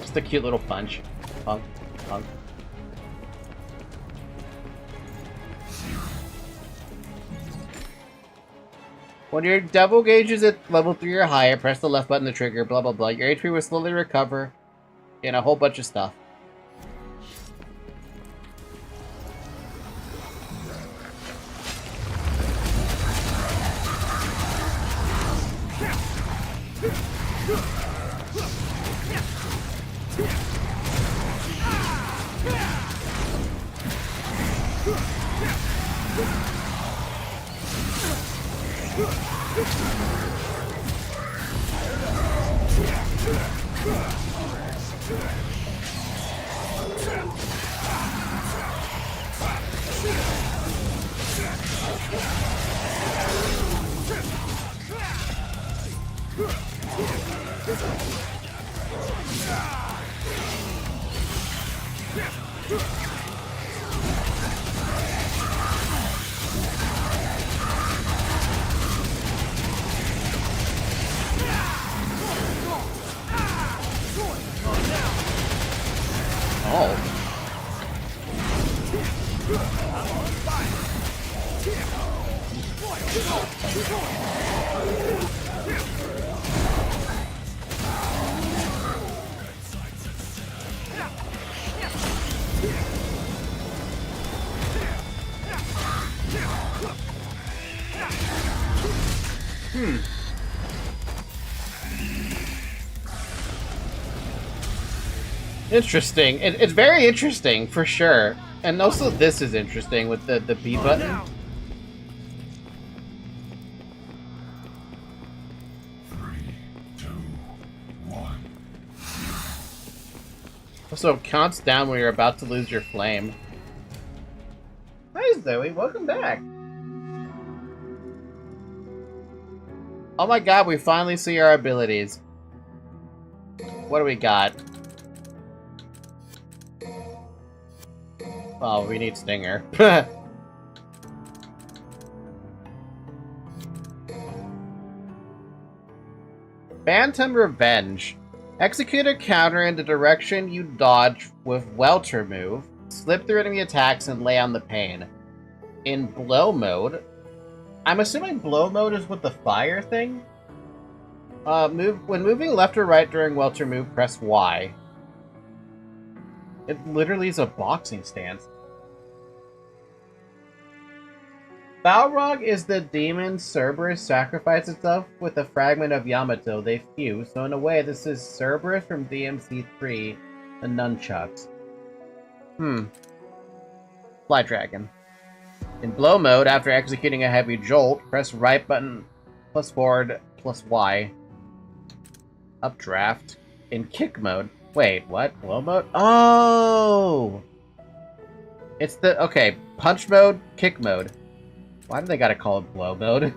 Just a cute little punch. Punk. Punk. When your double gauge is at level 3 or higher, press the left button to trigger, blah blah blah. Your HP will slowly recover, and a whole bunch of stuff. Oh. Interesting. It's very interesting, for sure. And also this is interesting with the B button. Also, it counts down when you're about to lose your flame. Hi, Zoe. Welcome back. Oh my god, we finally see our abilities. What do we got? Oh, we need Stinger. Phantom Revenge. Execute a counter in the direction you dodge with Welter move. Slip through enemy attacks and lay on the pain. In blow mode, I'm assuming blow mode is with the fire thing? When moving left or right during Welter move, press Y. It literally is a boxing stance. Balrog is the demon Cerberus sacrificed itself with a fragment of Yamato they fuse, so in a way this is Cerberus from DMC3, the Nunchucks. Fly Dragon. In blow mode, after executing a heavy jolt, press right button plus forward plus Y. Updraft. In kick mode. Wait, what? Blow mode? Oh! It's the... Okay, punch mode, kick mode. Why do they gotta call it blow mode?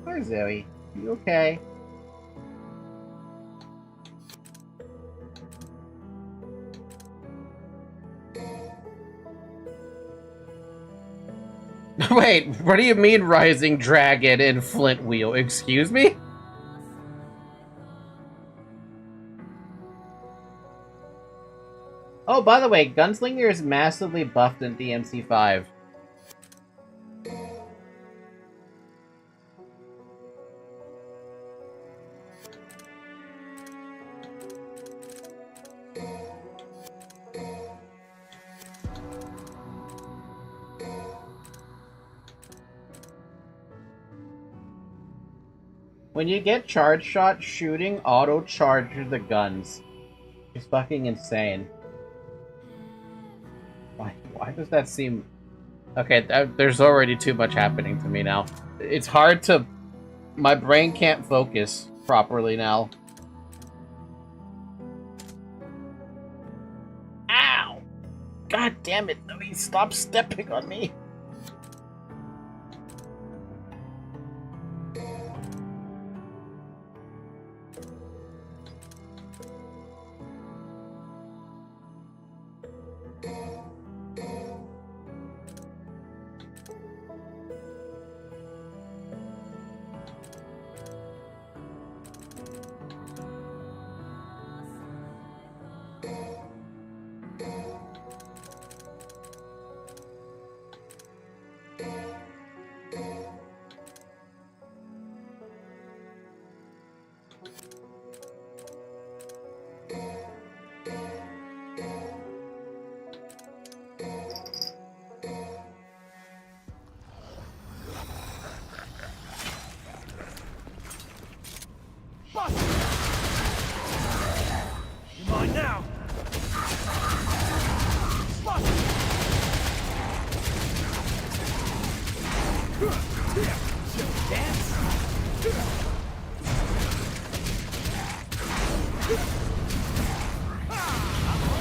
Hi, Zoe. You okay? Wait, what do you mean Rising Dragon and Flint Wheel? Excuse me? Oh, by the way, Gunslinger is massively buffed in DMC5. When you get charge shot, shooting auto-charges the guns. It's fucking insane. Why does that seem... Okay, there's already too much happening to me now. It's hard to... My brain can't focus properly now. Ow! God damn it, Louis, stop stepping on me!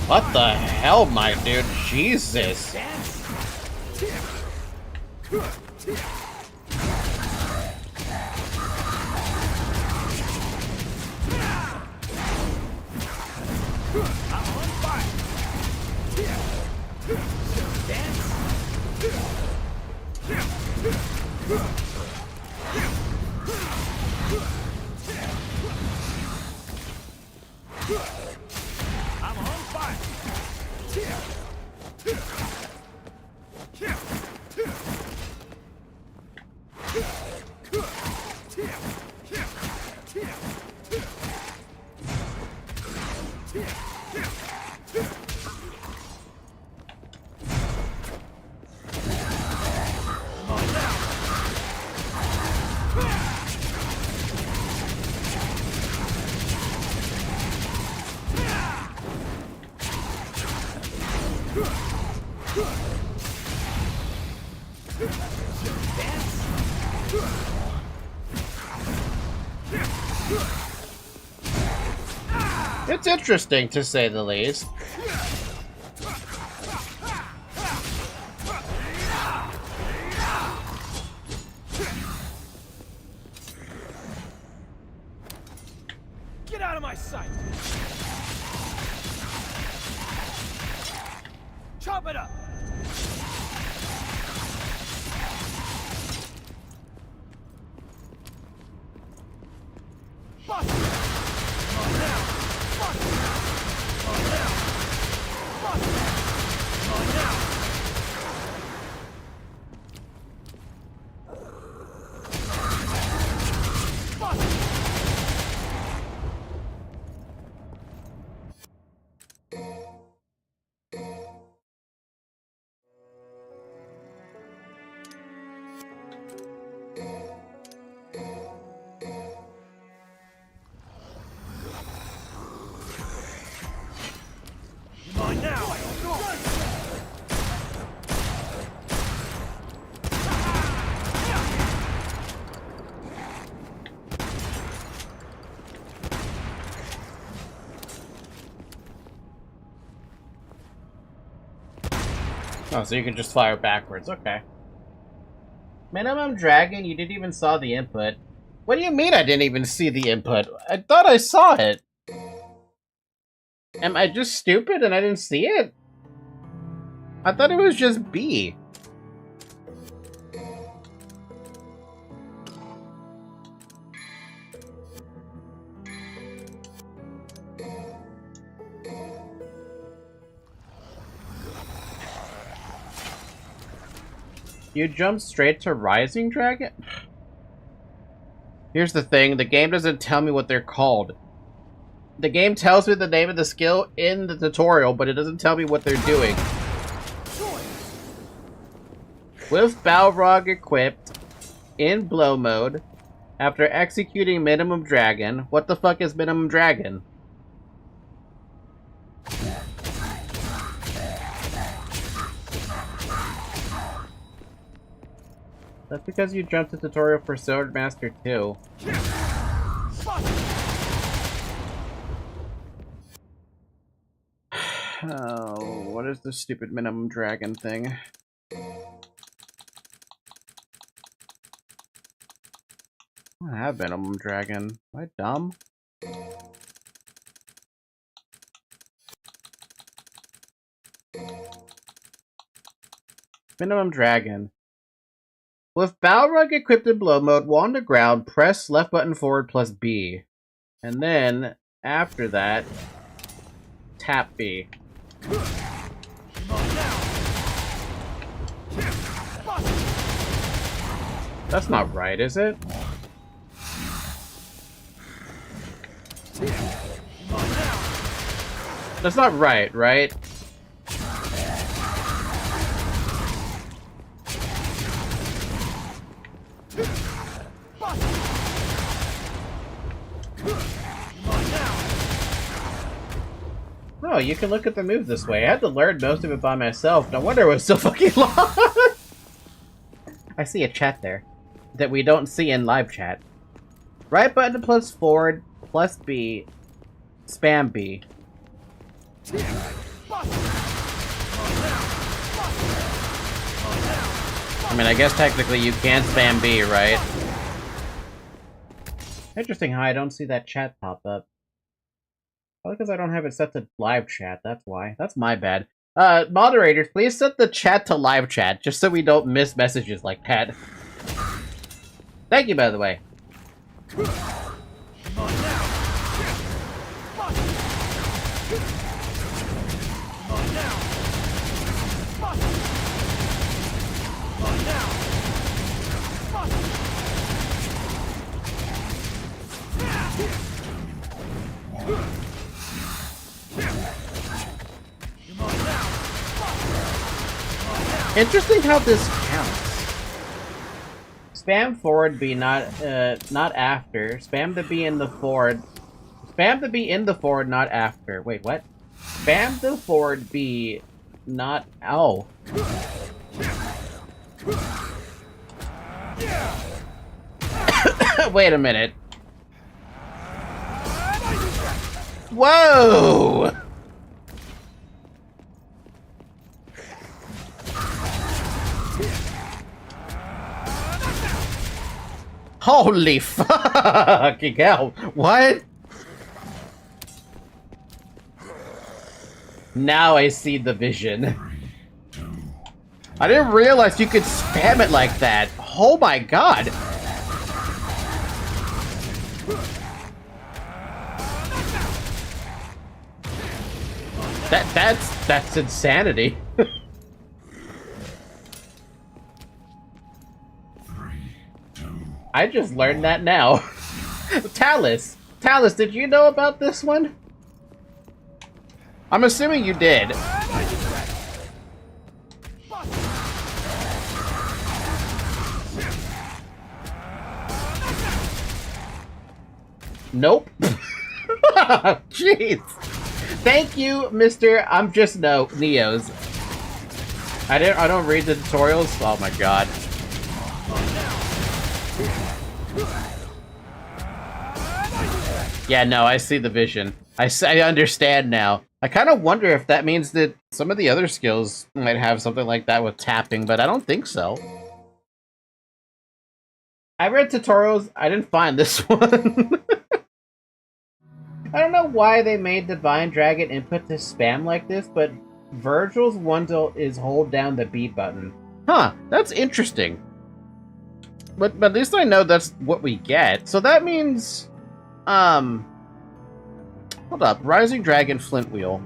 What the hell, my dude? Jesus. It's interesting, to say the least. Get out of my sight! Chop it up! Bust it! On now! Bust it! On now! Bust it! On now! Bust it! Mine now! Oh, so you can just fire backwards. Okay. Minimum Dragon, you didn't even saw the input. What do you mean I didn't even see the input? I thought I saw it. Am I just stupid and I didn't see it? I thought it was just B. You jump straight to Rising Dragon? Here's the thing, the game doesn't tell me what they're called. The game tells me the name of the skill in the tutorial, but it doesn't tell me what they're doing. With Balrog equipped, in blow mode, after executing Minimum Dragon. What the fuck is Minimum Dragon? That's because you jumped the tutorial for Swordmaster 2. Oh, what is this stupid Minimum Dragon thing? I have Minimum Dragon. Am I dumb? Minimum Dragon. With Balrog equipped in blow mode, while on the ground, press left button forward plus B. And then, after that, tap B. That's not right, is it? That's not right, right? Oh, you can look at the move this way. I had to learn most of it by myself. No wonder it was so fucking long. I see a chat there that we don't see in live chat. Right button plus forward plus B. Spam B. I mean, I guess technically you can spam B, right? Interesting how I don't see that chat pop up. Probably because I don't have it set to live chat, that's why. That's my bad. Moderators, please set the chat to live chat, just so we don't miss messages like that. Thank you, by the way. Interesting how this counts. Spam forward B, not after. Spam the B in the forward. Spam the B in the forward, not after. Wait, what? Spam the forward B, not... Oh. Wait a minute. Whoa! Holy fucking hell! What? Now I see the vision. I didn't realize you could spam it like that. Oh my god! That's insanity. I just learned that now. Talus, did you know about this one? I'm assuming you did. Nope. Jeez. Thank you, Mr. I'm just Neos. I don't read the tutorials. Oh my god. Yeah, no, I see the vision. I understand now. I kind of wonder if that means that some of the other skills might have something like that with tapping, but I don't think so. I read tutorials. I didn't find this one. I don't know why they made Divine Dragon input to spam like this, but Virgil's Wundle is hold down the B button. Huh, that's interesting. But at least I know that's what we get. So that means, hold up, Rising Dragon Flint Wheel.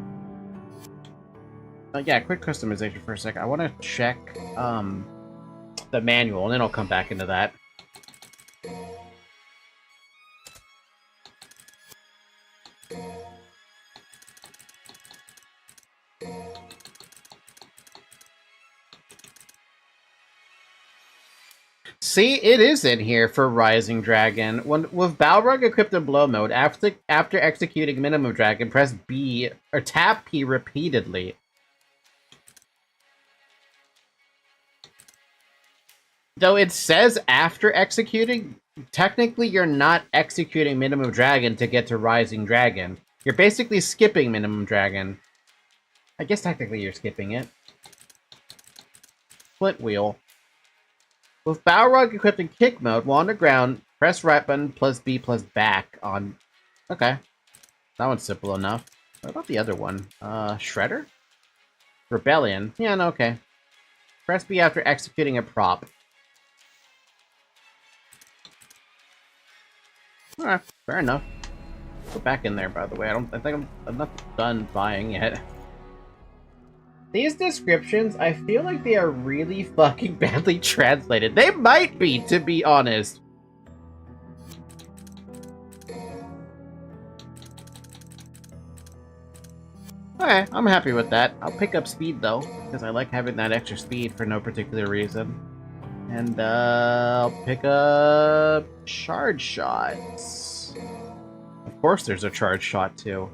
Yeah, quick customization for a sec. I want to check, the manual, and then I'll come back into that. See, it is in here for Rising Dragon. With Balrog equipped in Blow Mode, after executing Minimum Dragon, press B or tap P repeatedly. Though it says after executing, technically you're not executing Minimum Dragon to get to Rising Dragon. You're basically skipping Minimum Dragon. I guess technically you're skipping it. Flint Wheel. With Balrog equipped in Kick Mode, while on the ground, press right button plus B plus back on... Okay. That one's simple enough. What about the other one? Shredder? Rebellion. Yeah, no, okay. Press B after executing a prop. Alright, fair enough. Go back in there, by the way. I think I'm not done buying yet. These descriptions, I feel like they are really fucking badly translated. They might be, to be honest. Okay, I'm happy with that. I'll pick up speed, though, because I like having that extra speed for no particular reason. And, I'll pick up charge shots. Of course there's a charge shot, too.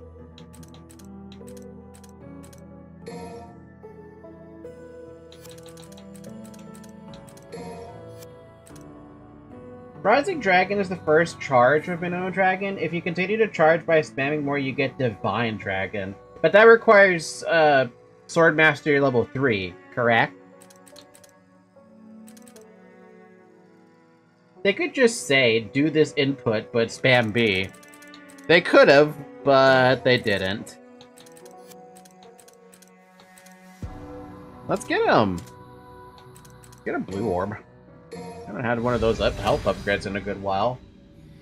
Rising Dragon is the first charge of Minimum Dragon. If you continue to charge by spamming more, you get Divine Dragon. But that requires, Swordmaster level 3, correct? They could just say, do this input, but spam B. They could have, but they didn't. Let's get him! Get a blue orb. I haven't had one of those health upgrades in a good while.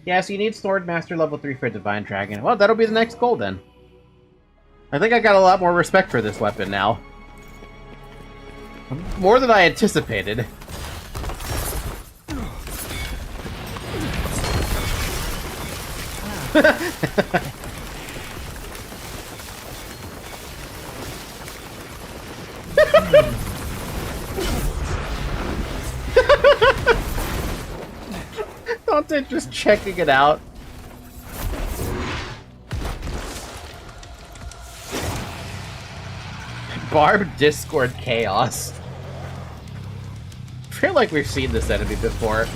Yeah, so you need Swordmaster level 3 for Divine Dragon. Well, that'll be the next goal then. I think I got a lot more respect for this weapon now. More than I anticipated. Dante just checking it out. Barb Discord Chaos. I feel like we've seen this enemy before.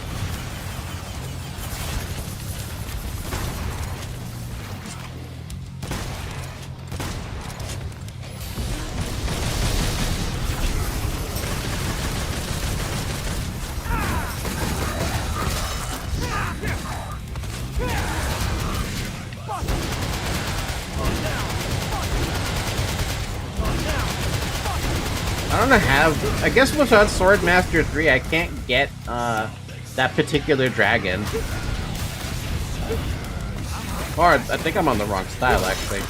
want to have... I guess without Swordmaster 3, I can't get that particular dragon. Or I think I'm on the wrong style, actually.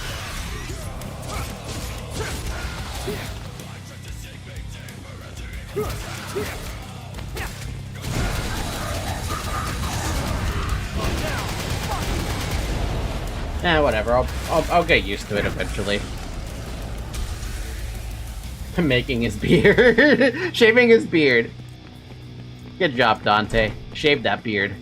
Whatever. I'll get used to it eventually. Making his beard. Shaving his beard. Good job, Dante. Shave that beard.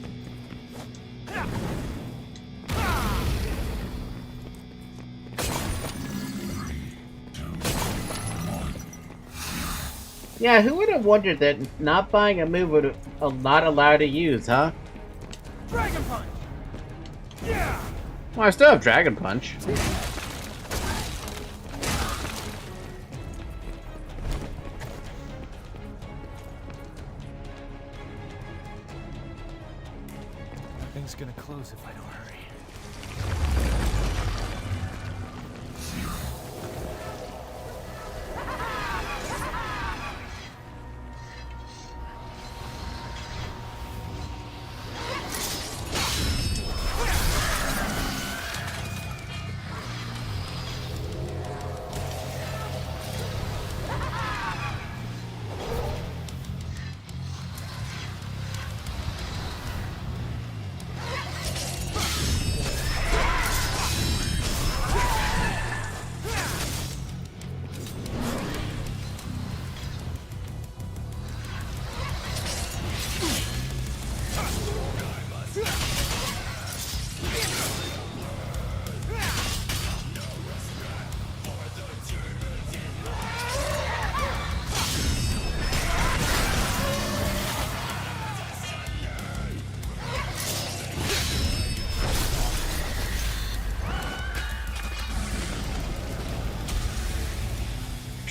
Yeah, who would have wondered that not buying a move would not allow to use, huh? Dragon Punch! Yeah! Well, I still have Dragon Punch. Thing's gonna close if I don't hurry.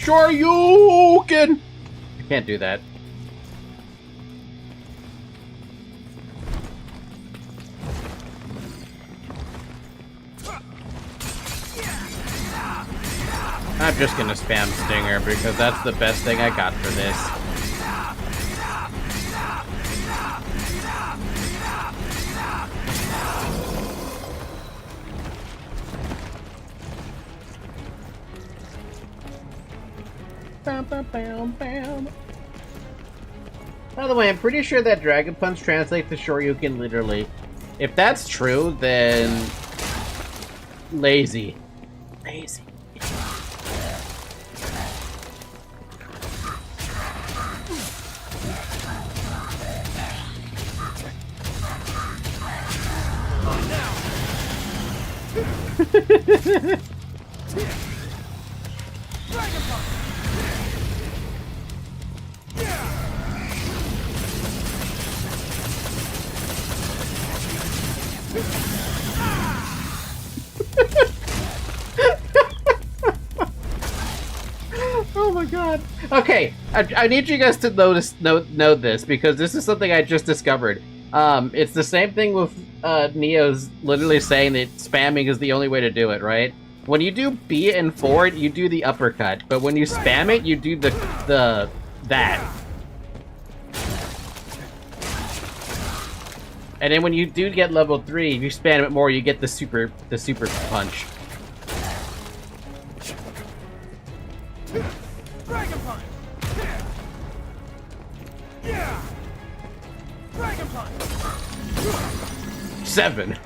Shoryuken! I can't do that. I'm just gonna spam Stinger because that's the best thing I got for this. By the way, I'm pretty sure that Dragon Punch translates to Shoryuken literally. If that's true, then... lazy. Lazy. Oh my god. Okay, I need you guys to know this because this is something I just discovered. It's the same thing with Neo's literally saying that spamming is the only way to do it, right? When you do B and forward, you do the uppercut, but when you spam it, you do that. And then when you do get level 3, if you spam it more, you get the super punch. Dragon Punch! Yeah! Dragon Punch! 7.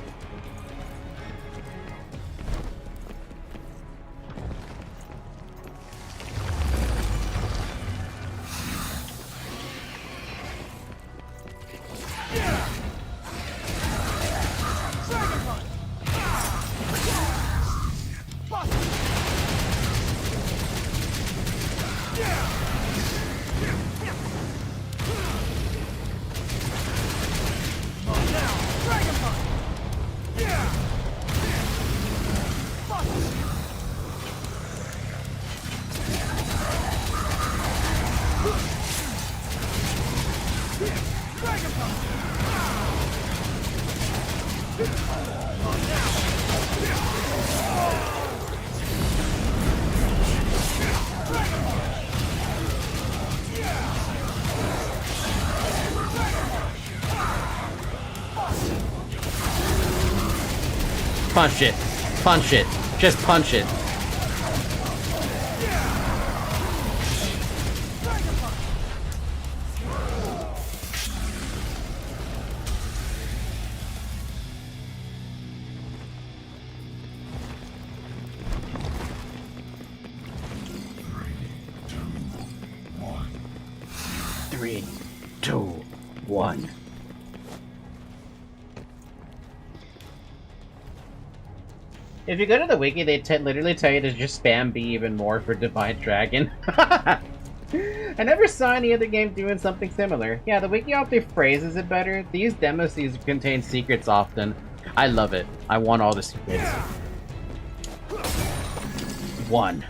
punch it. Punch it. Just punch it. Three, two, one. If you go to the wiki, they literally tell you to just spam B even more for Divine Dragon. I never saw any other game doing something similar. Yeah, the wiki often phrases it better. These demos contain secrets often. I love it. I want all the secrets. 1,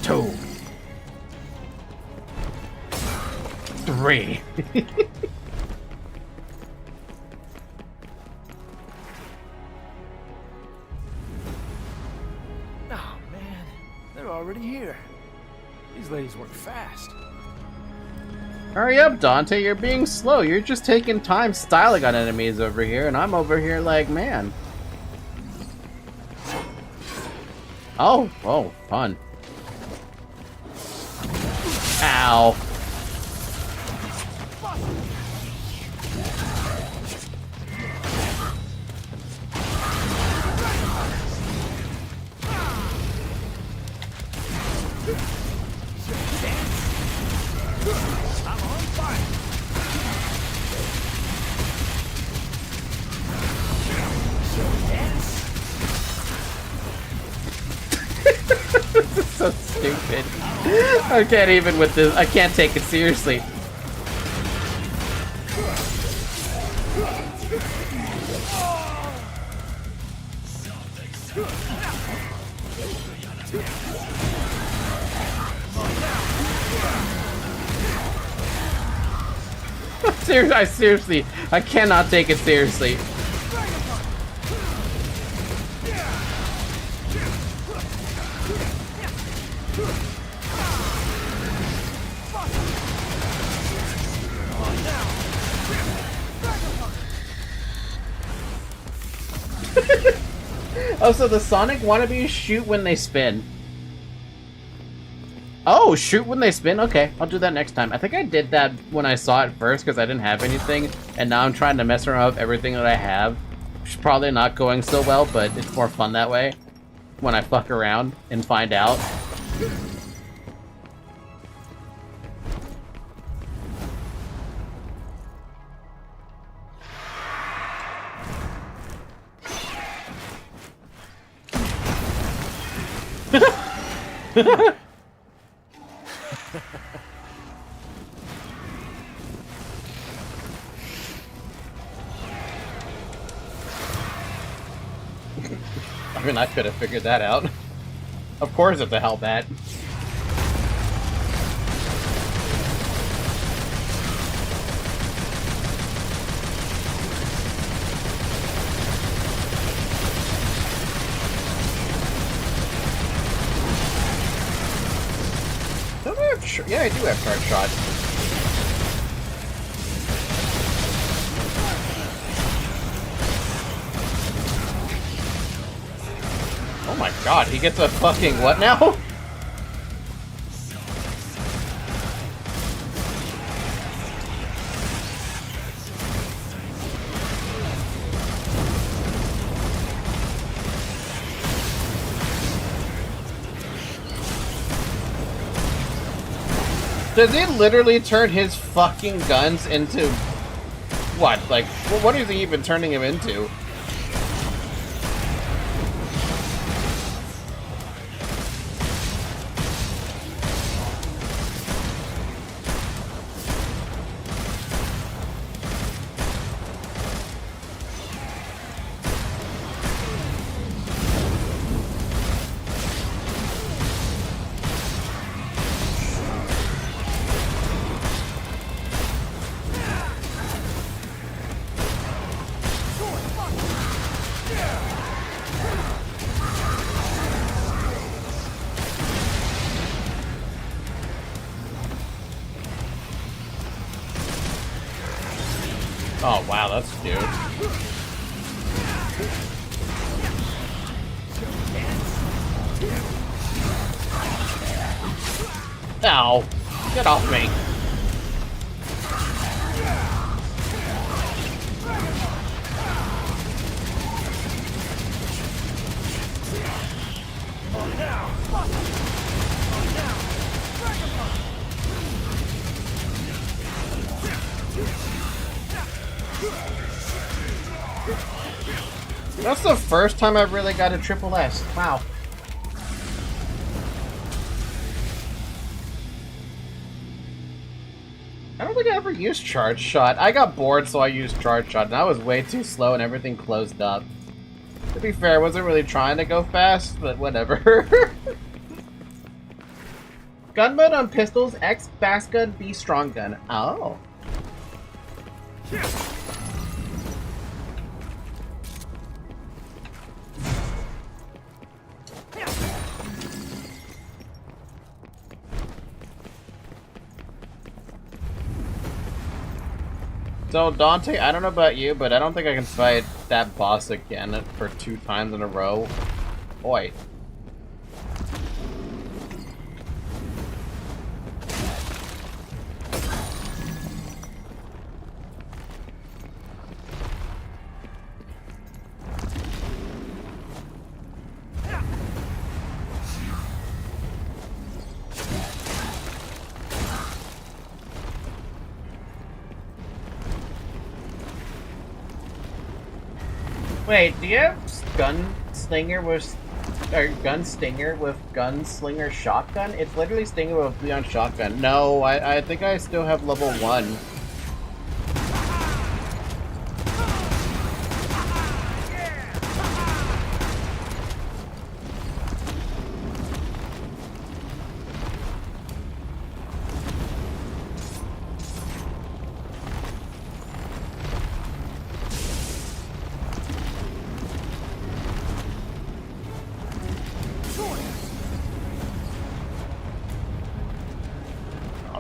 2, 3. Oh, man. They're already here. These ladies work fast. Hurry up, Dante. You're being slow. You're just taking time styling on enemies over here, and I'm over here like, man. Oh, fun. Ow. This is so stupid. I can't even with this. I can't take it seriously. Seriously, I cannot take it seriously. Oh, so the Sonic wannabes shoot when they spin. Oh, shoot when they spin? Okay, I'll do that next time. I think I did that when I saw it first because I didn't have anything, and now I'm trying to mess around with everything that I have. Which is probably not going so well, but it's more fun that way when I fuck around and find out. I mean, I could have figured that out. Of course it's a Hellbat. Don't I have yeah, I do have charge shot. Oh my god, he gets a fucking what now? Does he literally turn his fucking guns into what? Like, what is he even turning him into? Oh wow, that's cute. Ow! Get off me! That's the first time I've really got a triple S. Wow. I don't think I ever used Charge Shot. I got bored, so I used Charge Shot, and I was way too slow and everything closed up. To be fair, I wasn't really trying to go fast, but whatever. Gun mode on pistols, X fast gun, B strong gun. Oh. So, Dante, I don't know about you, but I don't think I can fight that boss again for 2 times in a row. Boy. Wait, do you have Gunslinger with Gunslinger Shotgun? It's literally Stinger with Leon Shotgun. No, I think I still have level 1.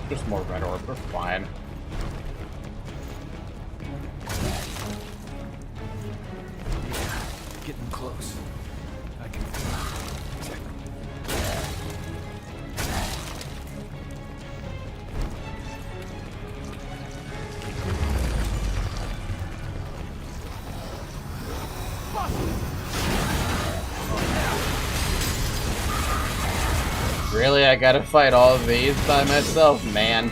Just more red orb, we're fine. Getting close. I can Really, I gotta fight all of these by myself, man.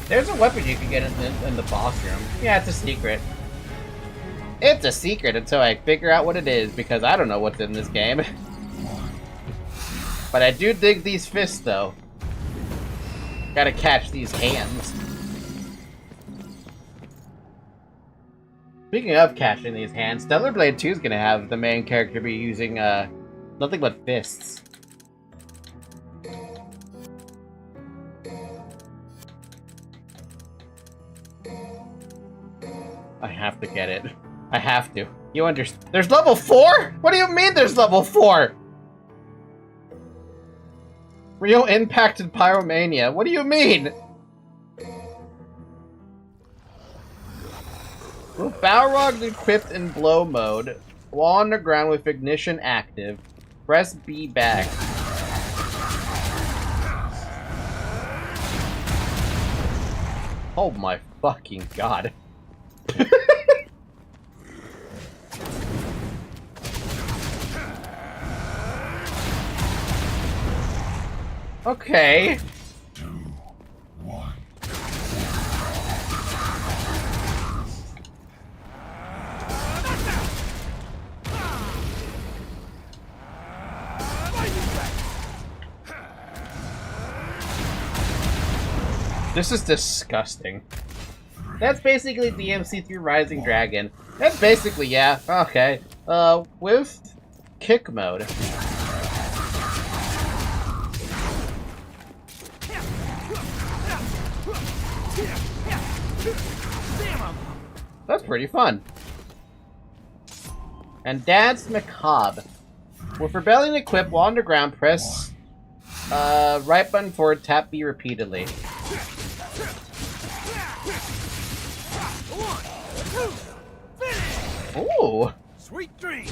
There's a weapon you can get in the boss room. Yeah, it's a secret. It's a secret until I figure out what it is, because I don't know what's in this game. But I do dig these fists, though. Gotta catch these hands. Speaking of catching these hands, Stellar Blade 2 is gonna have the main character be using, nothing but fists. I have to get it. I have to. You understand? There's level 4? What do you mean there's level 4? Real impacted pyromania. What do you mean? With Balrog equipped in blow mode, while underground with ignition active, press B back. Oh my fucking god. Okay. This is disgusting. That's basically DMC3 Rising Dragon. That's basically, yeah, okay. With kick mode. That's pretty fun. And Dance Macabre. With Rebellion equipped while underground, press right button forward, tap B repeatedly. Ooh! Sweet dream.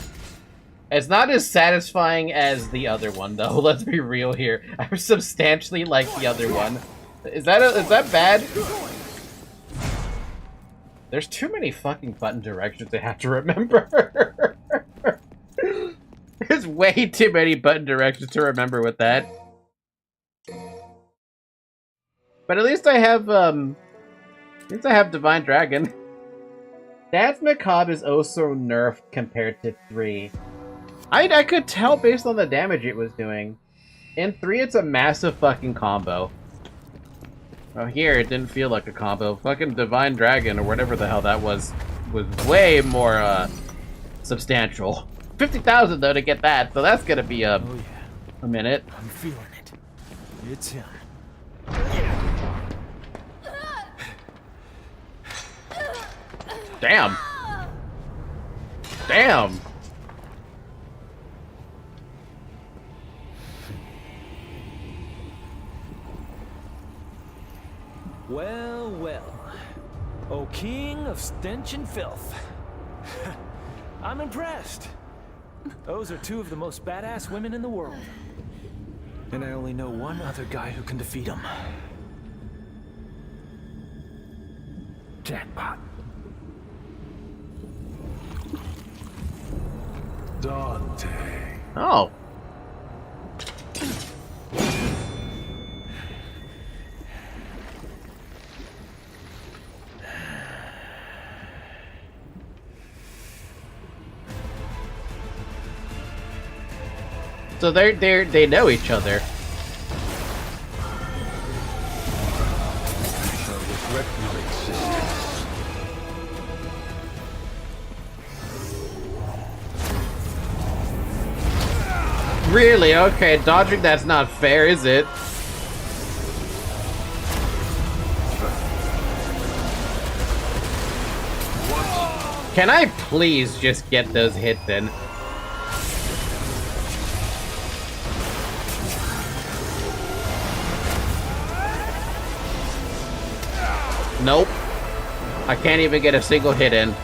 It's not as satisfying as the other one, though. Let's be real here. I substantially like the other one. Is that bad? There's too many fucking button directions I have to remember. There's way too many button directions to remember with that. But at least I have Divine Dragon. Dance Macabre is also nerfed compared to 3. I could tell based on the damage it was doing. In 3, it's a massive fucking combo. Oh, here, it didn't feel like a combo. Fucking Divine Dragon, or whatever the hell that was way more, substantial. 50,000, though, to get that, so that's gonna be, Oh, yeah. a minute. I'm feeling it. It's him. Damn. Damn. Well, well. O king of stench and filth. I'm impressed. Those are two of the most badass women in the world. And I only know one other guy who can defeat them. Jackpot. Dante. Oh. So they know each other. Really? Okay, dodging that's not fair, is it? Can I please just get those hits in? Nope. I can't even get a single hit in.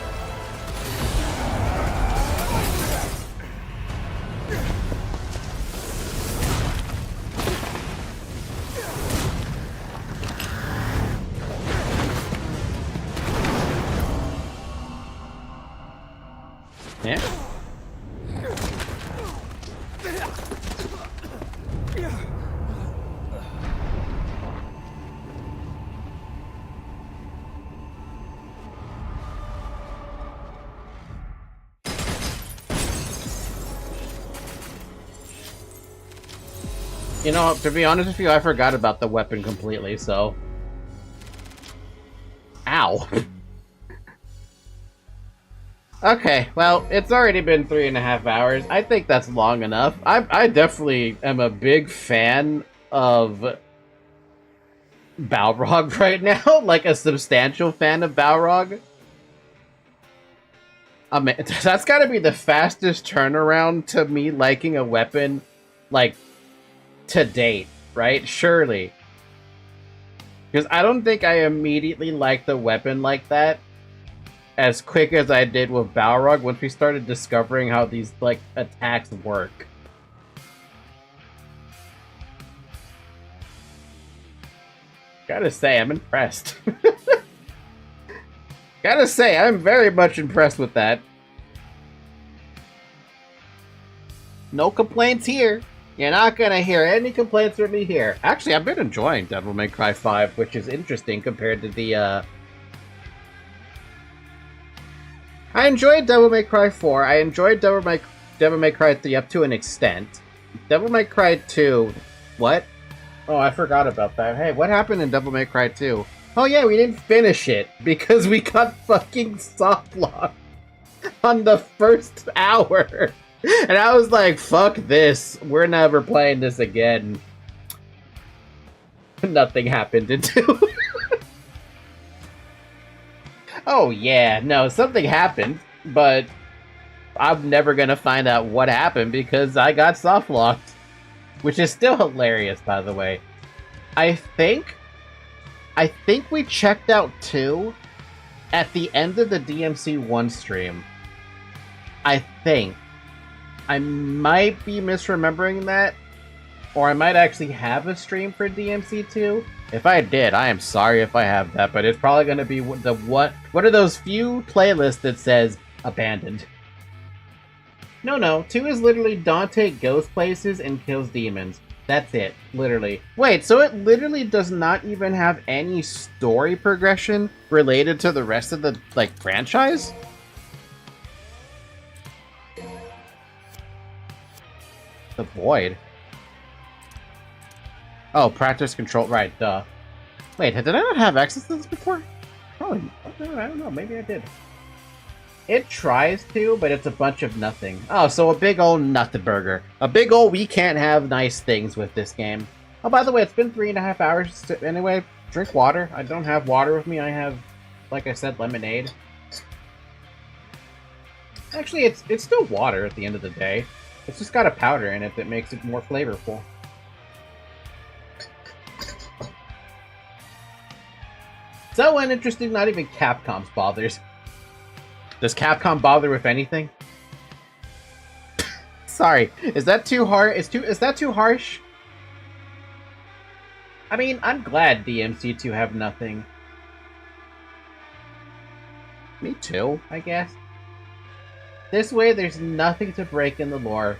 Yeah. You know, to be honest with you, I forgot about the weapon completely, so... Ow. Okay, well, it's already been 3.5 hours. I think that's long enough. I definitely am a big fan of Balrog right now. Like, a substantial fan of Balrog. I mean, that's gotta be the fastest turnaround to me liking a weapon, like, to date, right? Surely. Because I don't think I immediately liked the weapon like that as quick as I did with Balrog once we started discovering how these, like, attacks work. Gotta say, I'm impressed. Gotta say, I'm very much impressed with that. No complaints here. You're not gonna hear any complaints from me here. Actually, I've been enjoying Devil May Cry 5, which is interesting compared to the, I enjoyed Devil May Cry 4. I enjoyed Devil May Cry 3 up to an extent. Devil May Cry 2... What? Oh, I forgot about that. Hey, what happened in Devil May Cry 2? Oh yeah, we didn't finish it because we got fucking softlocked on the first hour. And I was like, fuck this. We're never playing this again. Nothing happened in 2. Oh yeah, no, something happened, but I'm never gonna find out what happened because I got softlocked. Which is still hilarious, by the way. I think we checked out 2 at the end of the DMC 1 stream. I think. I might be misremembering that, or I might actually have a stream for DMC 2. If I did, I am sorry if I have that, but it's probably going to be one of those few playlists that says abandoned. No, 2 is literally Dante goes places and kills demons. That's it, literally. Wait, so it literally does not even have any story progression related to the rest of the, like, franchise? The Void. Oh, practice control, right, duh. Wait, did I not have access to this before? Probably, I don't know, maybe I did. It tries to, but it's a bunch of nothing. Oh, so a big old nothing burger. A big old we can't have nice things with this game. Oh, by the way, it's been 3.5 hours. Anyway, drink water. I don't have water with me. I have, like I said, lemonade. Actually, it's still water at the end of the day. It's just got a powder in it that makes it more flavorful. So uninteresting, not even Capcom's bothers. Does Capcom bother with anything? Sorry, is that too hard? Is that too harsh? I mean, I'm glad DMC2 have nothing. Me too, I guess. This way, there's nothing to break in the lore.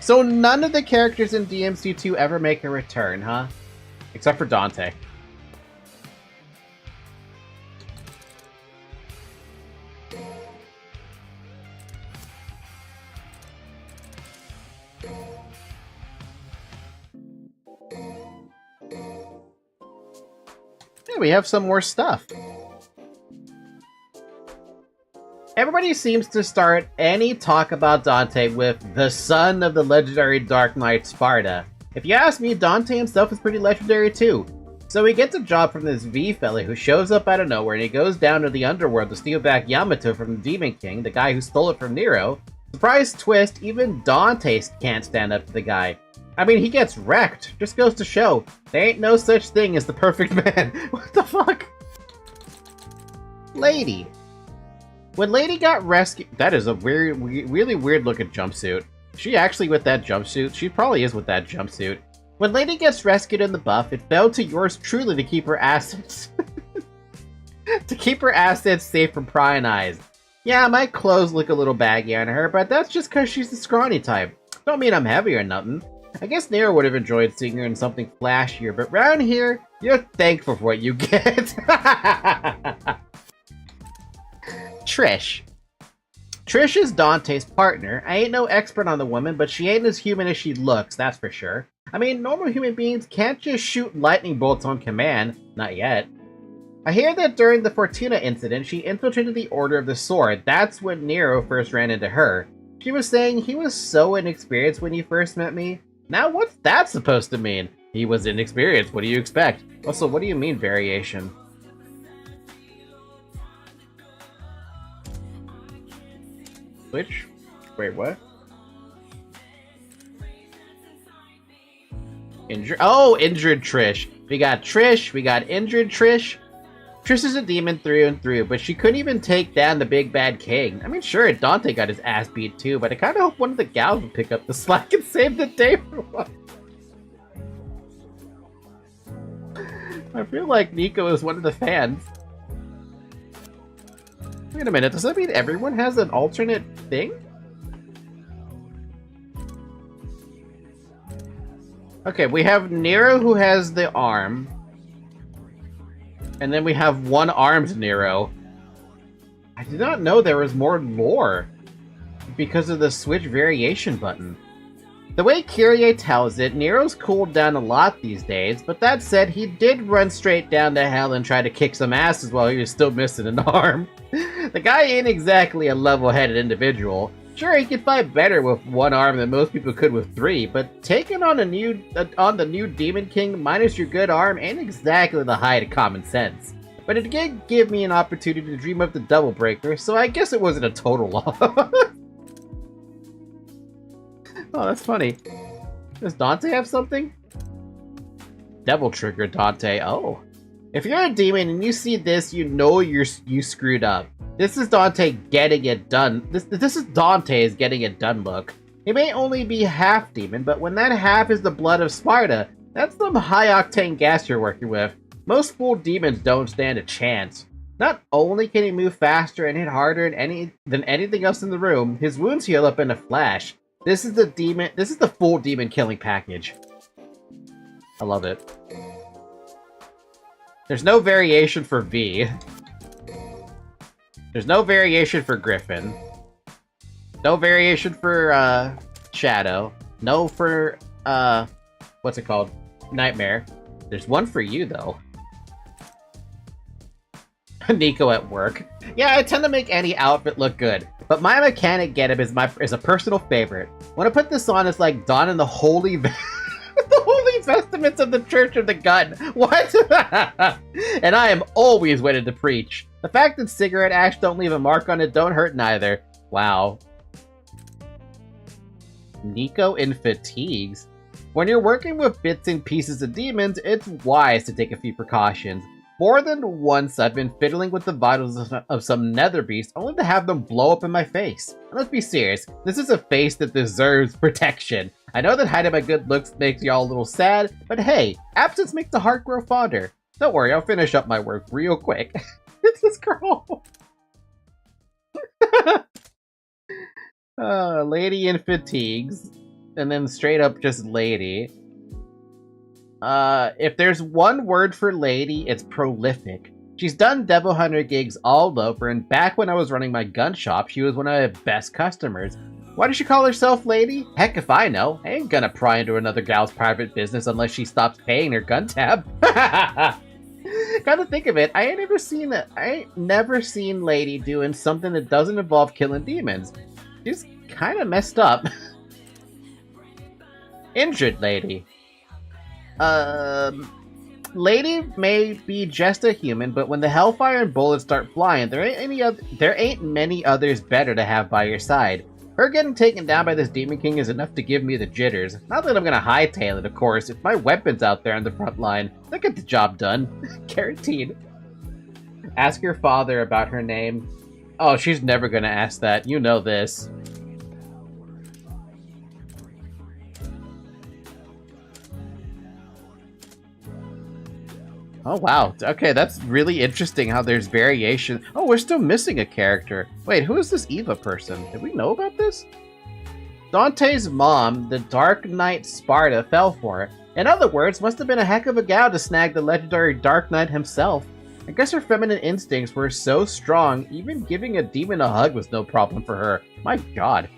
So none of the characters in DMC2 ever make a return, huh? Except for Dante. Yeah, we have some more stuff. Everybody seems to start any talk about Dante with the son of the legendary Dark Knight Sparta. If you ask me, Dante himself is pretty legendary too. So he gets a job from this V fella who shows up out of nowhere and he goes down to the underworld to steal back Yamato from the Demon King, the guy who stole it from Nero. Surprise twist, even Dante can't stand up to the guy. I mean, he gets wrecked. Just goes to show, there ain't no such thing as the perfect man. What the fuck? Lady. When Lady got rescued... That is a weird, really weird looking jumpsuit. She actually with that jumpsuit? She probably is with that jumpsuit. When Lady gets rescued in the buff, it fell to yours truly to keep her assets... to keep her assets safe from prying eyes. Yeah, my clothes look a little baggy on her, but that's just because she's the scrawny type. Don't mean I'm heavy or nothing. I guess Nero would have enjoyed seeing her in something flashier, but round here, you're thankful for what you get. Trish. Trish is Dante's partner. I ain't no expert on the woman, but she ain't as human as she looks, that's for sure. I mean, normal human beings can't just shoot lightning bolts on command. Not yet. I hear that during the Fortuna incident, she infiltrated the Order of the Sword. That's when Nero first ran into her. She was saying he was so inexperienced when he first met me. Now what's that supposed to mean? He was inexperienced, what do you expect? Also, what do you mean variation? Which? Wait, what? Injured? Oh, injured Trish. We got Trish, we got injured Trish. Trish is a demon through and through, but she couldn't even take down the big bad king. I mean, sure, Dante got his ass beat too, but I kind of hope one of the gals would pick up the slack and save the day for once. I feel like Nico is one of the fans. Wait a minute, does that mean everyone has an alternate thing? Okay, we have Nero who has the arm. And then we have one-armed Nero. I did not know there was more lore because of the switch variation button. The way Kyrie tells it, Nero's cooled down a lot these days, but that said, he did run straight down to hell and try to kick some asses while he was still missing an arm. The guy ain't exactly a level-headed individual. Sure, he could fight better with one arm than most people could with three, but taking on the new Demon King minus your good arm ain't exactly the height of common sense. But it did give me an opportunity to dream up the Double Breaker, so I guess it wasn't a total loss. Oh, that's funny. Does Dante have something? Devil Trigger Dante. Oh. If you're a demon and you see this, you know you screwed up. This is Dante getting it done. This is Dante's getting it done look. He may only be half demon, but when that half is the blood of Sparta, that's some high-octane gas you're working with. Most full demons don't stand a chance. Not only can he move faster and hit harder than anything else in the room, his wounds heal up in a flash. This is the full demon killing package. I love it. There's no variation for V. There's no variation for Griffin. No variation for Shadow. No for what's it called? Nightmare. There's one for you though. Nico at work. Yeah, I tend to make any outfit look good, but my mechanic getup is a personal favorite. When I put this on, it's like donning the holy the holy vestments of the Church of the Gun. What? And I am always ready to preach. The fact that cigarette ash don't leave a mark on it don't hurt neither. Wow. Nico in fatigues. When you're working with bits and pieces of demons, it's wise to take a few precautions. More than once, I've been fiddling with the vitals of some nether beast, only to have them blow up in my face. And let's be serious, this is a face that deserves protection. I know that hiding my good looks makes y'all a little sad, but hey, absence makes the heart grow fonder. Don't worry, I'll finish up my work real quick. It's this girl. Lady in fatigues, and then straight up just lady. If there's one word for lady, it's prolific. She's done Devil Hunter gigs all over, and back when I was running my gun shop, she was one of my best customers. Why does she call herself lady? Heck if I know. I ain't gonna pry into another gal's private business unless she stops paying her gun tab. Gotta think of it, I ain't never seen lady doing something that doesn't involve killing demons. She's kinda messed up. Injured lady. Lady may be just a human, but when the hellfire and bullets start flying, there ain't many others better to have by your side. Her getting taken down by this Demon King is enough to give me the jitters. Not that I'm gonna hightail it, of course. If my weapon's out there on the front line, they'll get the job done. Guaranteed. Ask your father about her name. Oh, she's never gonna ask that. You know this. Oh wow, okay, that's really interesting how there's variation. Oh, we're still missing a character. Wait, who is this Eva person? Did we know about this? Dante's mom, the Dark Knight Sparta, fell for it. In other words, must have been a heck of a gal to snag the legendary Dark Knight himself. I guess her feminine instincts were so strong, even giving a demon a hug was no problem for her. My god.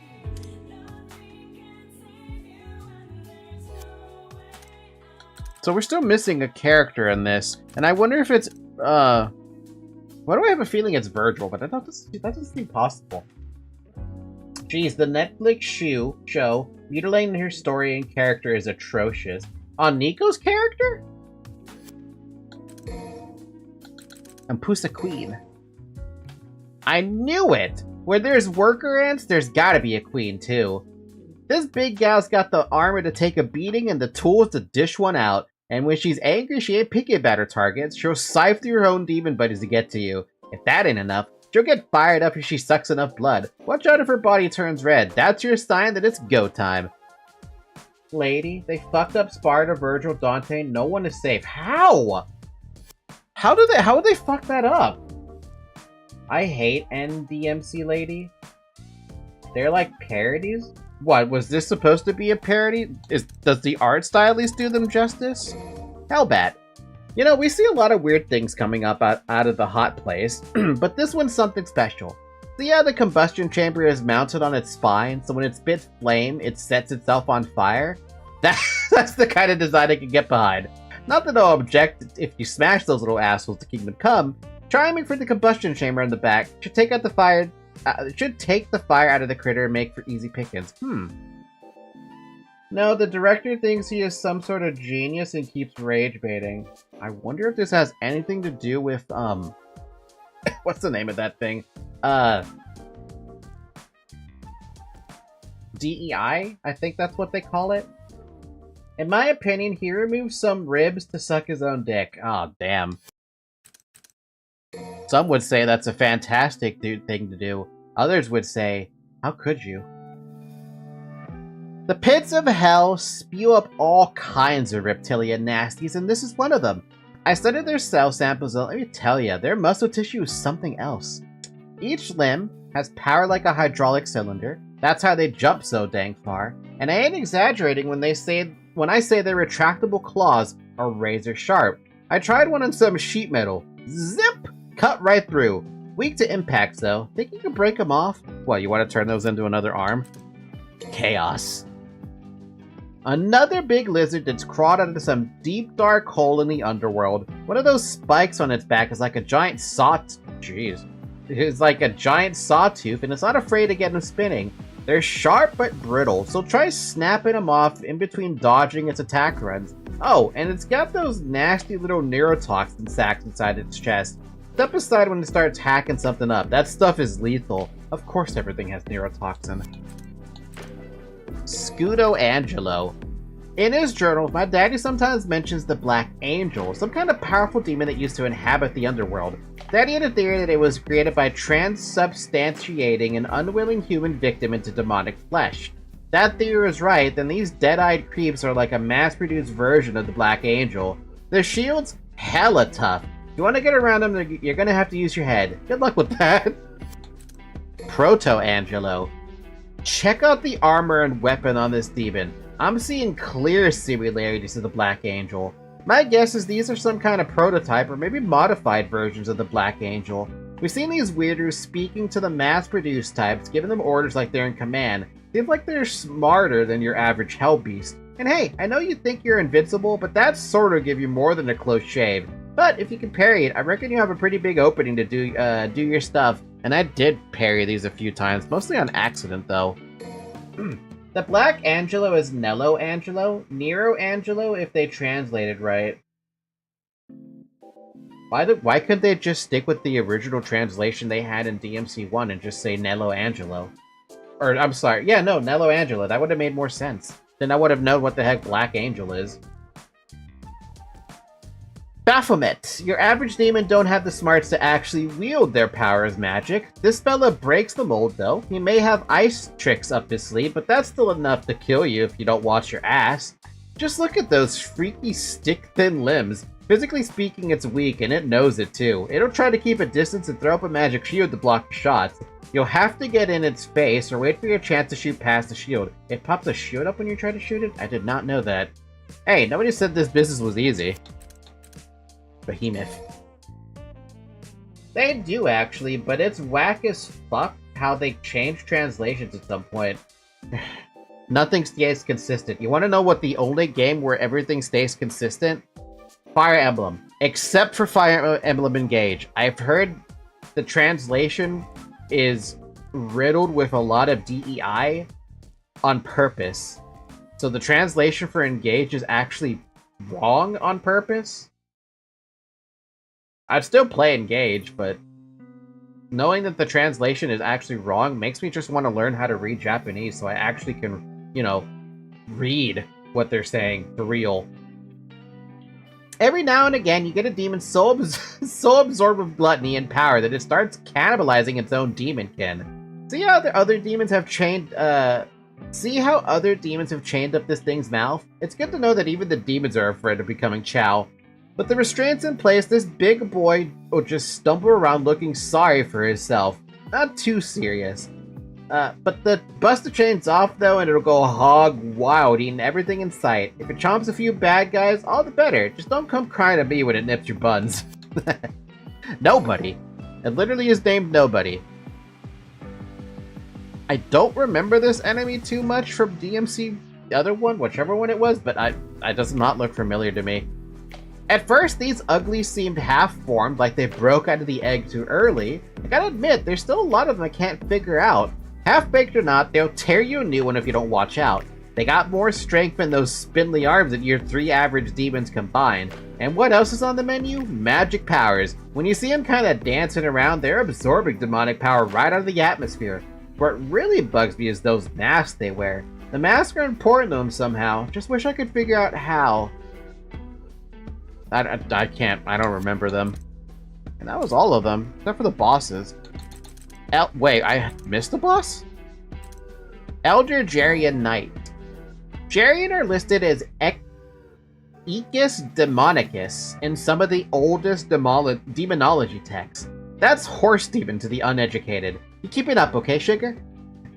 So we're still missing a character in this, and I wonder if it's, why do I have a feeling it's Virgil, but that doesn't seem possible. Geez, the Netflix show, mutilating her story and character is atrocious. On Nico's character? And Pusa Queen. I knew it! Where there's worker ants, there's gotta be a queen, too. This big gal's got the armor to take a beating and the tools to dish one out. And when she's angry, she ain't picky about her targets. She'll sift through her own demon buddies to get to you. If that ain't enough, she'll get fired up if she sucks enough blood. Watch out if her body turns red. That's your sign that it's go time. Lady, they fucked up Sparta, Virgil, Dante. No one is safe. How? How would they fuck that up? I hate NDMC Lady. They're like parodies. What, was this supposed to be a parody? Does the art style at least do them justice? Hellbat. You know, we see a lot of weird things coming up out of the hot place, but this one's something special. See how the combustion chamber is mounted on its spine, so when it spits flame, it sets itself on fire? That's the kind of design I can get behind. Not that I'll object if you smash those little assholes to Kingdom Come. Trying for the combustion chamber in the back should take out the fire. Should take the fire out of the critter and make for easy pickings. No, the director thinks he is some sort of genius and keeps rage baiting. I wonder if this has anything to do with what's the name of that thing? DEI? I think that's what they call it. In my opinion, he removed some ribs to suck his own dick. Aw, oh, damn. Some would say that's a fantastic thing to do. Others would say, how could you? The pits of hell spew up all kinds of reptilian nasties, and this is one of them. I studied their cell samples, and let me tell ya, their muscle tissue is something else. Each limb has power like a hydraulic cylinder. That's how they jump so dang far. And I ain't exaggerating when I say their retractable claws are razor sharp. I tried one on some sheet metal. Zip! Cut right through. Weak to impact, though. Think you can break them off? What, you want to turn those into another arm? Chaos. Another big lizard that's crawled out of some deep dark hole in the underworld. One of those spikes on its back is like a giant It's like a giant sawtooth, and it's not afraid to get them spinning. They're sharp but brittle, so try snapping them off in between dodging its attack runs. Oh, and it's got those nasty little neurotoxin sacs inside its chest. Step aside when it starts hacking something up. That stuff is lethal. Of course everything has neurotoxin. Scudo Angelo. In his journals, my daddy sometimes mentions the Black Angel, some kind of powerful demon that used to inhabit the underworld. Daddy had a theory that it was created by transubstantiating an unwilling human victim into demonic flesh. If that theory is right, then these dead-eyed creeps are like a mass-produced version of the Black Angel. Their shield's hella tough. If you want to get around them, you're gonna have to use your head. Good luck with that. Proto-Angelo. Check out the armor and weapon on this demon. I'm seeing clear similarities to the Black Angel. My guess is these are some kind of prototype or maybe modified versions of the Black Angel. We've seen these weirdos speaking to the mass-produced types, giving them orders like they're in command. Seems like they're smarter than your average hell beast. And hey, I know you think you're invincible, but that sort of give you more than a close shave. But if you can parry it, I reckon you have a pretty big opening to do your stuff. And I did parry these a few times, mostly on accident though. The Black Angelo is Nello Angelo, Nero Angelo if they translated right. Why couldn't they just stick with the original translation they had in DMC1 and just say Nello Angelo? Or, I'm sorry, yeah, no, Nello Angelo, that would have made more sense. Then I would have known what the heck Black Angel is. Baphomet. Your average demon don't have the smarts to actually wield their power as magic. This fella breaks the mold though. He may have ice tricks up his sleeve, but that's still enough to kill you if you don't watch your ass. Just look at those freaky stick-thin limbs. Physically speaking, it's weak, and it knows it too. It'll try to keep a distance and throw up a magic shield to block your shots. You'll have to get in its face or wait for your chance to shoot past the shield. It pops a shield up when you try to shoot it? I did not know that. Hey, nobody said this business was easy. Behemoth. They do actually, but it's whack as fuck how they change translations at some point. Nothing stays consistent. You want to know what the only game where everything stays consistent? Fire Emblem. Except for Fire Emblem Engage. I've heard the translation is riddled with a lot of DEI on purpose. So the translation for Engage is actually wrong on purpose? I'd still play Engage, but knowing that the translation is actually wrong makes me just want to learn how to read Japanese so I actually can, you know, read what they're saying for real. Every now and again, you get a demon so absorbed with gluttony and power that it starts cannibalizing its own demonkin. See how the other demons have chained up this thing's mouth? It's good to know that even the demons are afraid of becoming chow. With the restraints in place, this big boy will just stumble around looking sorry for himself. Not too serious. But the bust the chains off though, and it'll go hog wild, eating everything in sight. If it chomps a few bad guys, all the better. Just don't come crying at me when it nips your buns. Nobody. It literally is named Nobody. I don't remember this enemy too much from DMC, the other one, whichever one it was, but it does not look familiar to me. At first, these uglies seemed half-formed, like they broke out of the egg too early. I gotta admit, there's still a lot of them I can't figure out. Half-baked or not, they'll tear you a new one if you don't watch out. They got more strength than those spindly arms than your 3 average demons combined. And what else is on the menu? Magic powers. When you see them kinda dancing around, they're absorbing demonic power right out of the atmosphere. What really bugs me is those masks they wear. The masks are important to them somehow, just wish I could figure out how. I can't, I don't remember them. And that was all of them, except for the bosses. Wait, I missed the boss? Elder Jarian Knight. Jarian are listed as Ecus Demonicus in some of the oldest demonology texts. That's horse demon to the uneducated. You keep it up, okay, sugar?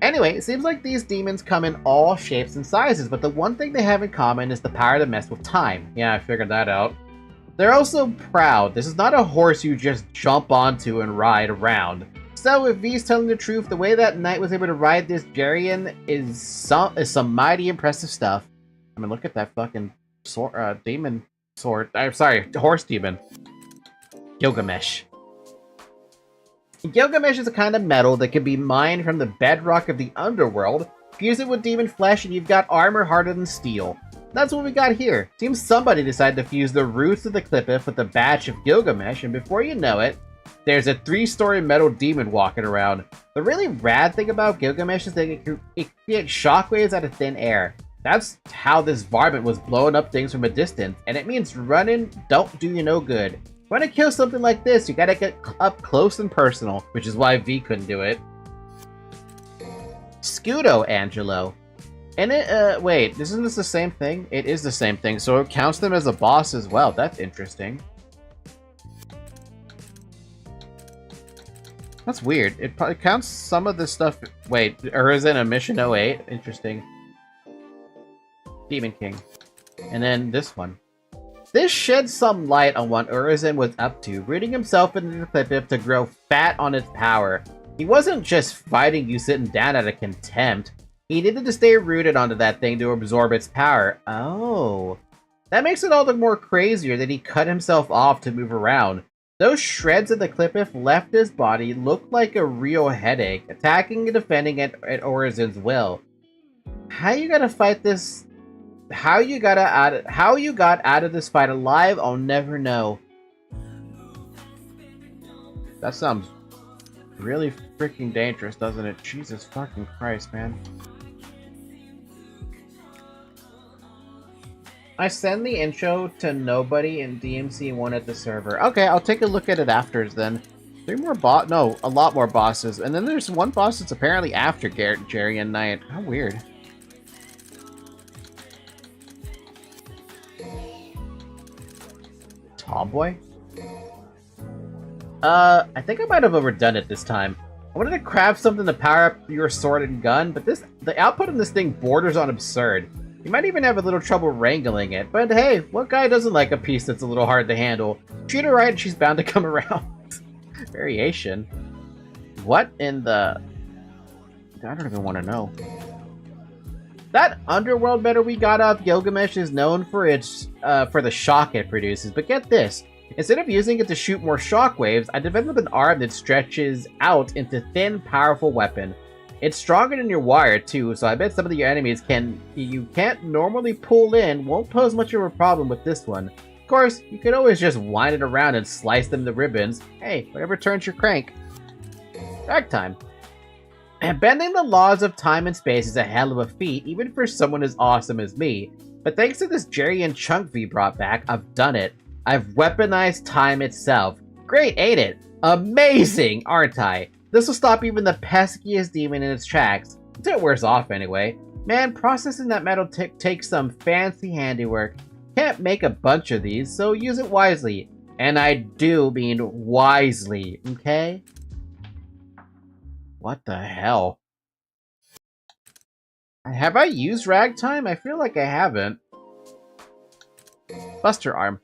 Anyway, it seems like these demons come in all shapes and sizes, but the one thing they have in common is the power to mess with time. Yeah, I figured that out. They're also proud. This is not a horse you just jump onto and ride around. So if V's telling the truth, the way that knight was able to ride this Jarian is some mighty impressive stuff. I mean, look at that fucking demon sword. I'm sorry, horse demon. Gilgamesh. Gilgamesh is a kind of metal that can be mined from the bedrock of the underworld. Fuse it with demon flesh and you've got armor harder than steel. That's what we got here. Seems somebody decided to fuse the roots of the Clippeth with a batch of Gilgamesh, and before you know it, there's a 3-story metal demon walking around. The really rad thing about Gilgamesh is that it creates shockwaves out of thin air. That's how this varmint was blowing up things from a distance, and it means running don't do you no good. When to kill something like this, you gotta get up close and personal, which is why V couldn't do it. Scudo Angelo. And wait, isn't this the same thing? It is the same thing, so it counts them as a boss as well. That's interesting. That's weird. It probably counts some of this stuff. Wait, or is it a Mission 08? Interesting. Demon King. And then this one. This sheds some light on what Urizen was up to, rooting himself into the Clippeth to grow fat on its power. He wasn't just fighting you sitting down out of contempt. He needed to stay rooted onto that thing to absorb its power. Oh. That makes it all the more crazier that he cut himself off to move around. Those shreds of the Clippeth left his body looked like a real headache, attacking and defending at Urizen's will. How you gotta fight this? How you got out of this fight alive, I'll never know. That sounds really freaking dangerous, doesn't it? Jesus fucking Christ, man. I send the intro to nobody in DMC1 at the server. Okay, I'll take a look at it after then. 3 more a lot more bosses. And then there's one boss that's apparently after Jarian Knight. How weird. Tomboy? I think I might have overdone it this time. I wanted to craft something to power up your sword and gun, but the output on this thing borders on absurd. You might even have a little trouble wrangling it, but hey, what guy doesn't like a piece that's a little hard to handle? Treat her right and she's bound to come around. Variation. What in the... I don't even want to know. That underworld metal we got off Gilgamesh is known for its for the shock it produces, but get this. Instead of using it to shoot more shockwaves, I developed an arm that stretches out into thin, powerful weapon. It's stronger than your wire too, so I bet some of your enemies you can't normally pull in won't pose much of a problem with this one. Of course, you could always just wind it around and slice them to ribbons. Hey, whatever turns your crank. Drag time. And bending the laws of time and space is a hell of a feat, even for someone as awesome as me. But thanks to this Jarian chunk V brought back, I've done it. I've weaponized time itself. Great, ain't it? Amazing, aren't I? This will stop even the peskiest demon in its tracks. Until it wears off anyway. Man, processing that metal takes some fancy handiwork. Can't make a bunch of these, so use it wisely. And I do mean wisely, okay? What the hell? Have I used Ragtime? I feel like I haven't. Buster Arm.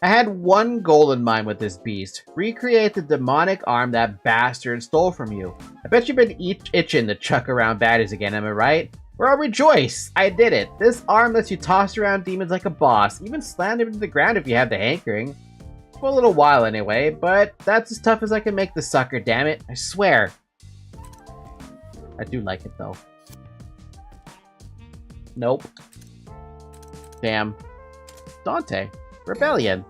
I had one goal in mind with this beast. Recreate the demonic arm that bastard stole from you. I bet you've been itching to chuck around baddies again, am I right? Well, rejoice! I did it! This arm lets you toss around demons like a boss, even slam them into the ground if you have the hankering. For a little while anyway, but that's as tough as I can make the sucker, damn it. I swear. I do like it though. Nope. Damn. Dante. Rebellion.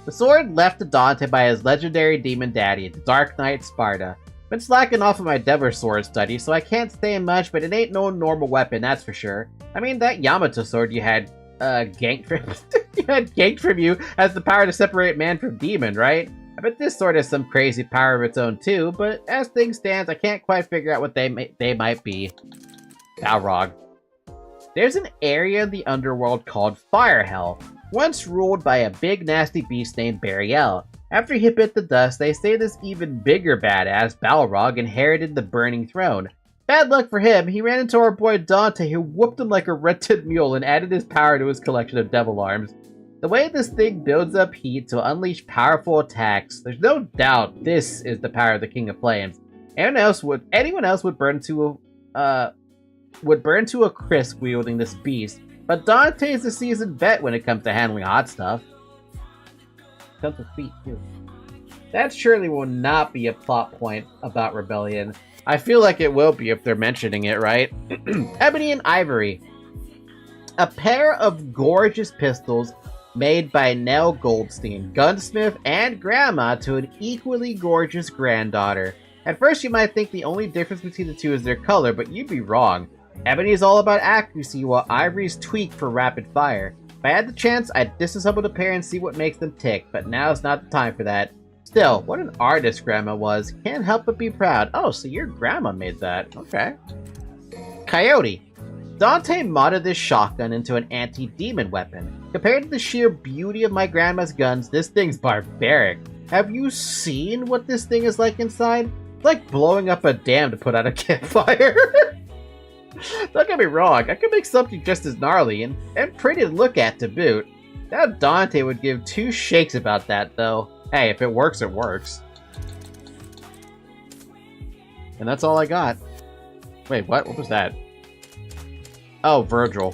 The sword left to Dante by his legendary demon daddy, the Dark Knight Sparta. Been slacking off of my Devil Sword study, so I can't say much, but it ain't no normal weapon, that's for sure. I mean, that Yamato sword you had, ganked from you has the power to separate man from demon, right? I bet this sword has some crazy power of its own too, but as things stand, I can't quite figure out what they might be. Balrog. There's an area in the underworld called Fire Hell, once ruled by a big nasty beast named Buriel. After he bit the dust, they say this even bigger badass, Balrog, inherited the Burning Throne. Bad luck for him, he ran into our boy Dante, who whooped him like a rented mule and added his power to his collection of devil arms. The way this thing builds up heat to unleash powerful attacks, there's no doubt this is the power of the King of Flames. Anyone else would burn to a crisp wielding this beast, but Dante's a seasoned vet when it comes to handling hot stuff. Comes with feet too. That surely will not be a plot point about Rebellion. I feel like it will be if they're mentioning it, right? Ebony and Ivory. A pair of gorgeous pistols made by Nell Goldstein, gunsmith and grandma to an equally gorgeous granddaughter. At first you might think the only difference between the two is their color, but you'd be wrong. Ebony is all about accuracy, while Ivory's tweak for rapid fire. If I had the chance, I'd disassemble the pair and see what makes them tick, but now's not the time for that. Still, what an artist Grandma was. Can't help but be proud. Oh, so your grandma made that. Okay. Coyote. Dante modded this shotgun into an anti-demon weapon. Compared to the sheer beauty of my grandma's guns, this thing's barbaric. Have you seen what this thing is like inside? It's like blowing up a dam to put out a campfire. Don't get me wrong, I could make something just as gnarly and pretty to look at to boot. Doubt Dante would give two shakes about that though. Hey, if it works, it works. And that's all I got. Wait, what? What was that? Oh, Virgil.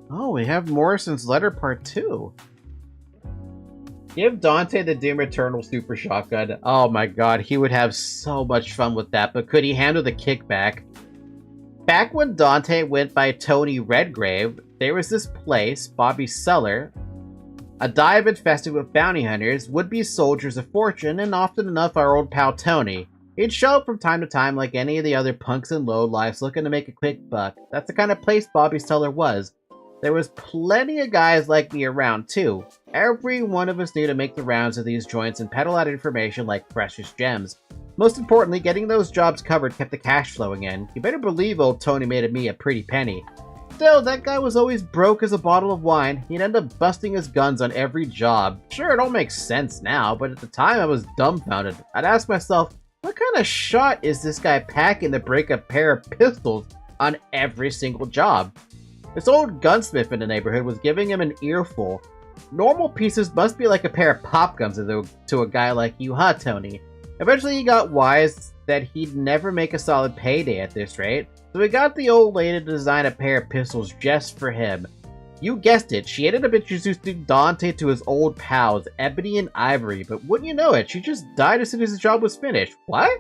Oh, we have Morrison's Letter Part 2. Give Dante the Doom Eternal Super Shotgun. Oh my god, he would have so much fun with that, but could he handle the kickback? Back when Dante went by Tony Redgrave, there was this place, Bobby's Cellar, a dive infested with bounty hunters, would-be soldiers of fortune, and often enough our old pal Tony. He'd show up from time to time like any of the other punks and lowlifes looking to make a quick buck. That's the kind of place Bobby's Cellar was. There was plenty of guys like me around too. Every one of us knew to make the rounds of these joints and peddle out information like precious gems. Most importantly, getting those jobs covered kept the cash flowing in. You better believe old Tony made me a pretty penny. Still, that guy was always broke as a bottle of wine. He'd end up busting his guns on every job. Sure, it all makes sense now, but at the time I was dumbfounded. I'd ask myself, what kind of shot is this guy packing to break a pair of pistols on every single job? This old gunsmith in the neighborhood was giving him an earful. Normal pieces must be like a pair of pop guns to a guy like you, huh, Tony? Eventually he got wise that he'd never make a solid payday at this rate, so he got the old lady to design a pair of pistols just for him. You guessed it, she ended up introducing Dante to his old pals, Ebony and Ivory, but wouldn't you know it, she just died as soon as the job was finished. What?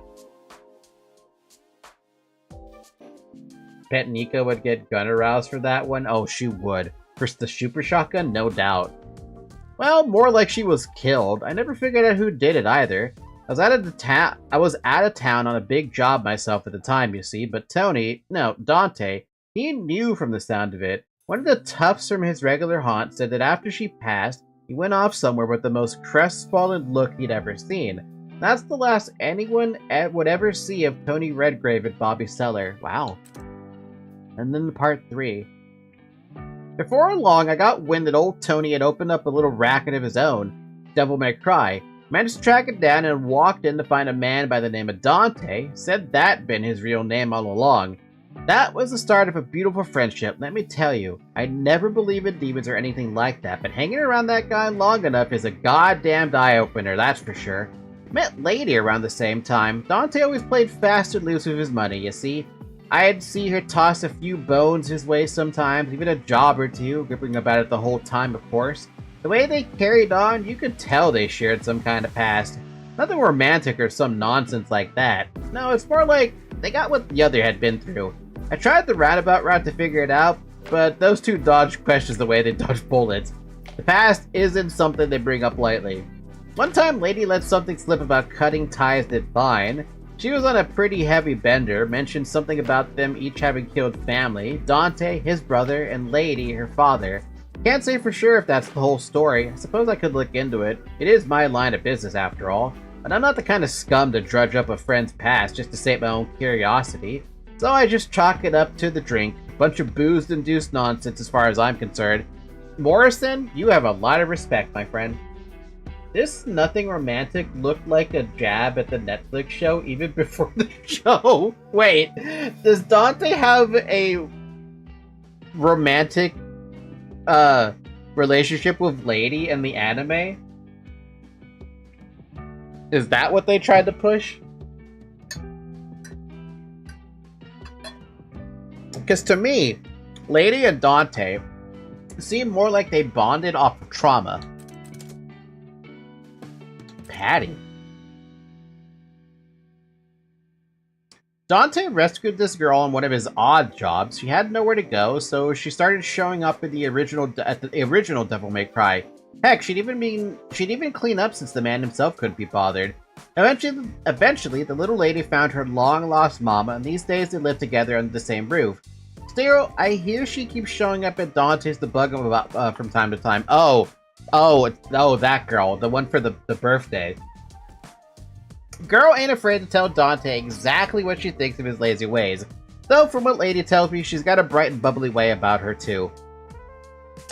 Bet Nika would get gun aroused for that one? Oh, she would. For the super shotgun? No doubt. Well, more like she was killed. I never figured out who did it either. I was out of town on a big job myself at the time, you see, but Dante, he knew from the sound of it. One of the toughs from his regular haunt said that after she passed, he went off somewhere with the most crestfallen look he'd ever seen. That's the last anyone would ever see of Tony Redgrave at Bobby's Cellar. Wow. And then part 3. Before long, I got wind that old Tony had opened up a little racket of his own, Devil May Cry. Managed to track it down and walked in to find a man by the name of Dante. Said that'd been his real name all along. That was the start of a beautiful friendship, let me tell you. I never believed in demons or anything like that, but hanging around that guy long enough is a goddamned eye-opener, that's for sure. Met Lady around the same time. Dante always played fast and loose with his money, you see. I'd see her toss a few bones his way sometimes, even a job or two, gripping about it the whole time, of course. The way they carried on, you could tell they shared some kind of past. Nothing romantic or some nonsense like that. No, it's more like they got what the other had been through. I tried the roundabout route to figure it out, but those two dodged questions the way they dodge bullets. The past isn't something they bring up lightly. One time, Lady let something slip about cutting ties that bind. She was on a pretty heavy bender, mentioned something about them each having killed family, Dante, his brother, and Lady, her father. Can't say for sure if that's the whole story. I suppose I could look into it. It is my line of business after all. But I'm not the kind of scum to drudge up a friend's past just to sate my own curiosity. So I just chalk it up to the drink. Bunch of booze-induced nonsense as far as I'm concerned. Morrison, you have a lot of respect, my friend. This nothing romantic looked like a jab at the Netflix show even before the show. Wait, does Dante have a romantic relationship with Lady in the anime? Is that what they tried to push? Because to me, Lady and Dante seem more like they bonded off of trauma. Patty. Dante rescued this girl on one of his odd jobs. She had nowhere to go, so she started showing up at the original Devil May Cry. Heck, she'd even clean up since the man himself couldn't be bothered. Eventually, the little lady found her long-lost mama, and these days they live together under the same roof. Still, I hear she keeps showing up at Dante's to bug him about from time to time. Oh, that girl, the one for the birthday. Girl ain't afraid to tell Dante exactly what she thinks of his lazy ways. Though, from what Lady tells me, she's got a bright and bubbly way about her, too.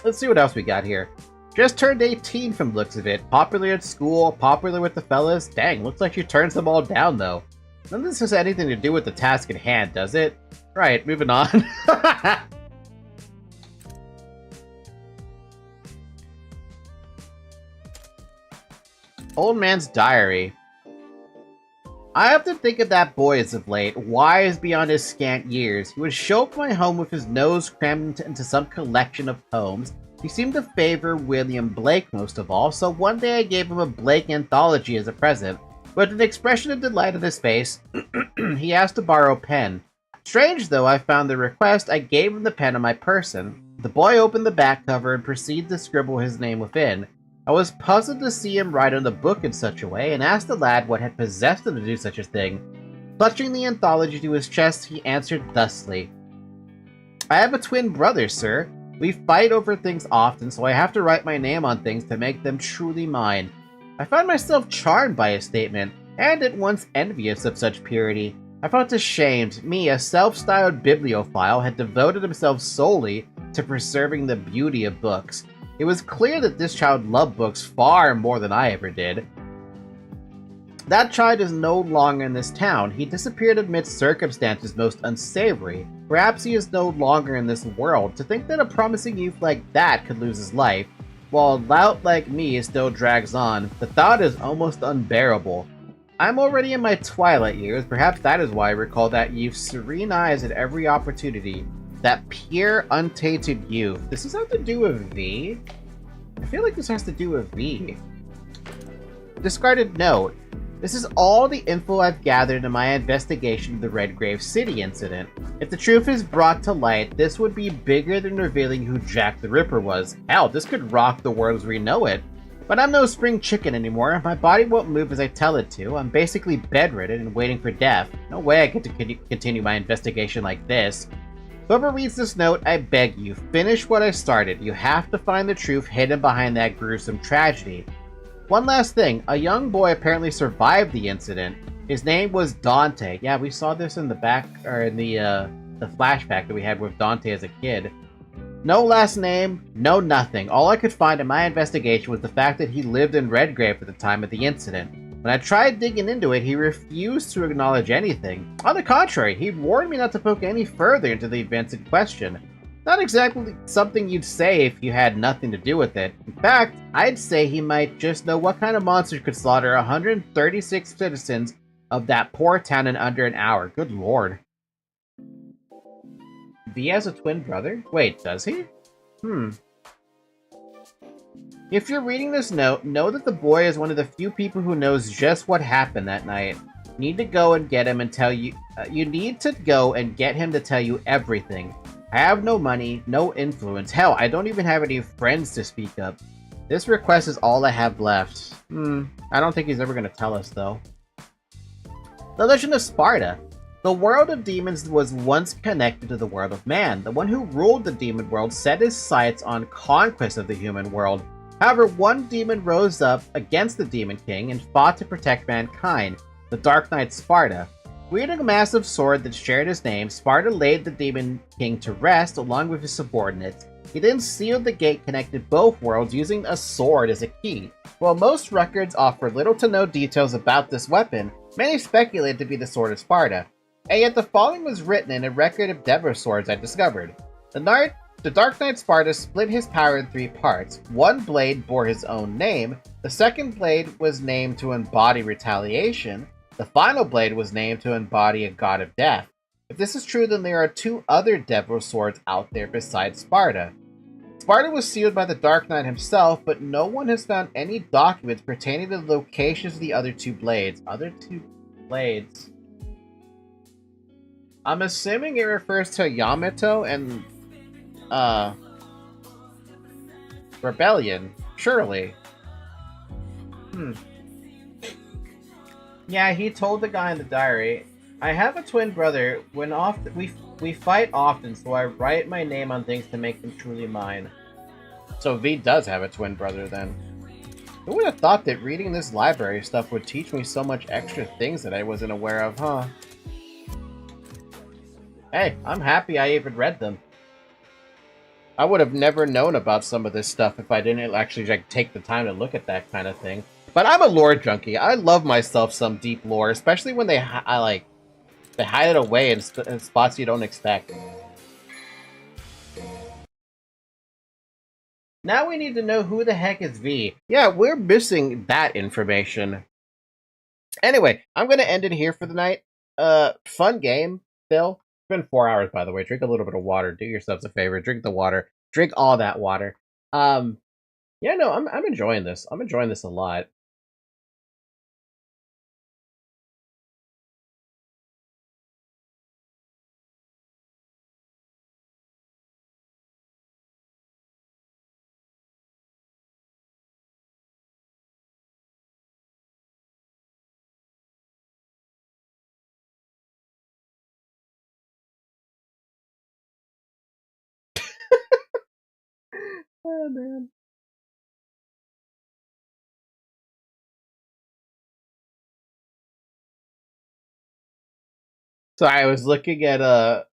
Let's see what else we got here. Just turned 18 from the looks of it. Popular at school, popular with the fellas. Dang, looks like she turns them all down, though. None of this has anything to do with the task at hand, does it? Right, moving on. Old man's diary. I often think of that boy as of late, wise beyond his scant years. He would show up at my home with his nose crammed into some collection of poems. He seemed to favor William Blake most of all, so one day I gave him a Blake anthology as a present. With an expression of delight on his face, he asked to borrow a pen. Strange though I found the request, I gave him the pen on my person. The boy opened the back cover and proceeded to scribble his name within. I was puzzled to see him write on the book in such a way, and asked the lad what had possessed him to do such a thing. Clutching the anthology to his chest, he answered thusly. I have a twin brother, sir. We fight over things often, so I have to write my name on things to make them truly mine. I found myself charmed by his statement, and at once envious of such purity. I felt ashamed. Me, a self-styled bibliophile, had devoted himself solely to preserving the beauty of books. It was clear that this child loved books far more than I ever did. That child is no longer in this town. He disappeared amidst circumstances most unsavory. Perhaps he is no longer in this world. To think that a promising youth like that could lose his life, while a lout like me still drags on, the thought is almost unbearable. I'm already in my twilight years. Perhaps that is why I recall that youth's serene eyes at every opportunity. That pure, untainted youth. Does this have to do with V? I feel like this has to do with V. Discarded note. This is all the info I've gathered in my investigation of the Redgrave City incident. If the truth is brought to light, this would be bigger than revealing who Jack the Ripper was. Hell, this could rock the world as we know it. But I'm no spring chicken anymore. My body won't move as I tell it to. I'm basically bedridden and waiting for death. No way I get to continue my investigation like this. Whoever reads this note, I beg you, finish what I started. You have to find the truth hidden behind that gruesome tragedy. One last thing, a young boy apparently survived the incident. His name was Dante. Yeah, we saw this in the back, or in the flashback that we had with Dante as a kid. No last name, no nothing. All I could find in my investigation was the fact that he lived in Redgrave at the time of the incident. When I tried digging into it, he refused to acknowledge anything. On the contrary, he warned me not to poke any further into the events in question. Not exactly something you'd say if you had nothing to do with it. In fact, I'd say he might just know what kind of monster could slaughter 136 citizens of that poor town in under an hour. Good lord. V has a twin brother? Wait, does he? If you're reading this note, know that the boy is one of the few people who knows just what happened that night. You need to go and get him and tell you. You need to go and get him to tell you everything. I have no money, no influence. Hell, I don't even have any friends to speak of. This request is all I have left. I don't think he's ever going to tell us, though. The Legend of Sparta. The world of demons was once connected to the world of man. The one who ruled the demon world set his sights on conquest of the human world. However, one demon rose up against the Demon King and fought to protect mankind, the Dark Knight Sparta. Wielding a massive sword that shared his name, Sparta laid the Demon King to rest along with his subordinates. He then sealed the gate connected both worlds using a sword as a key. While most records offer little to no details about this weapon, many speculate to be the Sword of Sparta. And yet the following was written in a record of Deborah swords I discovered. The Dark Knight Sparta split his power in 3 parts. One blade bore his own name, the second blade was named to embody retaliation, the final blade was named to embody a god of death. If this is true, then there are 2 other Deborah swords out there besides Sparta. Sparta was sealed by the Dark Knight himself, but no one has found any documents pertaining to the locations of the other 2 blades. Other 2 blades. I'm assuming it refers to Yamato and Rebellion, surely. Yeah, he told the guy in the diary, I have a twin brother. We fight often, so I write my name on things to make them truly mine. So V does have a twin brother then. Who would have thought that reading this library stuff would teach me so much extra things that I wasn't aware of, huh? Hey, I'm happy I even read them. I would have never known about some of this stuff if I didn't actually take the time to look at that kind of thing. But I'm a lore junkie. I love myself some deep lore, especially when they hide it away in spots you don't expect. Now we need to know who the heck is V. Yeah, we're missing that information. Anyway, I'm gonna end it here for the night. Fun game, Phil. It's been 4 hours, by the way. Drink a little bit of water. Do yourselves a favor. Drink the water. Drink all that water. Yeah, no, I'm enjoying this. I'm enjoying this a lot. Oh man. So I was looking at a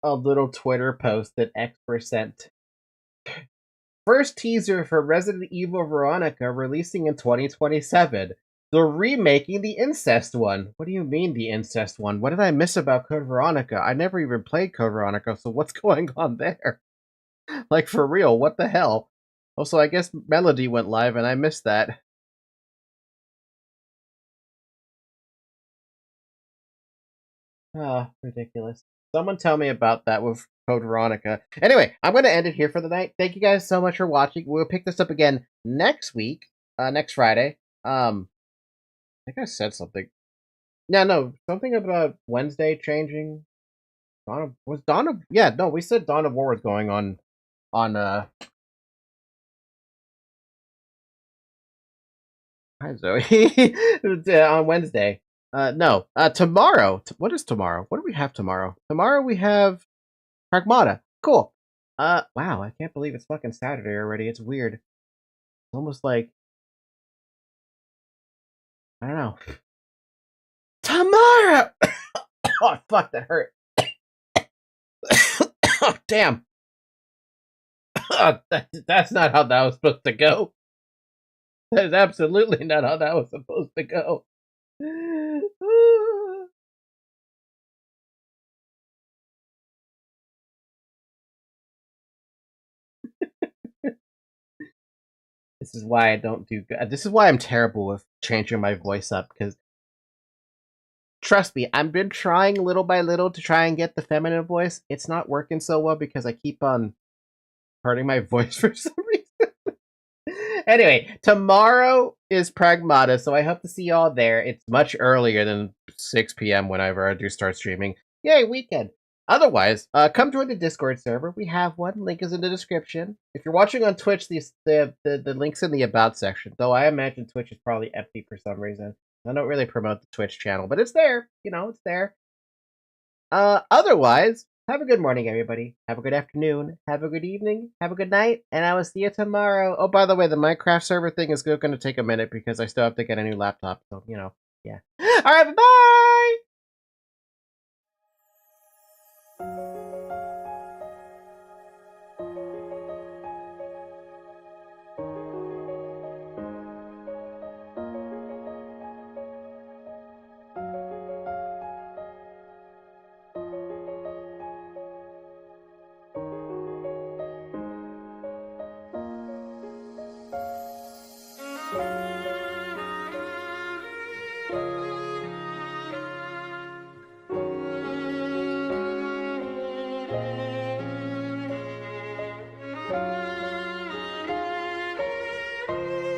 little Twitter post that Expert sent. First teaser for Resident Evil Veronica releasing in 2027. They're remaking the incest one. What do you mean the incest one? What did I miss about Code Veronica? I never even played Code Veronica, so what's going on there? Like, for real, what the hell? Also, I guess Melody went live and I missed that. Ah, ridiculous. Someone tell me about that with Code Veronica. Anyway, I'm going to end it here for the night. Thank you guys so much for watching. We'll pick this up again next week, next Friday. I think I said something. Yeah, no, something about Wednesday changing. Yeah, no, we said Dawn of War was going on hi Zoe, on Wednesday. No, tomorrow. What is tomorrow? What do we have tomorrow? Tomorrow we have Pragmata. Cool. Wow, I can't believe it's fucking Saturday already. It's weird. It's almost like, I don't know. Tomorrow! Oh, fuck, that hurt. Oh, damn. That's not how that was supposed to go. That is absolutely not how that was supposed to go. This is why I don't do good. This is why I'm terrible with changing my voice up, because trust me, I've been trying little by little to try and get the feminine voice. It's not working so well because I keep on hurting my voice for some reason. Anyway, tomorrow is Pragmata, so I hope to see y'all there. It's much earlier than 6 p.m. whenever I do start streaming. Yay, weekend. Otherwise, come join the Discord server. We have one. Link is in the description. If you're watching on Twitch, the link's in the About section, though I imagine Twitch is probably empty for some reason. I don't really promote the Twitch channel, but it's there. You know, it's there. Otherwise, have a good morning, everybody. Have a good afternoon. Have a good evening. Have a good night. And I will see you tomorrow. Oh, by the way, the Minecraft server thing is going to take a minute because I still have to get a new laptop. So, you know, yeah. All right, bye-bye!